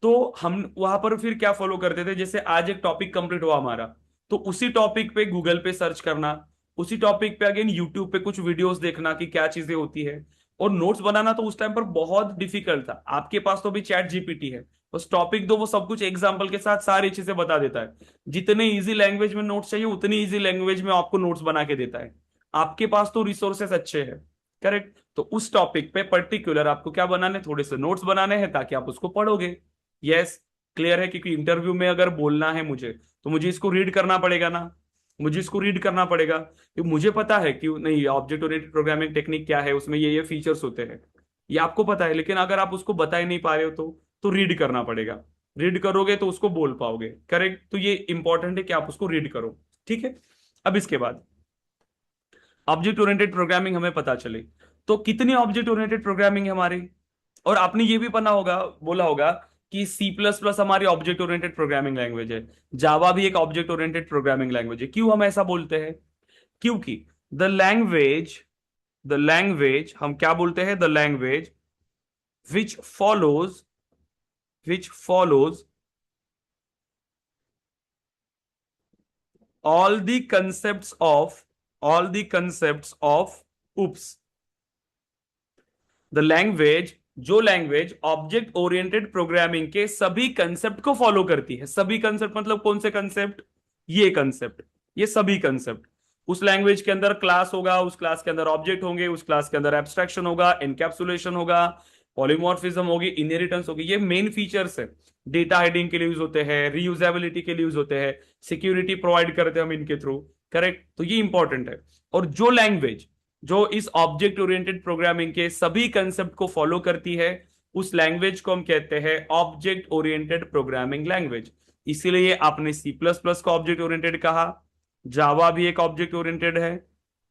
तो हम वहां पर फिर क्या फॉलो करते थे, जैसे आज एक टॉपिक कंप्लीट हुआ हमारा, तो उसी टॉपिक पे गूगल पे सर्च करना, उसी टॉपिक पे अगेन यूट्यूब पे कुछ वीडियोस देखना कि क्या चीजें होती है, और नोट्स बनाना तो उस टाइम पर बहुत डिफिकल्ट था। आपके पास तो भी चैट जीपीटी है, बस टॉपिक दो, वो सब कुछ एग्जाम्पल के साथ सारी चीजें बता देता है। जितने इजी लैंग्वेज में नोट्स चाहिए उतनी इजी लैंग्वेज में आपको नोट्स बना के देता है। आपके पास तो रिसोर्सेस अच्छे हैं, करेक्ट। तो उस टॉपिक पे पर्टिकुलर आपको क्या बनाने, थोड़े से नोट्स बनाने हैं ताकि आप उसको पढ़ोगे। यस, क्लियर है, क्योंकि इंटरव्यू में अगर बोलना है मुझे तो मुझे इसको रीड करना पड़ेगा ना, मुझे इसको रीड करना पड़ेगा, क्योंकि मुझे पता है कि नहीं ऑब्जेक्ट ओरिएंटेड प्रोग्रामिंग टेक्निक क्या है, उसमें ये फीचर्स होते हैं, ये आपको पता है। लेकिन अगर आप उसको बता ही नहीं पा रहे हो तो रीड करना पड़ेगा। रीड करोगे तो उसको बोल पाओगे, करेक्ट। तो ये इंपॉर्टेंट है कि आप उसको रीड करो, ठीक है। अब इसके बाद ऑब्जेक्ट ओरिएंटेड प्रोग्रामिंग हमें पता चले, तो कितनी ऑब्जेक्ट ओरिएंटेड प्रोग्रामिंग है हमारी। और आपने ये भी पढ़ा होगा, बोला होगा कि सी प्लस प्लस हमारी ऑब्जेक्ट ओरिएंटेड प्रोग्रामिंग लैंग्वेज है, जावा भी एक ऑब्जेक्ट ओरिएंटेड प्रोग्रामिंग लैंग्वेज है। क्यों हम ऐसा बोलते हैं? क्योंकि द लैंग्वेज हम क्या बोलते हैं, the language which follows all the concepts of oops the language, जो लैंग्वेज ऑब्जेक्ट ओरिएंटेड प्रोग्रामिंग के सभी कंसेप्ट को फॉलो करती है। सभी कंसेप्ट मतलब कौन से कंसेप्ट? ये कंसेप्ट, ये सभी कंसेप्ट। उस लैंग्वेज के अंदर क्लास होगा, उस क्लास के अंदर ऑब्जेक्ट होंगे, उस क्लास के अंदर एब्स्ट्रैक्शन होगा, एनकैप्सुलेशन होगा, पॉलीमॉर्फिज्म होगी, इनहेरिटेंस होगी। ये मेन फीचर्स है। डेटा हाइडिंग के लिए यूज होते हैं, रीयूजेबिलिटी के लिए यूज होते हैं, सिक्योरिटी प्रोवाइड करते हैं हम इनके थ्रू, करेक्ट। तो ये इंपॉर्टेंट है। और जो लैंग्वेज जो इस ऑब्जेक्ट ओरिएंटेड प्रोग्रामिंग के सभी कंसेप्ट को फॉलो करती है, उस लैंग्वेज को हम कहते हैं ऑब्जेक्ट ओरिएंटेड प्रोग्रामिंग लैंग्वेज। इसीलिए आपने सी प्लस प्लस को ऑब्जेक्ट ओरिएंटेड कहा, जावा भी एक ऑब्जेक्ट ओरिएंटेड है,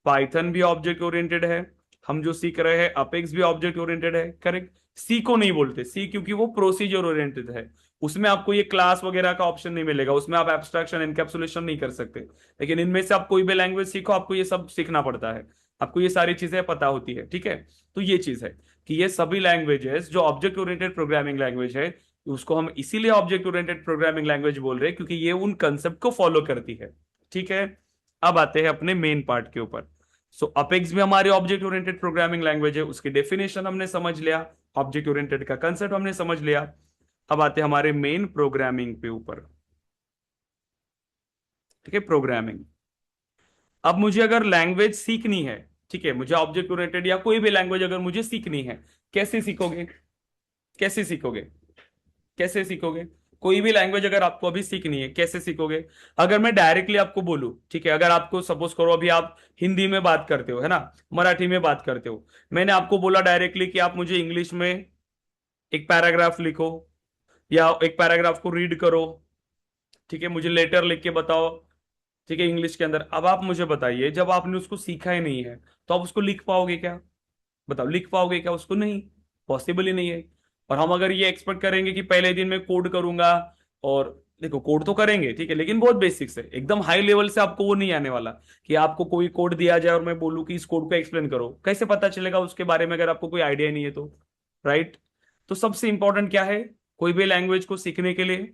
पाइथन भी ऑब्जेक्ट ओरिएंटेड है, हम जो सीख रहे हैं अपेक्स भी ऑब्जेक्ट ओरिएंटेड है, करेक्ट। सी को नहीं बोलते, सी क्योंकि वो प्रोसीजर ओरिएंटेड है, उसमें आपको ये क्लास वगैरह का ऑप्शन नहीं मिलेगा, उसमें आप एब्स्ट्रैक्शन एनकैप्सुलेशन नहीं कर सकते। लेकिन इनमें से आप कोई भी लैंग्वेज सीखो, आपको ये सब सीखना पड़ता है, आपको ये सारी चीजें पता होती है, ठीक है। तो ये चीज है कि ये सभी लैंग्वेजेस जो ऑब्जेक्ट ओरिएंटेड प्रोग्रामिंग लैंग्वेज है, उसको हम इसीलिए ऑब्जेक्ट ओरिएंटेड प्रोग्रामिंग लैंग्वेज बोल रहे हैं क्योंकि ये उन कंसेप्ट को फॉलो करती है, ठीक है। अब आते हैं अपने मेन पार्ट के ऊपर। सो अपेक्स भी हमारी ऑब्जेक्ट ओरिएंटेड प्रोग्रामिंग लैंग्वेज है, उसकी डेफिनेशन हमने समझ लिया, ऑब्जेक्ट ओरिएंटेड का कंसेप्ट हमने समझ लिया। अब आते हैं हमारे मेन प्रोग्रामिंग पे ऊपर, ठीक है, प्रोग्रामिंग। अब मुझे अगर लैंग्वेज सीखनी है, ठीक है, मुझे ऑब्जेक्ट ओरिएंटेड या कोई भी लैंग्वेज अगर मुझे सीखनी है, कैसे सीखोगे? कैसे सीखोगे? कैसे सीखोगे? कोई भी लैंग्वेज अगर आपको अभी सीखनी है, कैसे सीखोगे? अगर मैं डायरेक्टली आपको बोलूं, ठीक है, अगर आपको सपोज करो अभी आप हिंदी में बात करते हो, है ना, मराठी में बात करते हो, मैंने आपको बोला डायरेक्टली कि आप मुझे इंग्लिश में एक पैराग्राफ लिखो या एक पैराग्राफ को रीड करो, ठीक है, मुझे लेटर लिख के बताओ, ठीक है, इंग्लिश के अंदर। अब आप मुझे बताइए, जब आपने उसको सीखा ही नहीं है तो आप उसको लिख पाओगे क्या? बताओ, लिख पाओगे क्या उसको? नहीं, पॉसिबल ही नहीं है। और हम अगर ये एक्सपेक्ट करेंगे कि पहले दिन में कोड करूंगा, और देखो कोड तो करेंगे ठीक है, लेकिन बहुत बेसिक से, एकदम हाई लेवल से आपको वो नहीं आने वाला कि आपको कोई कोड दिया जाए और मैं बोलूँ कि इस कोड को एक्सप्लेन करो। कैसे पता चलेगा उसके बारे में अगर आपको कोई आइडिया नहीं है तो? राइट। तो सबसे इंपॉर्टेंट क्या है कोई भी लैंग्वेज को सीखने के लिए?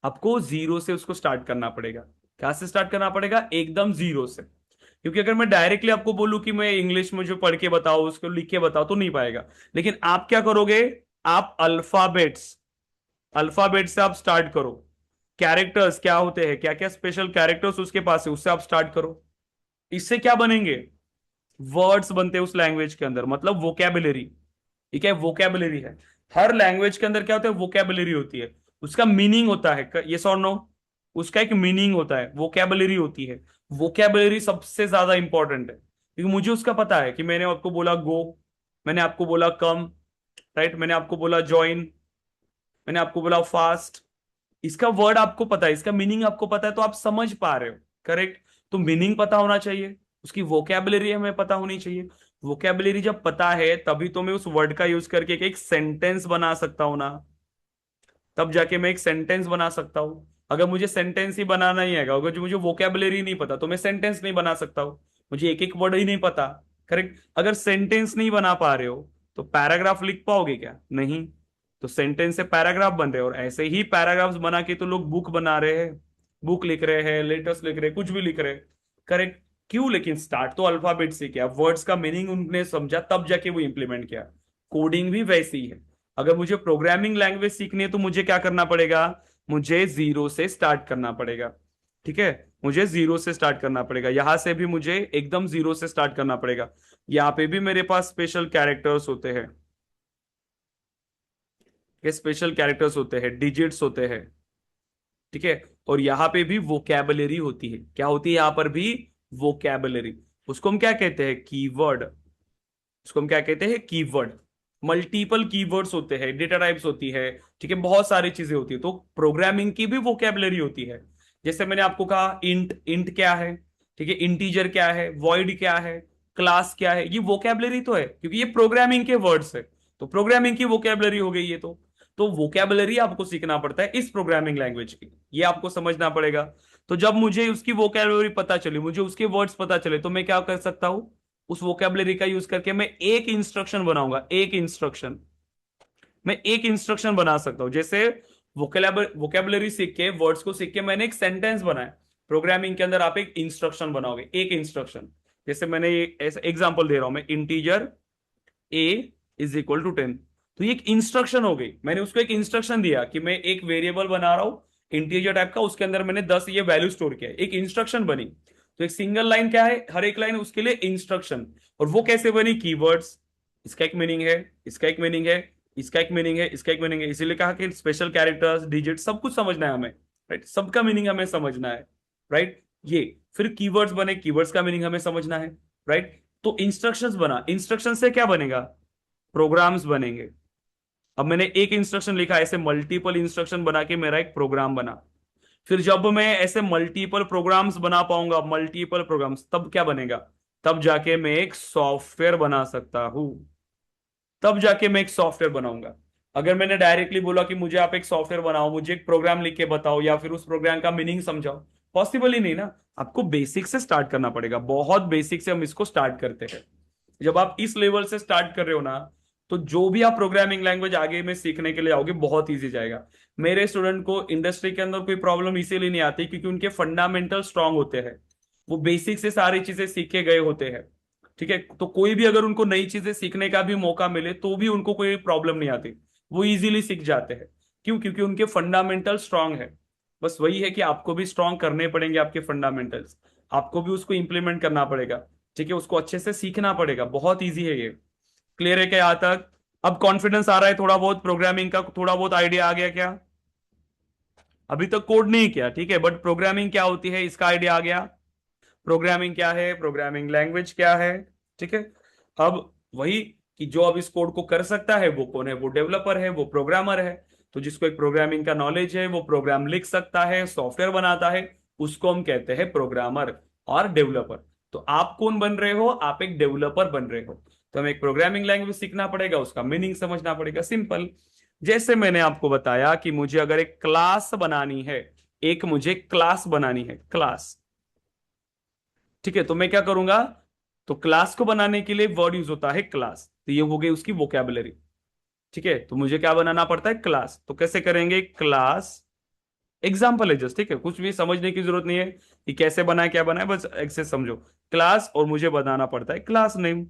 आपको जीरो से उसको स्टार्ट करना पड़ेगा। क्या से स्टार्ट करना पड़ेगा? एकदम जीरो से। क्योंकि अगर मैं डायरेक्टली आपको बोलूं कि मैं इंग्लिश में जो पढ़ के बताओ उसको लिख के बताओ तो नहीं पाएगा। लेकिन आप क्या करोगे? आप अल्फाबेट्स, अल्फाबेट से आप स्टार्ट करो। कैरेक्टर्स क्या होते हैं, क्या क्या स्पेशल कैरेक्टर्स उसके पास है, उससे आप स्टार्ट करो। इससे क्या बनेंगे? वर्ड्स बनते हैं उस लैंग्वेज के अंदर, मतलब वोकैबुलरी। ठीक है, वोकैबुलरी है। हर लैंग्वेज के अंदर क्या होता है? वोकैबुलरी होती है, उसका मीनिंग होता है। यस और नो? उसका एक मीनिंग होता है, वोकैबुलरी होती है। वोकैबुलरी सबसे ज्यादा इंपॉर्टेंट है, क्योंकि मुझे उसका पता है कि मैंने आपको बोला गो, मैंने आपको बोला कम, राइट, मैंने आपको बोला ज्वाइन, मैंने आपको बोला फास्ट। इसका वर्ड आपको पता है, इसका मीनिंग आपको पता है, तो आप समझ पा रहे हो। करेक्ट। तो मीनिंग पता होना चाहिए, उसकी वोकैबुलरी हमें पता होनी चाहिए। वोकैबुलरी जब पता है तभी तो मैं उस वर्ड का यूज करके एक सेंटेंस बना सकता हूं ना। तब जाके मैं एक सेंटेंस बना सकता हूं। अगर मुझे सेंटेंस ही बनाना ही आएगा, अगर जो मुझे वोकैबुलरी नहीं पता, तो मैं सेंटेंस नहीं बना सकता हूं। मुझे एक एक वर्ड ही नहीं पता। करेक्ट। अगर सेंटेंस नहीं बना पा रहे हो तो पैराग्राफ लिख पाओगे क्या? नहीं। तो सेंटेंस से पैराग्राफ बन रहे हैं, और ऐसे ही पैराग्राफ्स बना के तो लोग बुक बना रहे हैं, बुक लिख रहे हैं, लेटर्स लिख रहे हैं, कुछ भी लिख रहे हैं। करेक्ट। क्यों? लेकिन स्टार्ट तो अल्फाबेट से किया, वर्ड्स का मीनिंग उन्होंने समझा, तब जाके वो इंप्लीमेंट किया। कोडिंग भी वैसी ही है। अगर मुझे प्रोग्रामिंग लैंग्वेज सीखनी है तो मुझे क्या करना पड़ेगा? मुझे जीरो से स्टार्ट करना पड़ेगा। ठीक है, मुझे जीरो से स्टार्ट करना पड़ेगा। यहां से भी मुझे एकदम जीरो से स्टार्ट करना पड़ेगा। यहाँ पे भी मेरे पास स्पेशल कैरेक्टर्स होते हैं, ये स्पेशल कैरेक्टर्स होते हैं, डिजिट्स होते हैं। ठीक है। और यहाँ पे भी वोकैबुलरी होती है। क्या होती है यहाँ पर भी? वोकैबुलरी। उसको हम क्या कहते हैं? कीवर्ड। उसको हम क्या कहते हैं? कीवर्ड। मल्टीपल कीवर्ड्स होते हैं, डेटा टाइप्स होती है, ठीक है, बहुत सारी चीजें होती है। तो प्रोग्रामिंग की भी वोकैबुलरी होती है। जैसे मैंने आपको कहा इंट, इंट क्या है? ठीक है, इंटीजर क्या है, वॉइड क्या है, क्लास क्या है, ये वोकैबुलरी तो है, क्योंकि ये प्रोग्रामिंग के वर्ड्स है। तो प्रोग्रामिंग की वोकैबुलरी हो गई ये तो वोकैबुलरी आपको सीखना पड़ता है इस प्रोग्रामिंग लैंग्वेज की, ये आपको समझना पड़ेगा। तो जब मुझे उसकी वोकैबुलरी पता चली, मुझे उसके वर्ड्स पता चले, तो मैं क्या कर सकता हूं? उस वोकैबुलरी का यूज करके मैं एक इंस्ट्रक्शन बनाऊंगा। एक इंस्ट्रक्शन, मैं एक इंस्ट्रक्शन बना सकता हूं। जैसे वोकैबुलरी सीख के, वर्ड्स को सीख के मैंने एक सेंटेंस बनाया। प्रोग्रामिंग के अंदर आप एक इंस्ट्रक्शन बनाओगे, एक इंस्ट्रक्शन। जैसे मैंने ऐसा एग्जांपल दे रहा हूं मैं, integer a is equal to 10। तो ये एक इंस्ट्रक्शन हो गई। मैंने उसको एक इंस्ट्रक्शन दिया कि मैं एक वेरिएबल बना रहा हूं इंटीजर टाइप का, उसके अंदर मैंने 10 ये वैल्यू स्टोर किया है, एक इंस्ट्रक्शन बनी। तो एक सिंगल लाइन क्या है? हर एक लाइन उसके लिए इंस्ट्रक्शन। और वो कैसे बनी? कीवर्ड्स। इसका एक मीनिंग है, इसका एक मीनिंग है, इसका एक मीनिंग है, इसका एक मीनिंग है। इसीलिए कहा कि स्पेशल कैरेक्टर्स, डिजिट, सब कुछ समझना है हमें। राइट, सबका मीनिंग हमें समझना है। राइट। ये फिर कीवर्ड्स बने, कीवर्ड्स का मीनिंग हमें समझना है। राइट। तो इंस्ट्रक्शंस बना, इंस्ट्रक्शन से क्या बनेगा? प्रोग्राम्स बनेंगे। अब मैंने एक इंस्ट्रक्शन लिखा, ऐसे मल्टीपल इंस्ट्रक्शन बना के मेरा एक प्रोग्राम बना। फिर जब मैं ऐसे मल्टीपल प्रोग्राम्स बना पाऊंगा, मल्टीपल प्रोग्राम्स, तब क्या बनेगा? तब जाके मैं एक सॉफ्टवेयर बना सकता हूं। तब जाके मैं एक सॉफ्टवेयर बनाऊंगा। अगर मैंने डायरेक्टली बोला कि मुझे आप एक सॉफ्टवेयर बनाओ, मुझे एक प्रोग्राम लिख के बताओ, या फिर उस प्रोग्राम का मीनिंग समझाओ, पॉसिबल ही नहीं ना। आपको बेसिक से स्टार्ट करना पड़ेगा, बहुत बेसिक से हम इसको स्टार्ट करते हैं। जब आप इस लेवल से स्टार्ट कर रहे हो ना, तो जो भी आप प्रोग्रामिंग लैंग्वेज आगे में सीखने के लिए आओगे बहुत इजी जाएगा। मेरे स्टूडेंट को इंडस्ट्री के अंदर कोई प्रॉब्लम इसीलिए नहीं आती क्योंकि उनके फंडामेंटल स्ट्रांग होते हैं, वो बेसिक से सारी चीजें सीख के गए होते हैं। ठीक है। तो कोई भी अगर उनको नई चीजें सीखने का भी मौका मिले तो भी उनको कोई प्रॉब्लम नहीं आती, वो इजीली सीख जाते हैं। क्यों? क्योंकि उनके फंडामेंटल स्ट्रांग है। बस वही है कि आपको भी स्ट्रांग करने पड़ेंगे आपके फंडामेंटल्स, आपको भी उसको इंप्लीमेंट करना पड़ेगा। ठीक है, उसको अच्छे से सीखना पड़ेगा। बहुत ईजी है ये। क्लियर है क्या यहाँ तक? अब कॉन्फिडेंस आ रहा है थोड़ा बहुत, प्रोग्रामिंग का थोड़ा बहुत आइडिया आ गया क्या? अभी तक कोड नहीं किया, ठीक है, बट प्रोग्रामिंग क्या होती है इसका आइडिया आ गया। प्रोग्रामिंग क्या है, प्रोग्रामिंग लैंग्वेज क्या है। ठीक है। अब वही कि जो अब इस कोड को कर सकता है वो कौन है? वो डेवलपर है, वो प्रोग्रामर है। तो जिसको एक प्रोग्रामिंग का नॉलेज है वो प्रोग्राम लिख सकता है, सॉफ्टवेयर बनाता है, उसको हम कहते हैं प्रोग्रामर और डेवलपर। तो आप कौन बन रहे हो? आप एक डेवलपर बन रहे हो। तो हमें एक प्रोग्रामिंग लैंग्वेज सीखना पड़ेगा, उसका मीनिंग समझना पड़ेगा। सिंपल। जैसे मैंने आपको बताया कि मुझे अगर एक क्लास बनानी है, एक मुझे क्लास बनानी है, क्लास, ठीक है, तो मैं क्या करूंगा? तो क्लास को बनाने के लिए वर्ड यूज होता है क्लास, तो ये हो गई उसकी वोकेबलरी। ठीक है, तो मुझे क्या बनाना पड़ता है? क्लास। तो कैसे करेंगे? क्लास एग्जाम्पल है जस्ट, ठीक है, कुछ भी समझने की जरूरत नहीं है कि कैसे बनाए क्या बनाए, बस ऐसे समझो। क्लास, और मुझे बनाना पड़ता है क्लास नेम।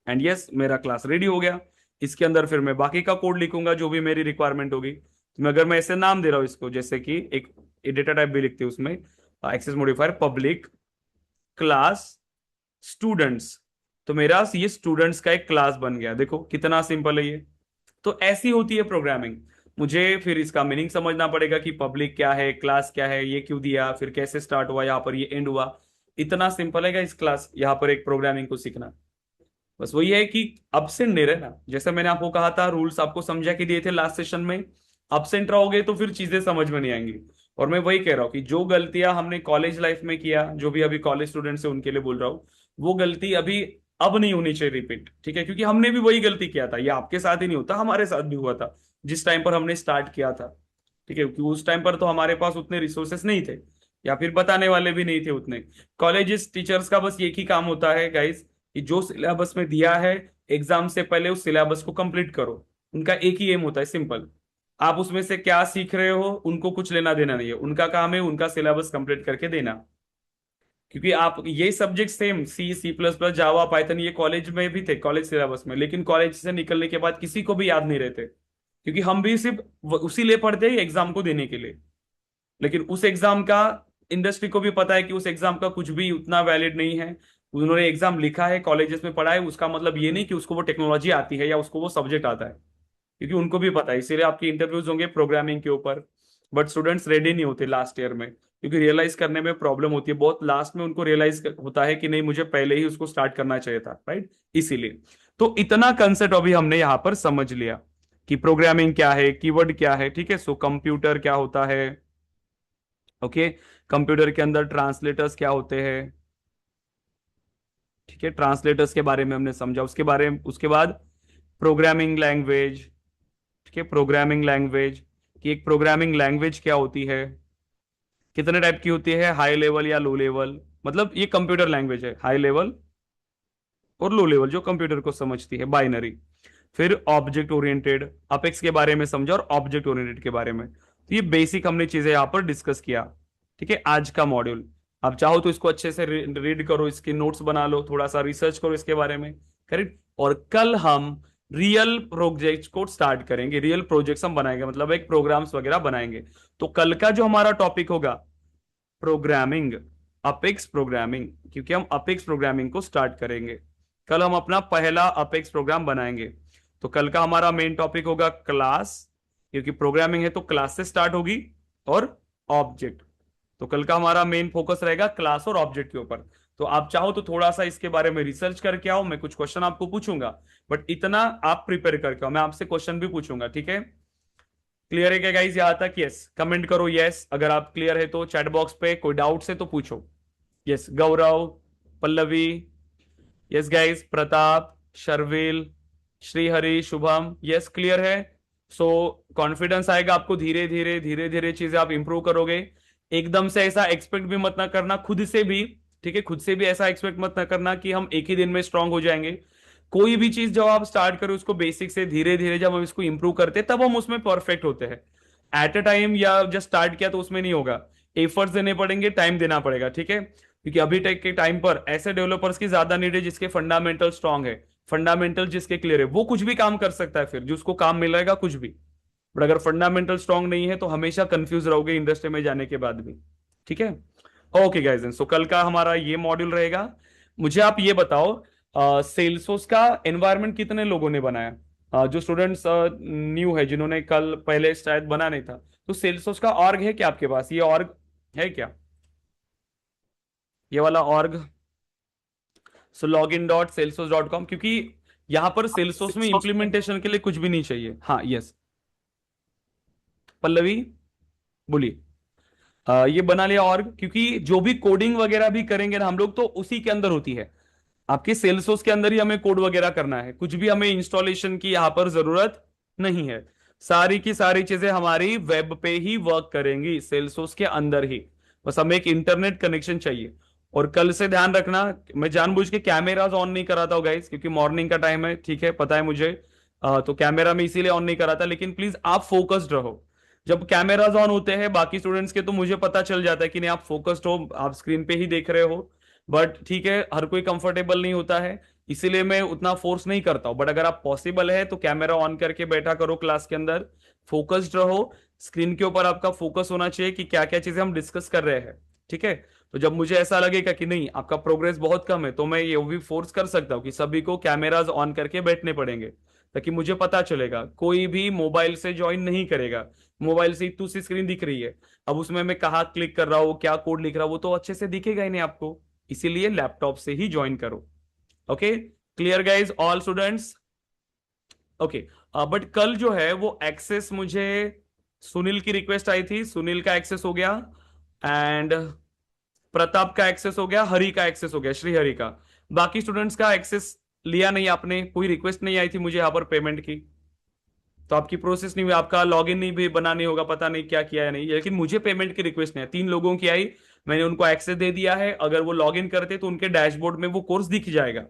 एंड यस, मेरा क्लास रेडी हो गया। इसके अंदर फिर मैं बाकी का कोड लिखूंगा जो भी मेरी रिक्वायरमेंट होगी। तो अगर मैं ऐसे नाम दे रहा हूं इसको, जैसे कि एक डेटा टाइप भी लिखते हैं उसमें, access modifier public class students, तो मेरा ये स्टूडेंट्स का एक क्लास बन गया। देखो कितना सिंपल है ये। तो ऐसी होती है प्रोग्रामिंग। मुझे फिर इसका मीनिंग समझना पड़ेगा कि पब्लिक क्या है, क्लास क्या है, ये क्यों दिया, फिर कैसे स्टार्ट हुआ, यहाँ पर ये एंड हुआ। इतना सिंपल है इस क्लास, यहाँ पर एक प्रोग्रामिंग को सीखना। बस वही है कि अब्सेंट नहीं रहना। जैसे मैंने आपको कहा था, रूल्स आपको समझा के दिए थे लास्ट सेशन में। अब्सेंट रहोगे तो फिर चीजें समझ में नहीं आएंगी। और मैं वही कह रहा हूँ कि जो गलतियां हमने कॉलेज लाइफ में किया, जो भी अभी कॉलेज स्टूडेंट्स है उनके लिए बोल रहा हूँ, वो गलती अभी अब नहीं होनी चाहिए रिपीट। ठीक है, क्योंकि हमने भी वही गलती किया था। ये आपके साथ ही नहीं होता, हमारे साथ भी हुआ था जिस टाइम पर हमने स्टार्ट किया था। ठीक है, क्योंकि उस टाइम पर तो हमारे पास उतने रिसोर्सेस नहीं थे, या फिर बताने वाले भी नहीं थे उतने। कॉलेजेस टीचर्स का बस एक ही काम होता है गाइस, कि जो सिलेबस में दिया है एग्जाम से पहले उस सिलेबस को कंप्लीट करो। उनका एक ही एम होता है, सिंपल। आप उसमें से क्या सीख रहे हो उनको कुछ लेना देना नहीं है, उनका काम है उनका सिलेबस कंप्लीट करके देना। क्योंकि आप ये सब्जेक्ट सेम सी, सी प्लस प्लस, जावा, पाइथन, ये कॉलेज में भी थे, कॉलेज सिलेबस में, लेकिन कॉलेज से निकलने के बाद किसी को भी याद नहीं रहते। क्योंकि हम भी सिर्फ उसी लिए पढ़ते हैं एग्जाम को देने के लिए। लेकिन उस एग्जाम का इंडस्ट्री को भी पता है कि उस एग्जाम का कुछ भी उतना वैलिड नहीं है। उन्होंने एग्जाम लिखा है, कॉलेजेस में पढ़ा है, उसका मतलब ये नहीं कि उसको वो टेक्नोलॉजी आती है या उसको वो सब्जेक्ट आता है। क्योंकि उनको भी पता है, इसीलिए आपके इंटरव्यूज होंगे प्रोग्रामिंग के ऊपर। बट स्टूडेंट्स रेडी नहीं होते लास्ट ईयर में, क्योंकि रियलाइज करने में प्रॉब्लम होती है बहुत। लास्ट में उनको रियलाइज होता है कि नहीं, मुझे पहले ही उसको स्टार्ट करना चाहिए था, राइट। इसीलिए तो इतना कंसेप्ट अभी हमने यहाँ पर समझ लिया कि प्रोग्रामिंग क्या है, कीवर्ड क्या है। ठीक है, सो कंप्यूटर क्या होता है, ओके। कंप्यूटर के अंदर ट्रांसलेटर्स क्या होते हैं, ठीक है, ट्रांसलेटर्स के बारे में हमने समझा। उसके बारे में, उसके बाद प्रोग्रामिंग लैंग्वेज, ठीक है, प्रोग्रामिंग लैंग्वेज कि एक प्रोग्रामिंग लैंग्वेज क्या होती है, कितने टाइप की होती है, हाई लेवल या लो लेवल। मतलब ये कंप्यूटर लैंग्वेज है, हाई लेवल और लो लेवल, जो कंप्यूटर को समझती है, बाइनरी। फिर ऑब्जेक्ट ओरिएंटेड, अपेक्स के बारे में समझा, और ऑब्जेक्ट ओरिएंटेड के बारे में। तो ये बेसिक हमने चीजें यहाँ पर डिस्कस किया। ठीक है, आज का मॉड्यूल आप चाहो तो इसको अच्छे से रीड करो, इसके नोट्स बना लो, थोड़ा सा रिसर्च करो इसके बारे में, करेक्ट। और कल हम रियल प्रोजेक्ट को स्टार्ट करेंगे, रियल प्रोजेक्ट्स हम बनाएंगे, मतलब एक प्रोग्राम्स वगैरह बनाएंगे। तो कल का जो हमारा टॉपिक होगा, प्रोग्रामिंग, अपेक्स प्रोग्रामिंग, क्योंकि हम अपेक्स प्रोग्रामिंग को स्टार्ट करेंगे। कल हम अपना पहला अपेक्स प्रोग्राम बनाएंगे। तो कल का हमारा मेन टॉपिक होगा क्लास, क्योंकि प्रोग्रामिंग है तो क्लास से स्टार्ट होगी, और ऑब्जेक्ट। तो कल का हमारा मेन फोकस रहेगा क्लास और ऑब्जेक्ट के ऊपर। तो आप चाहो तो थोड़ा सा इसके बारे में रिसर्च करके आओ, मैं कुछ क्वेश्चन आपको पूछूंगा, बट इतना आप प्रिपेयर करके आओ, मैं आपसे क्वेश्चन भी पूछूंगा। ठीक है, क्लियर है क्या गाइस यहां तक? यस, कमेंट करो यस अगर आप क्लियर है तो। चैट बॉक्स पे कोई डाउट्स है तो पूछो। Yes, Gaurav, Pallavi, yes guys, Pratap, Sharvil, Shrihari, Shubham, yes clear है। सो कॉन्फिडेंस आएगा आपको, धीरे धीरे धीरे धीरे चीजें आप इंप्रूव करोगे। एकदम से ऐसा एक्सपेक्ट भी मत ना करना खुद से भी, ठीक है, खुद से भी ऐसा एक्सपेक्ट मत ना करना कि हम एक ही दिन में स्ट्रांग हो जाएंगे। कोई भी चीज जब आप स्टार्ट करो उसको बेसिक से, धीरे धीरे जब हम इसको इंप्रूव करते हैं तब हम उसमें परफेक्ट होते हैं। एट अ टाइम या जस्ट स्टार्ट किया तो उसमें नहीं होगा, एफर्ट्स देने पड़ेंगे, टाइम देना पड़ेगा। ठीक है, क्योंकि अभी टेक के टाइम पर ऐसे डेवलपर्स की ज्यादा नीड है जिसके फंडामेंटल स्ट्रांग है, फंडामेंटल जिसके क्लियर है, वो कुछ भी काम कर सकता है, फिर जो उसको काम मिलेगा कुछ भी। बट अगर फंडामेंटल स्ट्रांग नहीं है तो हमेशा कंफ्यूज रहोगे इंडस्ट्री में जाने के बाद भी। ठीक है, ओके गाइस, सो कल का हमारा ये मॉड्यूल रहेगा। मुझे आप ये बताओ, सेल्सफोर्स का एनवायरनमेंट कितने लोगों ने बनाया? जो स्टूडेंट्स न्यू है, जिन्होंने कल पहले शायद बना नहीं था, तो सेल्सफोर्स का ऑर्ग है क्या आपके पास? ये ऑर्ग है क्या, ये वाला ऑर्ग? सो login.salesforce.com, क्योंकि यहां पर सेल्सफोर्स में इंप्लीमेंटेशन के लिए कुछ भी नहीं चाहिए। हाँ, यस, पल्लवी बोलिए। ये बना लिया ऑर्ग, क्योंकि जो भी कोडिंग वगैरह भी करेंगे ना हम लोग, तो उसी के अंदर होती है, आपके सेल्सफोर्स के अंदर ही हमें कोड वगैरह करना है, कुछ भी हमें इंस्टॉलेशन की यहां पर जरूरत नहीं है। सारी की सारी चीजें हमारी वेब पे ही वर्क करेंगी, सेल्सफोर्स के अंदर ही, बस हमें एक इंटरनेट कनेक्शन चाहिए। और कल से ध्यान रखना, मैं जानबूझ के कैमरास ऑन नहीं कराता हूँ गाइस, क्योंकि मॉर्निंग का टाइम है, ठीक है, पता है मुझे, तो कैमरा में इसीलिए ऑन नहीं कराता, लेकिन प्लीज आप फोकस्ड रहो। जब कैमरास ऑन होते हैं बाकी स्टूडेंट्स के, तो मुझे पता चल जाता है कि नहीं आप फोकस्ड हो, आप स्क्रीन पे ही देख रहे हो, बट ठीक है, हर कोई कंफर्टेबल नहीं होता है, इसीलिए मैं उतना फोर्स नहीं करता हूं। बट अगर आप पॉसिबल है तो कैमरा ऑन करके बैठा करो क्लास के अंदर, फोकस्ड रहो, स्क्रीन के ऊपर आपका फोकस होना चाहिए कि क्या क्या चीजें हम डिस्कस कर रहे हैं, ठीक है। तो जब मुझे ऐसा लगेगा कि नहीं आपका प्रोग्रेस बहुत कम है, तो मैं ये भी फोर्स कर सकता हूँ कि सभी को कैमराज ऑन करके बैठने पड़ेंगे, ताकि मुझे पता चलेगा। कोई भी मोबाइल से ज्वाइन नहीं करेगा, मोबाइल से इतनी सी स्क्रीन दिख रही है, अब उसमें मैं कहाँ क्लिक कर रहा हूँ, क्या कोड लिख रहा हूँ, वो तो अच्छे से दिखेगा ही नहीं आपको, इसीलिए लैपटॉप से ही ज्वाइन करो। Okay, clear guys all students? Okay, but कल जो है वो एक्सेस, मुझे सुनील की रिक्वेस्ट आई थी, सुनील का एक्सेस हो गया, एंड प्रताप का एक्सेस हो गया, हरि का एक्सेस हो गया, श्री हरि का। बाकी स्टूडेंट्स का एक्सेस लिया नहीं आपने, कोई रिक्वेस्ट नहीं आई थी मुझे यहाँ पर पेमेंट की, तो आपकी प्रोसेस नहीं हुई, आपका लॉगिन नहीं भी बनानी होगा, पता नहीं क्या किया है नहीं, लेकिन मुझे पेमेंट की रिक्वेस्ट नहीं है। 3 लोगों की आई, मैंने उनको एक्सेस दे दिया है, अगर वो लॉगिन करते तो उनके डैशबोर्ड में वो कोर्स दिख जाएगा,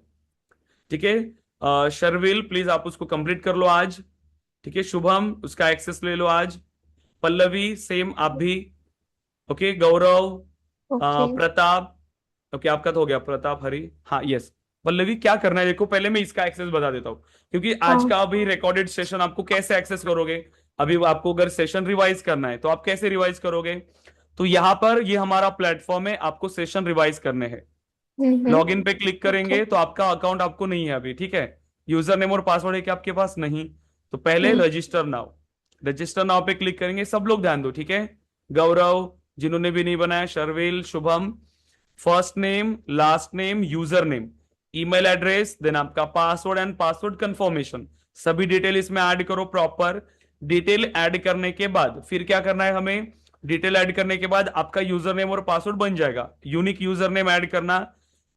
ठीक है। शर्विल प्लीज आप उसको कंप्लीट कर लो आज, ठीक है। शुभम उसका एक्सेस ले लो आज, पल्लवी सेम आप भी, ओके। गौरव, Okay. प्रताप, ओके आपका तो हो गया, प्रताप, हरि, हाँ यस। पल्लवी क्या करना है देखो, पहले मैं इसका एक्सेस बता देता हूँ, क्योंकि आज हाँ। का अभी रिकॉर्डेड सेशन आपको कैसे एक्सेस करोगे, अभी आपको अगर सेशन रिवाइज करना है तो आप कैसे रिवाइज करोगे, तो यहां पर ये हमारा प्लेटफॉर्म है, आपको सेशन रिवाइज करने हैं। लॉगिन पे क्लिक करेंगे Okay. तो आपका अकाउंट आपको नहीं है अभी, ठीक है, यूजर नेम और पासवर्ड है कि आपके पास नहीं, तो पहले रजिस्टर नाउ, रजिस्टर नाउ पे क्लिक करेंगे। सब लोग ध्यान दो, ठीक है। गौरव, जिन्होंने भी नहीं बनाया, Sharvil, Shubham, first name, last name, user name, email address, then आपका पासवर्ड एंड पासवर्ड कंफर्मेशन, सभी डिटेल इसमें ऐड करो प्रॉपर। डिटेल ऐड करने के बाद फिर क्या करना है हमें, डिटेल ऐड करने के बाद आपका यूजर नेम और पासवर्ड बन जाएगा, यूनिक यूजर नेम ऐड करना,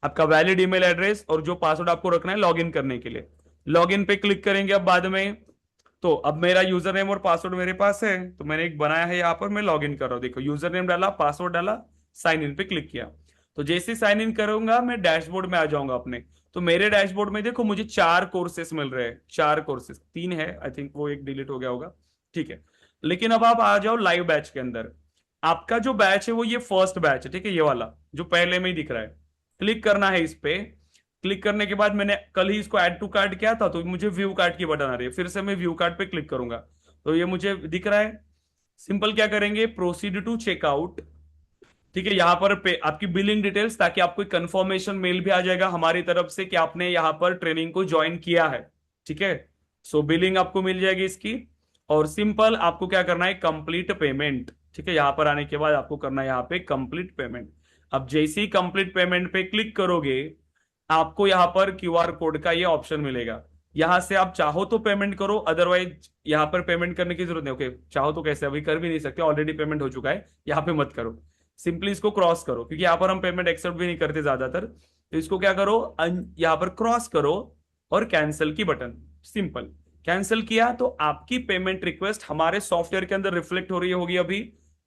आपका वैलिड ईमेल एड्रेस, और जो पासवर्ड आपको रखना है लॉगिन करने के लिए। लॉगिन पे क्लिक करेंगे अब बाद में, तो अब मेरा यूजर नेम और पासवर्ड मेरे पास है, तो मैंने एक बनाया है यहाँ पर, मैं लॉगिन कर रहा हूँ, देखो यूजर नेम डाला, पासवर्ड डाला, साइन इन पे क्लिक किया, तो जैसे साइन इन करूंगा मैं डैशबोर्ड में आ जाऊंगा अपने। तो मेरे डैशबोर्ड में देखो मुझे 4 कोर्सेस मिल रहे हैं, 4 कोर्सेस, 3 है आई थिंक, वो एक डिलीट हो गया होगा, ठीक है। लेकिन अब आप आ जाओ लाइव बैच के अंदर, आपका जो बैच है वो ये फर्स्ट बैच है, ठीक है, ये वाला जो पहले में ही दिख रहा है। क्लिक करना है इस पे, क्लिक करने के बाद मैंने कल ही इसको ऐड टू कार्ट किया था, तो मुझे व्यू कार्ट की बटन आ रही है, फिर से मैं व्यू कार्ट पे क्लिक करूंगा तो ये मुझे दिख रहा है। सिंपल क्या करेंगे, प्रोसीड टू चेकआउट, ठीक है, यहाँ पर आपकी बिलिंग डिटेल्स, ताकि आपको कंफर्मेशन मेल भी आ जाएगा हमारी तरफ से कि आपने यहाँ पर ट्रेनिंग को ज्वाइन किया है, ठीक है। सो बिलिंग आपको मिल जाएगी इसकी, और सिंपल आपको क्या करना है, कंप्लीट पेमेंट, ठीक है। यहाँ पर आने के बाद आपको करना है यहाँ पे कंप्लीट पेमेंट। अब जैसे ही कंप्लीट पेमेंट पे क्लिक करोगे, आपको यहाँ पर क्यूआर कोड का ये ऑप्शन मिलेगा, यहां से आप चाहो तो पेमेंट करो, अदरवाइज यहाँ पर पेमेंट करने की जरूरत नहीं। ओके, चाहो तो कैसे, अभी कर भी नहीं सकते, ऑलरेडी पेमेंट हो चुका है, यहाँ पे मत करो, सिंपली इसको क्रॉस करो, क्योंकि यहाँ पर हम पेमेंट एक्सेप्ट भी नहीं करते ज्यादातर, तो इसको क्या करो, यहाँ पर क्रॉस करो और कैंसिल की बटन, सिंपल कैंसिल किया, तो आपकी पेमेंट रिक्वेस्ट हमारे सॉफ्टवेयर के अंदर रिफ्लेक्ट हो रही होगी अभी,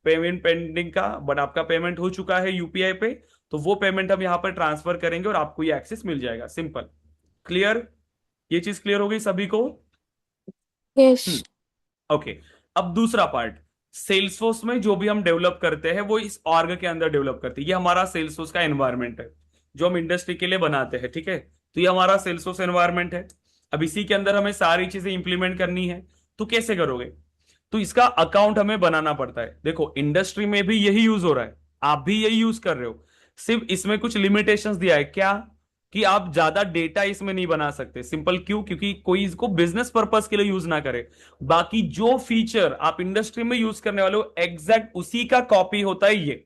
पेमेंट पेंडिंग का, बट आपका पेमेंट हो चुका है यूपीआई पे, तो वो पेमेंट हम यहाँ पर ट्रांसफर करेंगे और आपको ये एक्सेस मिल जाएगा, सिंपल। क्लियर, ये चीज क्लियर हो गई सभी को? Yes. ओके, अब दूसरा पार्ट, सेल्सफोर्स में जो भी हम डेवलप करते हैं वो इस ऑर्ग के अंदर डेवलप करते हैं, ये हमारा सेल्सफोर्स का एनवायरनमेंट है जो हम इंडस्ट्री के लिए बनाते हैं, ठीक है। तो ये हमारा सेल्सफोर्स एनवायरनमेंट है, अब इसी के अंदर हमें सारी चीजें इंप्लीमेंट करनी है, तो कैसे करोगे, तो इसका अकाउंट हमें बनाना पड़ता है। देखो इंडस्ट्री में भी यही यूज हो रहा है, आप भी यही यूज कर रहे हो, सिर्फ इसमें कुछ लिमिटेशंस दिया है, क्या, कि आप ज्यादा डेटा इसमें नहीं बना सकते, सिंपल, क्यों, क्योंकि कोई इसको बिजनेस पर्पस के लिए यूज ना करे। बाकी जो फीचर आप इंडस्ट्री में यूज करने वाले हो एग्जैक्ट उसी का कॉपी होता है ये,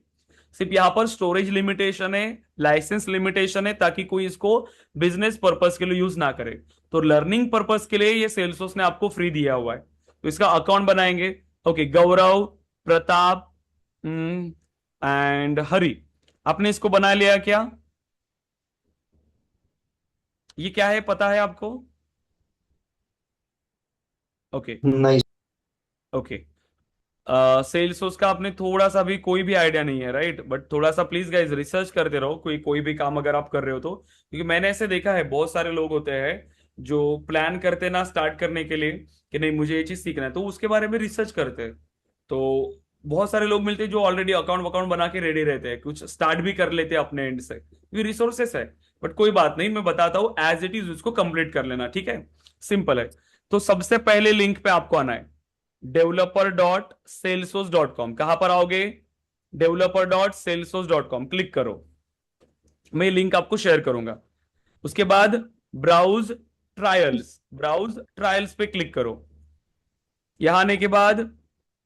सिर्फ यहां पर स्टोरेज लिमिटेशन है, लाइसेंस लिमिटेशन है, ताकि कोई इसको बिजनेस पर्पस के लिए यूज ना करे। तो लर्निंग पर्पस के लिए ये सेल्सफोर्स ने आपको फ्री दिया हुआ है, तो इसका अकाउंट बनाएंगे। ओके, गौरव, प्रताप, एंड हरी, आपने इसको बना लिया क्या? ये क्या है पता है आपको? ओके नहीं। ओके। सेल्सफोर्स का आपने थोड़ा सा भी कोई भी आइडिया नहीं है, राइट? बट थोड़ा सा प्लीज गाइज रिसर्च करते रहो, कोई कोई भी काम अगर आप कर रहे हो तो, क्योंकि मैंने ऐसे देखा है बहुत सारे लोग होते हैं जो प्लान करते ना स्टार्ट करने के लिए कि नहीं मुझे ये चीज सीखना है, तो उसके बारे में रिसर्च करते हैं। तो बहुत सारे लोग मिलते हैं जो ऑलरेडी अकाउंट वकाउंट बना के रेडी रहते हैं, कुछ स्टार्ट भी कर लेते हैं अपने एंड से, क्योंकि रिसोर्सेस है। बट कोई बात नहीं, मैं बताता हूँ एज इट इज, उसको कंप्लीट कर लेना, ठीक है? सिंपल है। तो सबसे पहले लिंक पे आपको आना है developer.salesforce.com। कहां पर आओगे? developer.salesforce.com क्लिक करो, मैं लिंक आपको शेयर करूंगा। उसके बाद ब्राउज ट्रायल्स पे क्लिक करो। यहां आने के बाद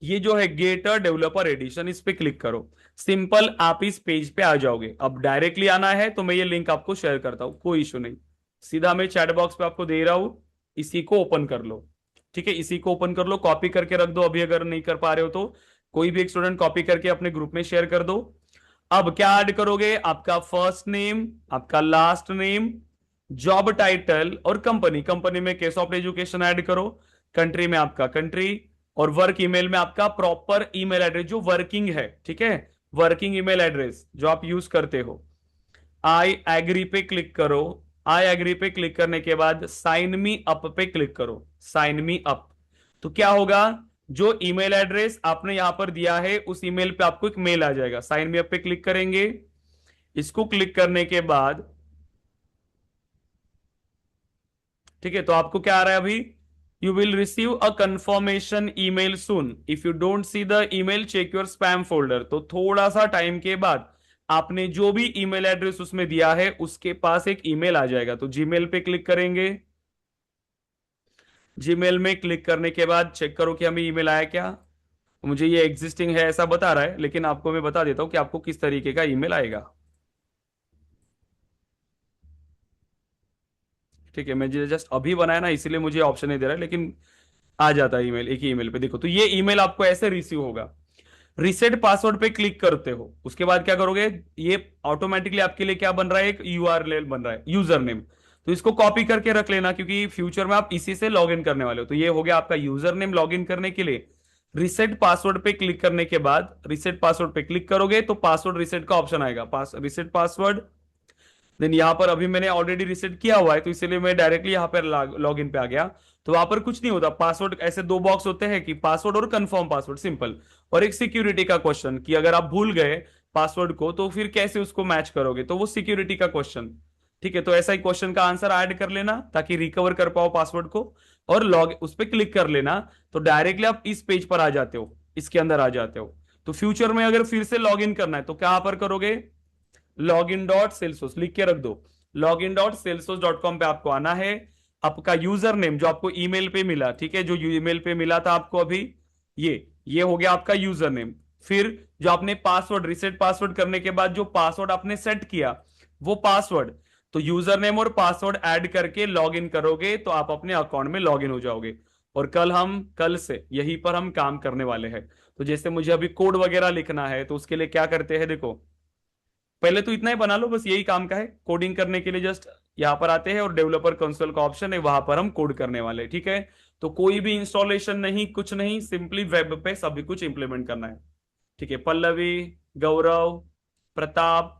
ये जो है गेट अ डेवलपर एडिशन, इस पे क्लिक करो। सिंपल आप इस पेज पे आ जाओगे। अब डायरेक्टली आना है तो मैं ये लिंक आपको शेयर करता हूं, कोई इशू नहीं। सीधा मैं चैट बॉक्स पे आपको दे रहा हूं, इसी को ओपन कर लो, ठीक है? इसी को ओपन कर लो, कॉपी करके रख दो अभी, अगर नहीं कर पा रहे हो तो कोई भी एक स्टूडेंट कॉपी करके अपने ग्रुप में शेयर कर दो। अब क्या ऐड करोगे? आपका फर्स्ट नेम, आपका लास्ट नेम, जॉब टाइटल और कंपनी। कंपनी में केस ऑफ एजुकेशन ऐड करो, कंट्री में आपका कंट्री, और वर्क ईमेल में आपका प्रॉपर ईमेल एड्रेस जो वर्किंग है, ठीक है? वर्किंग ईमेल एड्रेस जो आप यूज करते हो। आई एग्री पे क्लिक करो। आई एग्री पे क्लिक करने के बाद साइन मी अप पे क्लिक करो। साइन मी अप, तो क्या होगा? जो ईमेल एड्रेस आपने यहां पर दिया है उस ईमेल पे आपको एक मेल आ जाएगा। साइन मी अप पे क्लिक करेंगे। इसको क्लिक करने के बाद, ठीक है, तो आपको क्या आ रहा है अभी? You will receive a confirmation email soon, if you don't see the email check your spam folder. तो थोड़ा सा टाइम के बाद आपने जो भी ईमेल एड्रेस उसमें दिया है उसके पास एक ईमेल आ जाएगा। तो जीमेल पे क्लिक करेंगे। जीमेल में क्लिक करने के बाद चेक करो कि हमें ईमेल आया क्या। मुझे ये एग्जिस्टिंग है ऐसा बता रहा है, लेकिन आपको मैं बता देता हूं कि आपको किस तरीके का ईमेल आएगा। ठीक है, मैं जस्ट अभी बनाया ना, इसीलिए मुझे ऑप्शन नहीं दे रहा है, लेकिन आ जाता है ईमेल एक ही ईमेल पे। देखो, तो ये ईमेल आपको ऐसे रिसीव होगा। रिसेट पासवर्ड पे क्लिक करते हो, उसके बाद क्या करोगे? ये ऑटोमेटिकली आपके लिए क्या बन रहा है? एक यूआरएल बन रहा है, यूजर नेम। तो इसको कॉपी करके रख लेना, क्योंकि फ्यूचर में आप इसी से लॉग इन करने वाले हो। तो ये हो गया आपका यूजर नेम। लॉग इन करने के लिए रिसेट पासवर्ड पे क्लिक करने के बाद, रिसेट पासवर्ड पे क्लिक करोगे तो पासवर्ड रिसेट का ऑप्शन आएगा, रिसेट पासवर्ड। देन यहाँ पर अभी मैंने ऑलरेडी रिसेट किया हुआ है, तो इसलिए मैं डायरेक्टली यहाँ पर लॉग इन पे आ गया। तो वहां पर कुछ नहीं होता। पासवर्ड ऐसे दो बॉक्स होते हैं कि पासवर्ड और कंफर्म पासवर्ड, सिंपल। और एक सिक्योरिटी का क्वेश्चन कि अगर आप भूल गए पासवर्ड को तो फिर कैसे उसको मैच करोगे, तो वो सिक्योरिटी का क्वेश्चन। ठीक है, तो ऐसा ही क्वेश्चन का आंसर ऐड कर लेना ताकि रिकवर कर पाओ पासवर्ड को, और लॉग उस पर क्लिक कर लेना। तो डायरेक्टली आप इस पेज पर आ जाते हो, इसके अंदर आ जाते हो। तो फ्यूचर में अगर फिर से लॉग इन करना है तो क्या पर करोगे? login.salesforce लिख के रख दो। login.salesforce.com पे आपको आना है। आपका यूजर नेम जो आपको ईमेल पे मिला, ठीक है, जो ईमेल पे मिला था आपको अभी, ये हो गया आपका यूजर नेम। फिर जो आपने पासवर्ड, रिसेट पासवर्ड करने के बाद जो पासवर्ड आपने सेट किया वो पासवर्ड, तो यूजर नेम और पासवर्ड ऐड करके लॉग इन करोगे तो आप अपने अकाउंट में लॉग इन हो जाओगे। और कल से यहीं पर हम काम करने वाले हैं। तो जैसे मुझे अभी कोड वगैरह लिखना है तो उसके लिए क्या करते हैं, देखो पहले तो इतना ही बना लो, बस यही काम का है। कोडिंग करने के लिए जस्ट यहां पर आते हैं और डेवलपर कंसोल का ऑप्शन है, वहां पर हम कोड करने वाले हैं, ठीक है? तो कोई भी इंस्टॉलेशन नहीं, कुछ नहीं, सिंपली वेब पे सभी कुछ इंप्लीमेंट करना है, ठीक है? पल्लवी, गौरव, प्रताप,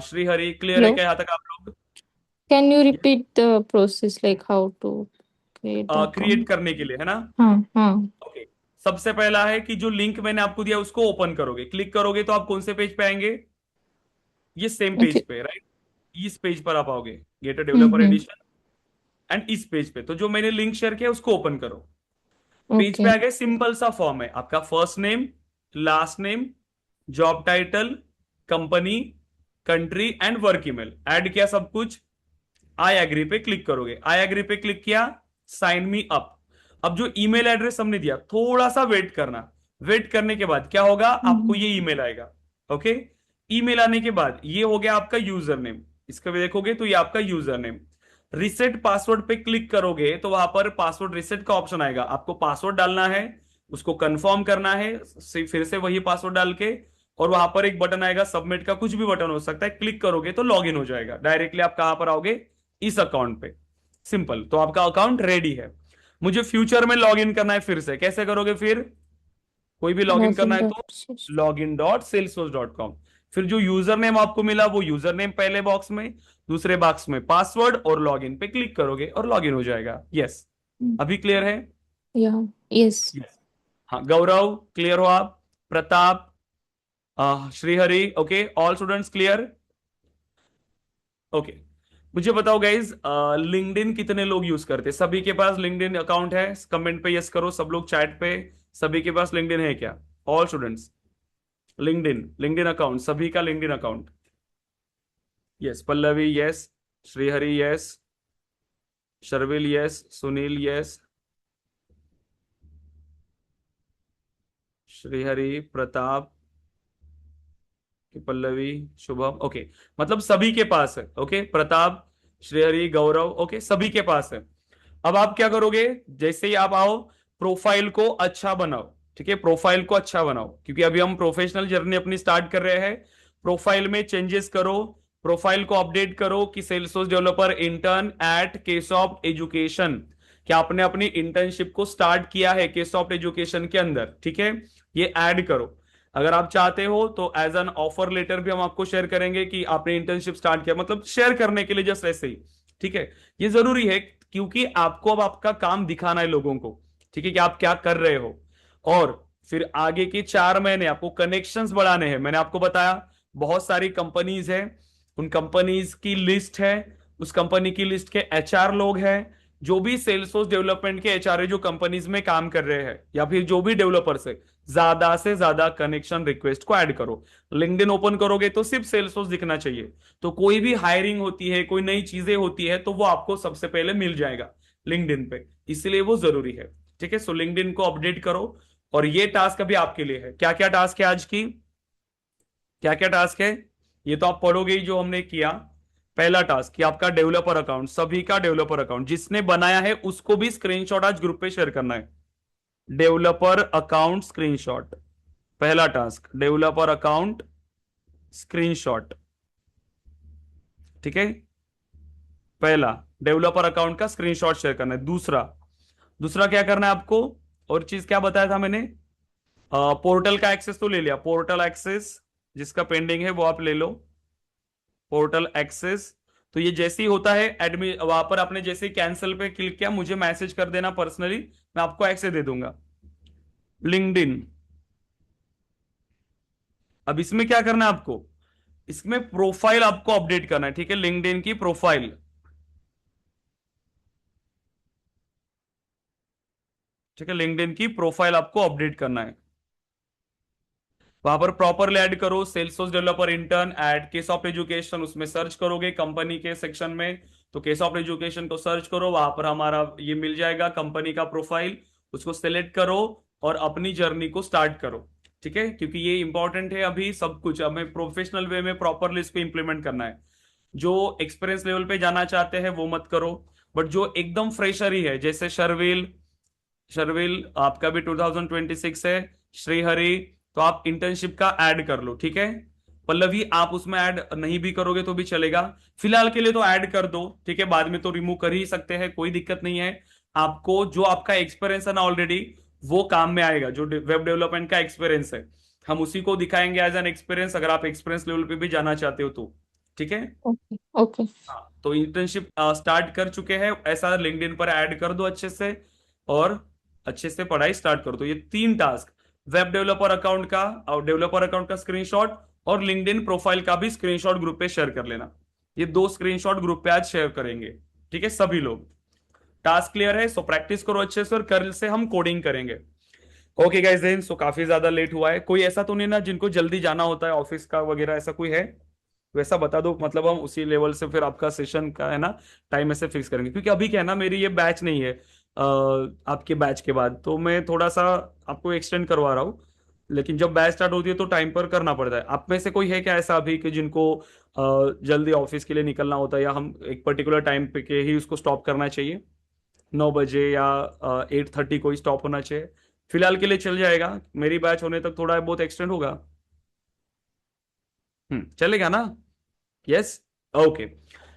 श्रीहरि, क्लियर है Hello. क्या यहाँ तक आप लोग? Can you repeat the process, like how to create the create account? करने के लिए, है ना? हाँ। ओके, सबसे पहला है कि जो लिंक मैंने आपको दिया उसको ओपन करोगे। क्लिक करोगे तो आप कौन से पेज पे आएंगे? ये सेम पेज Okay. पे, राइट? इस पेज पर आप आओगे, get a developer Mm-hmm. Edition, and इस पेज पे तो जो मैंने लिंक शेयर किया उसको ओपन करो। पेज पे Okay. आ गए, सिंपल सा फॉर्म है। आपका first name, last name, job title, company, country and work email add किया सब कुछ। आई एग्री पे क्लिक करोगे। आई एग्री पे क्लिक किया, साइन मी अप। अब जो ईमेल एड्रेस हमने दिया थोड़ा सा वेट करना। वेट करने के बाद क्या होगा? आपको ये ईमेल आएगा। ओके, ईमेल आने के बाद ये हो गया आपका यूजर नेम। इसका भी देखोगे तो ये आपका यूजर नेम। रिसेट पासवर्ड पे क्लिक करोगे तो वहां पर पासवर्ड रिसेट का ऑप्शन आएगा। आपको पासवर्ड डालना है, उसको कंफर्म करना है, फिर से वही पासवर्ड डाल के और वहां पर एक बटन आएगा सबमिट का, कुछ भी बटन हो सकता है, क्लिक करोगे तो लॉग इन हो जाएगा डायरेक्टली। आप कहां पर आओगे? इस अकाउंट पे। सिंपल, तो आपका अकाउंट रेडी है। मुझे फ्यूचर में लॉग इन करना है, फिर से कैसे करोगे? फिर कोई भी लॉग इन करना है तो login.salesforce.com। फिर जो यूजर नेम आपको मिला वो यूजर नेम पहले बॉक्स में, दूसरे बॉक्स में पासवर्ड, और लॉगिन पे क्लिक करोगे और लॉगिन हो जाएगा। यस, अभी क्लियर है? Yeah. Yes. हाँ, गौरव क्लियर हो आप? Pratap, Shrihari, okay, all students clear? Okay, मुझे बताओ गाइज, लिंक्डइन कितने लोग यूज करते हैं? सभी के पास लिंक्डइन अकाउंट है? कमेंट पे यस करो सब लोग चैट पे। सभी के पास लिंक्डइन है क्या? ऑल स्टूडेंट्स, लिंक्डइन अकाउंट, सभी का LinkedIn account? Yes, Pallavi yes, Shrihari yes, Sharvil yes, Sunil yes, Shrihari, Pratap, Pallavi, Shubham, okay, मतलब सभी के पास है। ओके, प्रताप, श्रीहरि, गौरव, ओके, सभी के पास है। अब आप क्या करोगे? जैसे ही आप आओ, प्रोफाइल को अच्छा बनाओ, ठीक है, प्रोफाइल को अच्छा बनाओ, क्योंकि अभी हम प्रोफेशनल जर्नी अपनी स्टार्ट कर रहे हैं। प्रोफाइल में चेंजेस करो, प्रोफाइल को अपडेट करो कि Salesforce developer intern at Ksoft education, क्या आपने अपनी इंटर्नशिप को स्टार्ट किया है केसॉफ्ट एजुकेशन के अंदर, ठीक है, ये ऐड करो। अगर आप चाहते हो तो एज एन ऑफर लेटर भी हम आपको शेयर करेंगे कि आपने इंटर्नशिप स्टार्ट किया, मतलब शेयर करने के लिए जस्ट ऐसे ही, ठीक है। ये जरूरी है क्योंकि आपको अब आपका काम दिखाना है लोगों को, ठीक है, कि आप क्या कर रहे हो। और फिर आगे के 4 महीने आपको कनेक्शंस बढ़ाने हैं। मैंने आपको बताया बहुत सारी कंपनीज है, उन कंपनीज की लिस्ट है, उस कंपनी की लिस्ट के एचआर लोग हैं, जो भी सेल्सफोर्स डेवलपमेंट के एचआर है जो कंपनीज में काम कर रहे हैं, या फिर जो भी डेवलपर्स है, ज्यादा से ज्यादा कनेक्शन रिक्वेस्ट को ऐड करो। लिंक्डइन ओपन करोगे तो सिर्फ सेल्सफोर्स दिखना चाहिए, तो कोई भी हायरिंग होती है, कोई नई चीजें होती है, तो वो आपको सबसे पहले मिल जाएगा लिंक्डइन पे, इसलिए वो जरूरी है, ठीक है। सो लिंक्डइन को अपडेट करो। और ये टास्क अभी आपके लिए है। क्या क्या टास्क है आज की? क्या क्या टास्क है ये तो आप पढ़ोगे ही, जो हमने किया। पहला टास्क कि आपका डेवलपर अकाउंट, सभी का डेवलपर अकाउंट जिसने बनाया है उसको भी स्क्रीनशॉट आज ग्रुप पे शेयर करना है। डेवलपर अकाउंट स्क्रीनशॉट, पहला टास्क, डेवलपर अकाउंट स्क्रीनशॉट, ठीक है, पहला डेवलपर अकाउंट का स्क्रीनशॉट शेयर करना है। दूसरा, दूसरा क्या करना है आपको? और चीज क्या बताया था मैंने? पोर्टल का एक्सेस तो ले लिया, पोर्टल एक्सेस जिसका पेंडिंग है वो आप ले लो, पोर्टल एक्सेस। तो ये जैसे ही होता है एडमिन, वहां पर आपने जैसे ही कैंसिल पे क्लिक किया, मुझे मैसेज कर देना पर्सनली, मैं आपको एक्सेस दे दूंगा। लिंक्डइन, अब इसमें क्या करना है आपको? इसमें प्रोफाइल आपको अपडेट करना है, ठीक है, लिंक्डइन की प्रोफाइल, ठीक है, लिंक्डइन की प्रोफाइल आपको अपडेट करना है। वहां पर प्रॉपरली ऐड करो Salesforce developer intern at Ksoft education, उसमें सर्च करोगे कंपनी के सेक्शन में, तो केसॉफ्ट एजुकेशन को सर्च करो, वहां पर हमारा ये मिल जाएगा कंपनी का प्रोफाइल, उसको सिलेक्ट करो और अपनी जर्नी को स्टार्ट करो, ठीक है, क्योंकि ये इंपॉर्टेंट है। अभी सब कुछ हमें प्रोफेशनल वे में प्रॉपरली इसको इंप्लीमेंट करना है। जो एक्सपीरियंस लेवल पे जाना चाहते हैं वो मत करो, बट जो एकदम फ्रेशर ही है, जैसे शर्विल, शर्विल आपका भी 2026 है, श्रीहरि, तो आप इंटर्नशिप का ऐड कर लो, ठीक है। पल्लवी आप उसमें ऐड नहीं भी करोगे तो भी चलेगा, फिलहाल के लिए तो ऐड कर दो, ठीक है, बाद में तो रिमूव कर ही सकते हैं, कोई दिक्कत नहीं है। आपको जो आपका एक्सपीरियंस है ना ऑलरेडी, वो काम में आएगा, जो वेब डेवलपमेंट का एक्सपीरियंस है, हम उसी को दिखाएंगे एज एन एक्सपीरियंस, अगर आप एक्सपीरियंस लेवल पे भी जाना चाहते हो तो, ठीक है। Okay. Okay. हाँ, तो इंटर्नशिप स्टार्ट कर चुके हैं, ऐसा लिंक्डइन पर ऐड कर दो अच्छे से, और अच्छे से पढ़ाई स्टार्ट कर दो। ये 3 टास्क, वेब डेवलपर अकाउंट का और डेवलपर अकाउंट का स्क्रीनशॉट, और लिंक्डइन प्रोफाइल का भी स्क्रीनशॉट ग्रुप पे शेयर कर लेना। ये 2 स्क्रीनशॉट ग्रुप पे आज शेयर करेंगे, ठीक है, सभी लोग। टास्क क्लियर है? सो प्रैक्टिस करो अच्छे से, और कल से हम कोडिंग करेंगे। ओके गाइस, देन सो काफी ज्यादा लेट हुआ है, कोई ऐसा तो नहीं ना जिनको जल्दी जाना होता है ऑफिस का वगैरह, ऐसा कोई है? वैसा बता दो, मतलब हम उसी लेवल से फिर आपका सेशन का है ना टाइम ऐसे फिक्स करेंगे, क्योंकि अभी क्या है ना, मेरी ये बैच नहीं है आपके बैच के बाद, तो मैं थोड़ा सा आपको एक्सटेंड करवा रहा हूँ, लेकिन जब बैच स्टार्ट होती है तो टाइम पर करना पड़ता है। आप में से कोई है क्या ऐसा अभी कि जिनको जल्दी ऑफिस के लिए निकलना होता है, या हम एक पर्टिकुलर टाइम पे के ही उसको स्टॉप करना चाहिए, 9 बजे या 8:30 को ही स्टॉप होना चाहिए? फिलहाल के लिए चल जाएगा, मेरी बैच होने तक थोड़ा बहुत एक्सटेंड होगा। चलेगा ना? Yes, okay.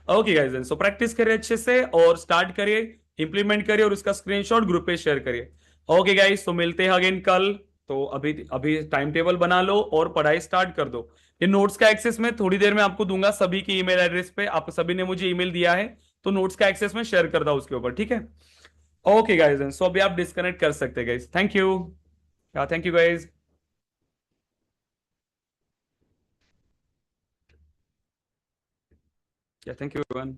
Okay guys, so practice करिए अच्छे से और स्टार्ट करिए, इंप्लीमेंट करिए और उसका स्क्रीनशॉट ग्रुप पे शेयर करिए। ओके गाइस, तो मिलते हैं अगेन कल। तो अभी अभी टाइम टेबल बना लो और पढ़ाई स्टार्ट कर दो। ये नोट्स का एक्सेस मैं थोड़ी देर में आपको दूंगा सभी की ईमेल एड्रेस पे। आप सभी ने मुझे ईमेल दिया है, तो नोट्स का एक्सेस मैं शेयर कर दूं उसके ऊपर, ठीक है? ओके गाइस, सो अभी आप डिस्कनेक्ट कर सकते हैं guys. Thank you, thank you guys. Thank you everyone.